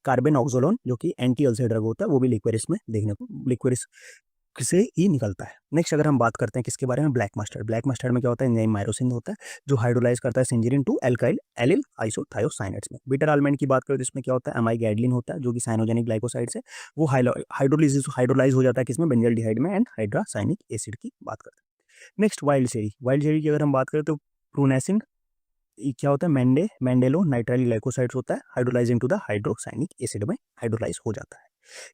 कार्बन ऑक्सोलोन जो कि एंटी अल्सर ड्रग होता है, वो भी लिक्विरिस में देखने को लिक्विरिस से ही निकलता है। नेक्स्ट अगर हम बात करते हैं किसके बारे में, ब्लैक मस्टर्ड। ब्लैक मस्टर्ड में क्या होता है, एंजाइम मायरोसिन होता है जो हाइड्रोलाइज करता है सिंजीरिन टू एल्काइल एलिल आइसोथायोसाइनेट्स में। बीटा आलमंड की बात करें तो इसमें क्या होता है, एमाई गैडलिन होता है जो कि साइनोजेनिक ग्लाइकोसाइड से वो हाइड्रोलाइज हो जाता है किसमें, बेंजल्डिहाइड में, एंड हाइड्रासाइनिक एसिड की बात करते हैं। Next wild cherry, wild cherry की अगर हम बात करें तो प्रूनेसिन क्या होता है, मैंडेलो नाइट्राइल ग्लाइकोसाइड्स होता है, hydrolysing to the hydrocyanic acid में हाइड्रोलाइज हो जाता है।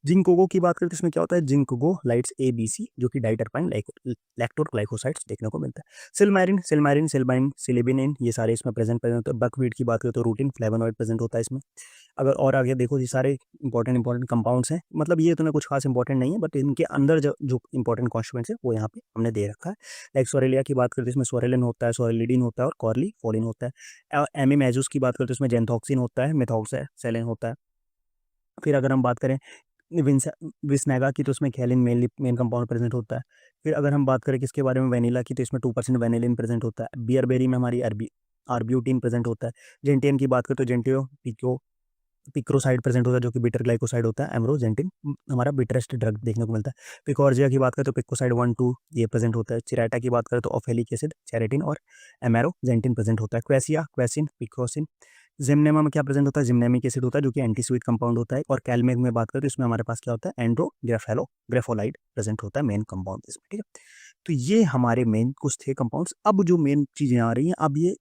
जिंकोगो की बात करें तो इसमें क्या होता है, जिंकोगो लाइट्स ABC जो कि डाइटरपाइन लैक्टोर ग्लाइकोसाइड्स देखने को मिलता है। सिलमारिन सिलिबिनिन ये सारे इसमें प्रेजेंट होते हैं। बकवीट की बात करें तो रूटिन फ्लेवोनॉइड प्रेजेंट होता है इसमें। अगर और आगे देखो ये सारे इंपॉर्टेंट कंपाउंड्स हैं, मतलब ये इतना कुछ खास इंपॉर्टेंट नहीं है, बट इनके अंदर जो इंपॉर्टेंट कॉन्स्टिट्यूएंट्स है वो यहाँ पे हमने दे रखा है। लाइक सोरेलिया की बात करते हैं इसमें सोरेलिन होता है, सोरेलिडिन होता है और कॉर्लीफोलिन होता है। एमिमेजूस की बात करते हैं इसमें जेंथॉक्सिन होता है, मेथॉक्साइलिन होता है। फिर अगर हम बात करें विंसा विस्नैगा की तो उसमें कैलिन मेन कंपाउंड प्रेजेंट होता है। फिर अगर हम बात करें किसके बारे में, वेनिला की, तो इसमें 2% वेनिलिन प्रेजेंट होता है। बियरबेरी में हमारी आर्ब्यूटिन प्रेजेंट होता है। जेंटियन की बात करें तो जेंटियो पिक्रोसाइड प्रेजेंट होता है जो कि बिटर ग्लाइकोसाइड होता है। एमरोजेंटिन हमारा बिटरेस्ट ड्रग देखने को मिलता है। पिकॉर्जिया की बात करें तो पिकोसाइड 1-2 ये प्रेजेंट होता है। चिराटा की बात करें तो ऑफेलिक एसिड, चेरेटिन और एमेरोजेंटिन प्रेजेंट होता है। क्वेसिन, पिकोसिन। जिम्नेमा में क्या प्रेजेंट होता है, जिम्नेमिक एसिड होता है जो कि एंटी स्वीट कंपाउंड होता है। और कैलमेक में बात करें तो इसमें हमारे पास क्या होता है, ग्रेफोलाइड प्रेजेंट होता है मेन कंपाउंड इसमें, ठीक है। तो ये हमारे मेन कुछ थे कंपाउंड्स। अब जो मेन चीजें आ रही हैं, अब ये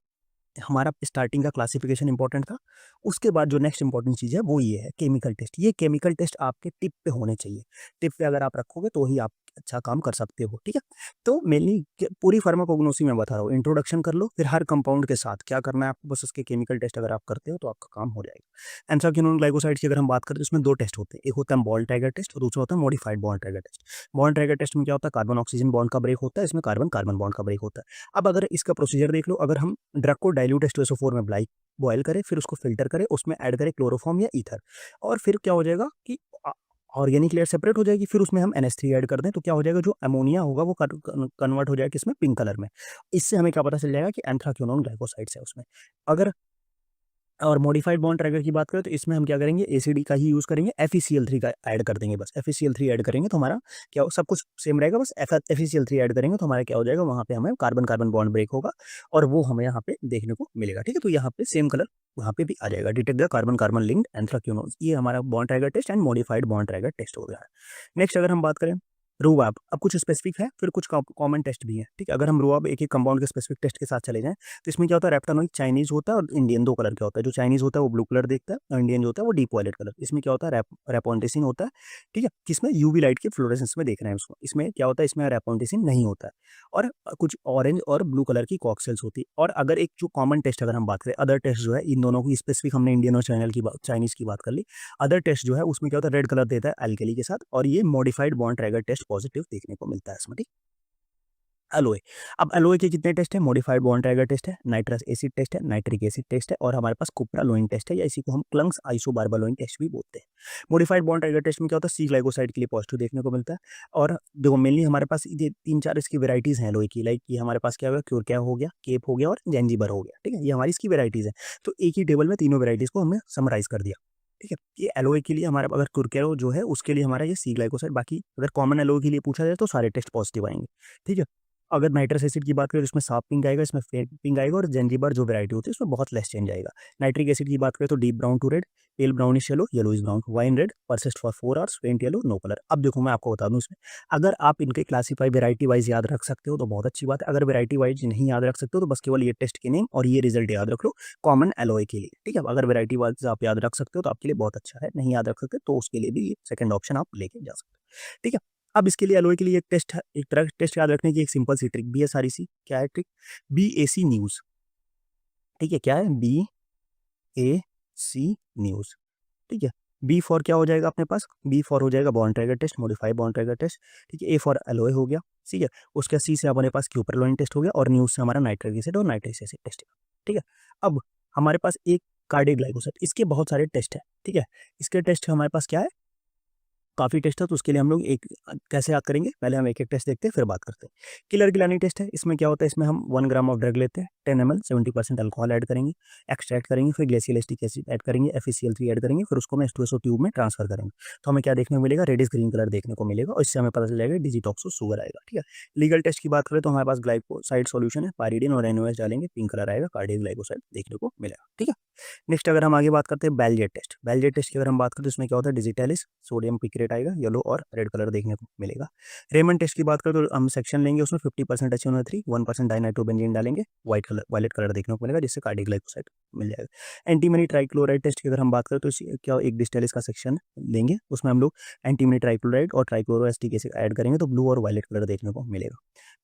हमारा स्टार्टिंग का क्लासिफिकेशन इंपॉर्टेंट था। उसके बाद जो नेक्स्ट इंपॉर्टेंट चीज़ है वो ये है केमिकल टेस्ट। ये केमिकल टेस्ट आपके टिप पे होने चाहिए। टिप पे अगर आप रखोगे तो ही आप अच्छा काम कर सकते हो, ठीक है। तो मेनली पूरी फार्माकोग्नोसी में बता रहा हूँ, इंट्रोडक्शन कर लो, फिर हर कंपाउंड के साथ क्या करना है आपको, बस उसके केमिकल टेस्ट अगर आप करते हो तो आपका काम हो जाएगा। एंथ्राक्विनोन ग्लाइकोसाइड की अगर हम बात करें तो इसमें 2 टेस्ट होते हैं, एक होता है बॉल टाइगर टेस्ट और दूसरा होता है modified Borntrager test. Borntrager test में क्या होता है, कार्बन ऑक्सीजन बॉन्ड का ब्रेक होता है, इसमें कार्बन कार्बन बॉन्ड का ब्रेक होता है। अब अगर इसका प्रोसीजर देख लो, अगर हम ड्रग को डाइल्यूट H2SO4 में बॉयल करें, फिर उसको फिल्टर करें, उसमें ऐड करें क्लोरोफॉर्म या ईथर, और फिर क्या हो जाएगा कि ऑर्गेनिक लेयर सेपरेट हो जाएगी। फिर उसमें हम NH3 ऐड कर दें तो क्या हो जाएगा, जो अमोनिया होगा वो कन्वर्ट हो जाएगा किसमें, पिंक कलर में। इससे हमें क्या पता चल जाएगा कि एंथ्राक्विनोन ग्लाइकोसाइड्स है उसमें। अगर और मॉडिफाइड बॉन्ड ट्रैकर की बात करें तो इसमें हम क्या करेंगे, एसिडी का ही यूज़ करेंगे, FeCl3 का ऐड कर देंगे, बस FeCl3 ऐड करेंगे तो हमारा क्या हो, सब कुछ सेम रहेगा, बस FeCl3 ऐड करेंगे तो हमारा क्या हो जाएगा, वहाँ पे हमें कार्बन कार्बन बॉन्ड ब्रेक होगा और वो हमें यहाँ पे देखने को मिलेगा, ठीक है। तो यहाँ पे सेम कलर वहाँ पे भी आ जाएगा, detect the carbon carbon linked anthraquinones. ये हमारा Borntrager test and modified Borntrager test हो गया है। नेक्स्ट अगर हम बात करें रूबाब, अब कुछ स्पेसिफिक है फिर कुछ कॉमन टेस्ट भी है, ठीक है। अगर हम रूबाब एक एक कंपाउंड के स्पेसिफिक टेस्ट के साथ चले जाएं तो इसमें क्या होता है, रेप्टानोइक चाइनीज होता है और इंडियन, 2 कलर का होता है। जो चाइनीज होता है वो ब्लू कलर देखता है और इंडियन जो होता है वो डीप वायलेट कलर। इसमें क्या होता है, रेपोंटेसिन होता है, ठीक है, किसमें यूवी लाइट के फ्लोरेसेंस में देख रहे हैं उसको। इसमें क्या होता है, इसमें रेपोंटेसिन नहीं होता है और कुछ ऑरेंज और ब्लू कलर की कॉक्सेल्स होती है। और अगर एक जो कॉमन टेस्ट अगर हम बात करें, अदर टेस्ट जो है इन दोनों की स्पेसिफिक, हमने इंडियन और चाइनीज की बात कर ली। अदर टेस्ट जो है उसमें क्या होता है, रेड कलर देता है एल्केली के साथ, और ये modified Borntrager test positive देखने को मिलता है इसमें, ठीक। एलोए, अब एलोए के कितने टेस्ट है, मॉडिफाइड बॉन्ड ट्रैकर टेस्ट है, नाइट्रस एसिड टेस्ट है, नाइट्रिक एसिड टेस्ट है, और हमारे पास कुप्रालोइन टेस्ट है, या इसी को हम क्लंग्स आइसोबार्बालोइन टेस्ट भी बोलते हैं। मॉडिफाइड बॉन्ड ट्रैकर टेस्ट में क्या होता है, सी ग्लाइकोसाइड के लिए पॉजिटिव देखने को मिलता है। और देखो मेनली हमारे पास ये 3-4 इसकी वेराइटीज हैं एलोए की, लाइक ये हमारे पास क्या होगा, क्योरक्या हो गया, केप हो गया और जेंजिबर हो गया, ठीक है। ये हमारी इसकी वेराइटीज है। तो एक ही टेबल में तीनों वेराइटीज को हमने समराइज कर दिया, ठीक है। ये एलोए के लिए हमारा, अगर कुरकेरो जो है उसके लिए हमारा ये सी ग्लाइकोसाइड, बाकी अगर कॉमन एलोए के लिए पूछा जाए तो सारे टेस्ट पॉजिटिव आएंगे, ठीक है। अगर नाइट्रस एसिड की बात करें तो इसमें साफ पिंक आएगा, इसमें फेड पिंक आएगा, और जेंजिबर जो वैरायटी होती है उसमें बहुत लेस चेंज आएगा। नाइट्रिक एसिड की बात करें तो deep brown to red, pale brownish yellow, yellowish brown, wine red, persist for 4 hours, faint yellow, no colour. अब देखो मैं आपको बता दूं, इसमें अगर आप इनके क्लासीफाई वेरायटी वाइज याद रख सकते हो तो बहुत अच्छी बात है। अगर वेरायटी वाइज नहीं याद रख सकते हो तो बस केवल ये टेस्ट के नेम और ये रिजल्ट याद रख लो कॉमन एलोए के लिए, ठीक है। अगर वेरायटी वाइज आप याद रख सकते हो तो आपके लिए बहुत अच्छा है, नहीं याद रख सकते तो उसके लिए भी ये सेकंड ऑप्शन आप लेके जा सकते हो, ठीक है। अब इसके लिए एलोए के लिए एक टेस्ट है, एक तरह टेस्ट याद रखने की एक सिंपल सी ट्रिक भी है सारी सी। क्या है ट्रिक, BAC न्यूज़, ठीक है। क्या है, BAC न्यूज़, ठीक है। बी फॉर क्या हो जाएगा अपने पास, बी फॉर हो जाएगा Borntrager test, modified Borntrager test, ठीक है। ए फॉर एलोए हो गया, ठीक है। उसके सी से अपने पास क्यूपरलोइन टेस्ट हो गया, और न्यूज़ से हमारा नाइट्रिक एसिड और नाइट्रिक एसिड टेस्ट है, ठीक है। अब हमारे पास एक कार्डियोग्लाइकोसाइड, इसके बहुत सारे टेस्ट है, ठीक है। इसके टेस्ट हमारे पास क्या है, काफ़ी टेस्ट है, तो उसके लिए हम लोग कैसे याद करेंगे, पहले हम एक-एक टेस्ट देखते हैं फिर बात करते हैं। किलर गिलानी टेस्ट है, इसमें क्या होता है, इसमें हम 1 ग्राम ऑफ ड्रग लेते हैं, 10 ml 70% अल्कोहल ऐड करेंगे, एक्सट्रैक्ट करेंगे, फिर ग्लेसियल एसिटिक एसिड ऐड करेंगे, FeCl3 ऐड करेंगे, फिर उसको हम H2SO ट्यूब में ट्रांसफर करेंगे। तो हमें क्या देखने को मिलेगा, रेडिश ग्रीन कलर देखने को मिलेगा और इससे हमें पता चल जाएगा डिजिटॉक्सो शुगर आएगा, ठीक है। लीगल टेस्ट की बात करें तो हमारे पास ग्लाइकोसाइड सॉल्यूशन है, पाइरिडिन और NaOH डालेंगे, पिंक कलर आएगा, कार्डियक ग्लाइकोसाइड देखने को मिलेगा, ठीक है। नेक्स्ट अगर हम आगे बात करते हैं बेलजेट टेस्ट, बेलजेट टेस्ट की अगर हम बात करें तो इसमें क्या होता है, डिजिटैलिस सोडियम पिक्रेट आएगा, येलो और रेड कलर देखने को मिलेगा। रेमन टेस्ट की बात करें तो हम सेक्शन लेंगे, उसमें 50% HNO3 1% डाइनाइट्रोबेंजीन डालेंगे, वायलेट कलर देखने को मिलेगा, जिससे कार्डियक ग्लाइकोसाइड मिल जाएगा। एंटीमनी ट्राइक्लोराइड टेस्ट की अगर हम बात करें तो क्या एक डिस्टेलिस का सेक्शन लेंगे, उसमें हम लोग एंटीमनी ट्राइक्लोराइड और ट्राइक्लोरो एसिटिक एसिड ऐड करेंगे तो ब्लू और वायलेट कलर देखने को मिलेगा।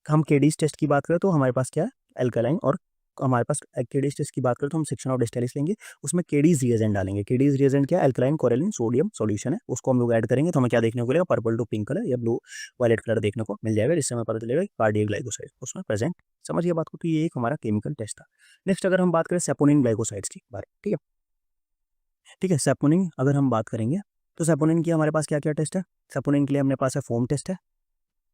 हम केडीज टेस्ट की बात करें तो हमारे पास क्या है, एल्कालाइन, और हमारे पास केडीज टेस्ट की बात करें तो हम सेक्शन ऑफ डिस्टेलिस लेंगे, उसमें केडीज रिएजेंट डालेंगे। केडीज रिएजेंट क्या है, एल्कलाइन कोरेलिन सोडियम सॉल्यूशन है, उसको हम लोग ऐड करेंगे तो हमें क्या देखने को मिलेगा, पर्पल टू पिंक कलर या ब्लू वायलेट कलर देखने को मिल जाएगा, जिससे हमें पता चलेगा कि कार्डियक ग्लाइकोसाइड उसमें प्रेजेंट। समझिए बात को, तो ये एक हमारा केमिकल टेस्ट था। नेक्स्ट अगर हम बात करें सेपोनिन ग्लाइकोसाइड्स की बारे, ठीक है, ठीक है। सेपोनिन अगर हम बात करेंगे तो सेपोनिन की हमारे पास क्या क्या टेस्ट है, सेपोनिन के लिए हमारे पास है फोम टेस्ट है,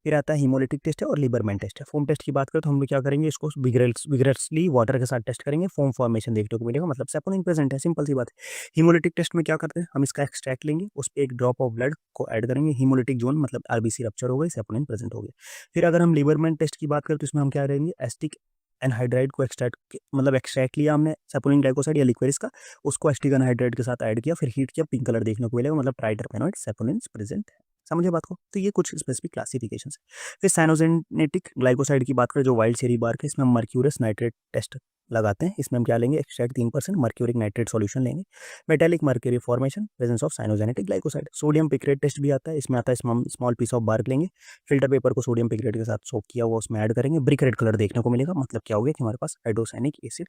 फिर आता है हीमोलिटिक टेस्ट है और लिबरमैन टेस्ट है। फोम टेस्ट की बात करें तो हम लोग क्या करेंगे, इसको विगरसली वाटर के साथ टेस्ट करेंगे, फोम फॉर्मेशन देखने को मिलेगा, मतलब सेपोनिन प्रेजेंट है, सिंपल सी बात है। हीमोलिटिक टेस्ट में क्या करते हैं, हम इसका एक्सट्रैक्ट लेंगे, उस पर एक ड्रॉप ऑफ ब्लड को ऐड करेंगे, हीमोलिटिक जोन मतलब RBC रप्चर हो गई, सेपोनिन प्रेजेंट हो गया। फिर अगर हम लिबरमैन टेस्ट की बात करें तो इसमें हम क्या करेंगे, एस्टिक एनहाइड्राइड को एक्सट्रैक्ट लिया हमने सेपोनिन ग्लाइकोसाइड या लिक्विड का, उसको एस्टिक एनहाइड्राइड के साथ ऐड किया, फिर हीट किया, पिंक कलर देखने को मिलेगा, मतलब ट्राइटरपेनॉइड सेपोनिन प्रेजेंट है। समझे बात को, तो ये कुछ स्पेसिफिक क्लासिफिकेशन है। फिर साइनोजेनेटिक ग्लाइकोसाइड की बात करें, जो वाइल्ड चेरी बार्क है, इसमें हम मर्क्यूरस नाइट्रेट टेस्ट लगाते हैं, इसमें हम क्या लेंगे, एक्सट्रैक्ट 3% मर्क्यूरिक नाइट्रेट सॉल्यूशन लेंगे, metallic mercury formation, presence of cyanogenetic glycoside. Sodium picrate test भी आता है, इसमें आता है स्मॉल पीस ऑफ बार्क लेंगे, फिल्टर पेपर को सोडियम पिक्रेट के साथ सोक किया हुआ उसमें ऐड करेंगे, ब्रिक रेड कलर देखने को मिलेगा, मतलब क्या हो गया कि हमारे पास हाइड्रोसाइनिक एसिड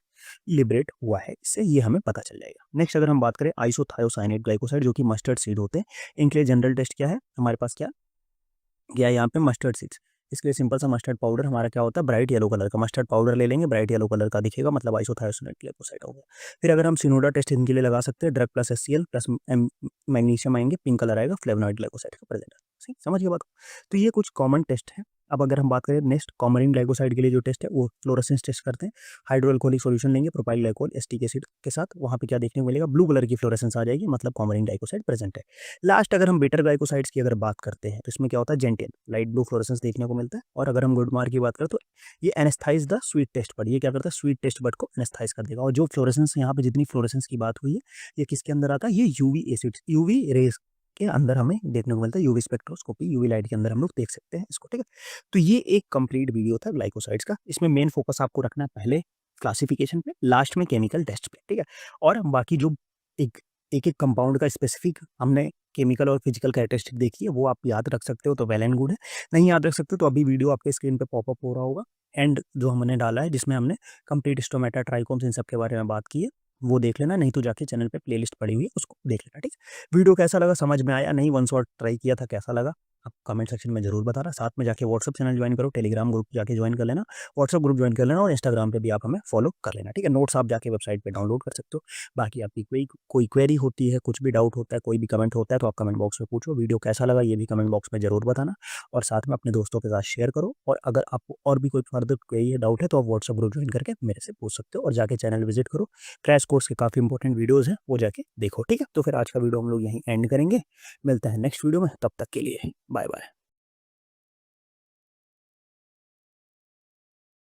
लिबरेट हुआ है, इससे ये हमें पता चल जाएगा। नेक्स्ट अगर हम बात करें आइसोथायोसाइनेट ग्लाइकोसाइड, जो कि मस्टर्ड सीड होते हैं, इनके लिए जनरल टेस्ट क्या है हमारे पास, क्या यहाँ पे मस्टर्ड सीड्स, इसके लिए सिंपल सा मस्टर्ड पाउडर हमारा क्या होता है, ब्राइट येलो कलर का मस्टर्ड पाउडर ले लेंगे, ब्राइट येलो कलर का दिखेगा, मतलब आइसोथायोसाइनेट ग्लाइकोसाइड हो गया। फिर अगर हम सिनोडा टेस्ट इनके लिए लगा सकते हैं, drug plus HCl plus magnesium आएंगे, पिंक कलर आएगा, फ्लेवोनॉइड ग्लाइकोसाइड का प्रेजेंट है। सही समझ गए बात को, तो ये कुछ कॉमन टेस्ट है। अब अगर हम बात करें नेक्स्ट कॉमरिन ग्लाइकोसाइड के लिए जो टेस्ट है वो फ्लोरेसेंस टेस्ट करते हैं, हाइड्रोअल्कोहलिक सॉल्यूशन लेंगे प्रोपाइल ग्लाइकोल एसिटिक एसिड के साथ, वहाँ पे क्या देखने को मिलेगा, ब्लू कलर की फ्लोरेसेंस आ जाएगी, मतलब कॉमरिन ग्लाइकोसाइड प्रेजेंट है। लास्ट अगर हम बेटर ग्लाइकोसाइड्स की अगर बात करते हैं तो इसमें क्या होता है, जेंटेन लाइट ब्लू फ्लोरेसेंस देखने को मिलता है। और अगर हम गुडमार की बात करें तो ये anaesthetise the sweet taste bud, ये क्या करता है, स्वीट टेस्ट बड को एनेस्थाइज कर देगा। और जो फ्लोरेसेंस यहाँ पे जितनी फ्लोरेसेंस की बात हुई है, ये किसके अंदर आता है, ये यूवी एसिड्स यूवी रेज के अंदर हमें देखने को मिलता है, यूवी स्पेक्ट्रोस्कोपी यूवी लाइट के अंदर हम लोग देख सकते हैं इसको, ठीक है। तो ये एक कंप्लीट वीडियो था ग्लाइकोसाइड्स का, इसमें मेन फोकस आपको रखना है पहले क्लासिफिकेशन पे, लास्ट में केमिकल टेस्ट पे, ठीक है। और बाकी जो एक एक कंपाउंड का स्पेसिफिक हमने केमिकल और फिजिकल कैरेक्टरिस्टिक देखी है वो आप याद रख सकते हो तो वेल एंड गुड है, नहीं याद रख सकते तो अभी वीडियो आपके स्क्रीन पे पॉपअप हो रहा होगा, एंड जो हमने डाला है जिसमें हमने कंप्लीट स्टोमेटा ट्राइकोम्स इन सब के बारे में बात की है, वो देख लेना, नहीं तो जाके चैनल पे प्लेलिस्ट पड़ी हुई है उसको देख लेना, ठीक है। वीडियो कैसा लगा, समझ में आया नहीं, वन शॉट ट्राई किया था, कैसा लगा आप कमेंट सेक्शन में जरूर बताना। साथ में जाके व्हाट्सअप चैनल ज्वाइन करो, टेलीग्राम ग्रुप जाके ज्वाइन कर लेना, व्हाट्सअप ग्रुप ज्वाइन कर लेना, और इंस्टाग्राम पे भी आप हमें फॉलो कर लेना, ठीक है। नोट्स आप जाके वेबसाइट पे डाउनलोड कर सकते हो। बाकी आपकी कोई क्वेरी होती है, कुछ भी डाउट होता है, कोई भी कमेंट होता है तो आप कमेंट बॉक्स में पूछो। वीडियो कैसा लगा ये भी कमेंट बॉक्स में जरूर बताना, और साथ में अपने दोस्तों के साथ शेयर करो। और अगर आपको और भी कोई फर्दर क्वेरी है, डाउट है, तो आप व्हाट्सअप ग्रुप ज्वाइन करके मेरे से पूछ सकते हो, और जाके चैनल विजिट करो, क्रैश कोर्स के काफ़ी इंपॉर्टेंट वीडियोज़ हैं वो जाके देखो, ठीक है। तो फिर आज का वीडियो हम लोग यहीं एंड करेंगे, मिलते हैं नेक्स्ट वीडियो में, तब तक के लिए बाय बाय।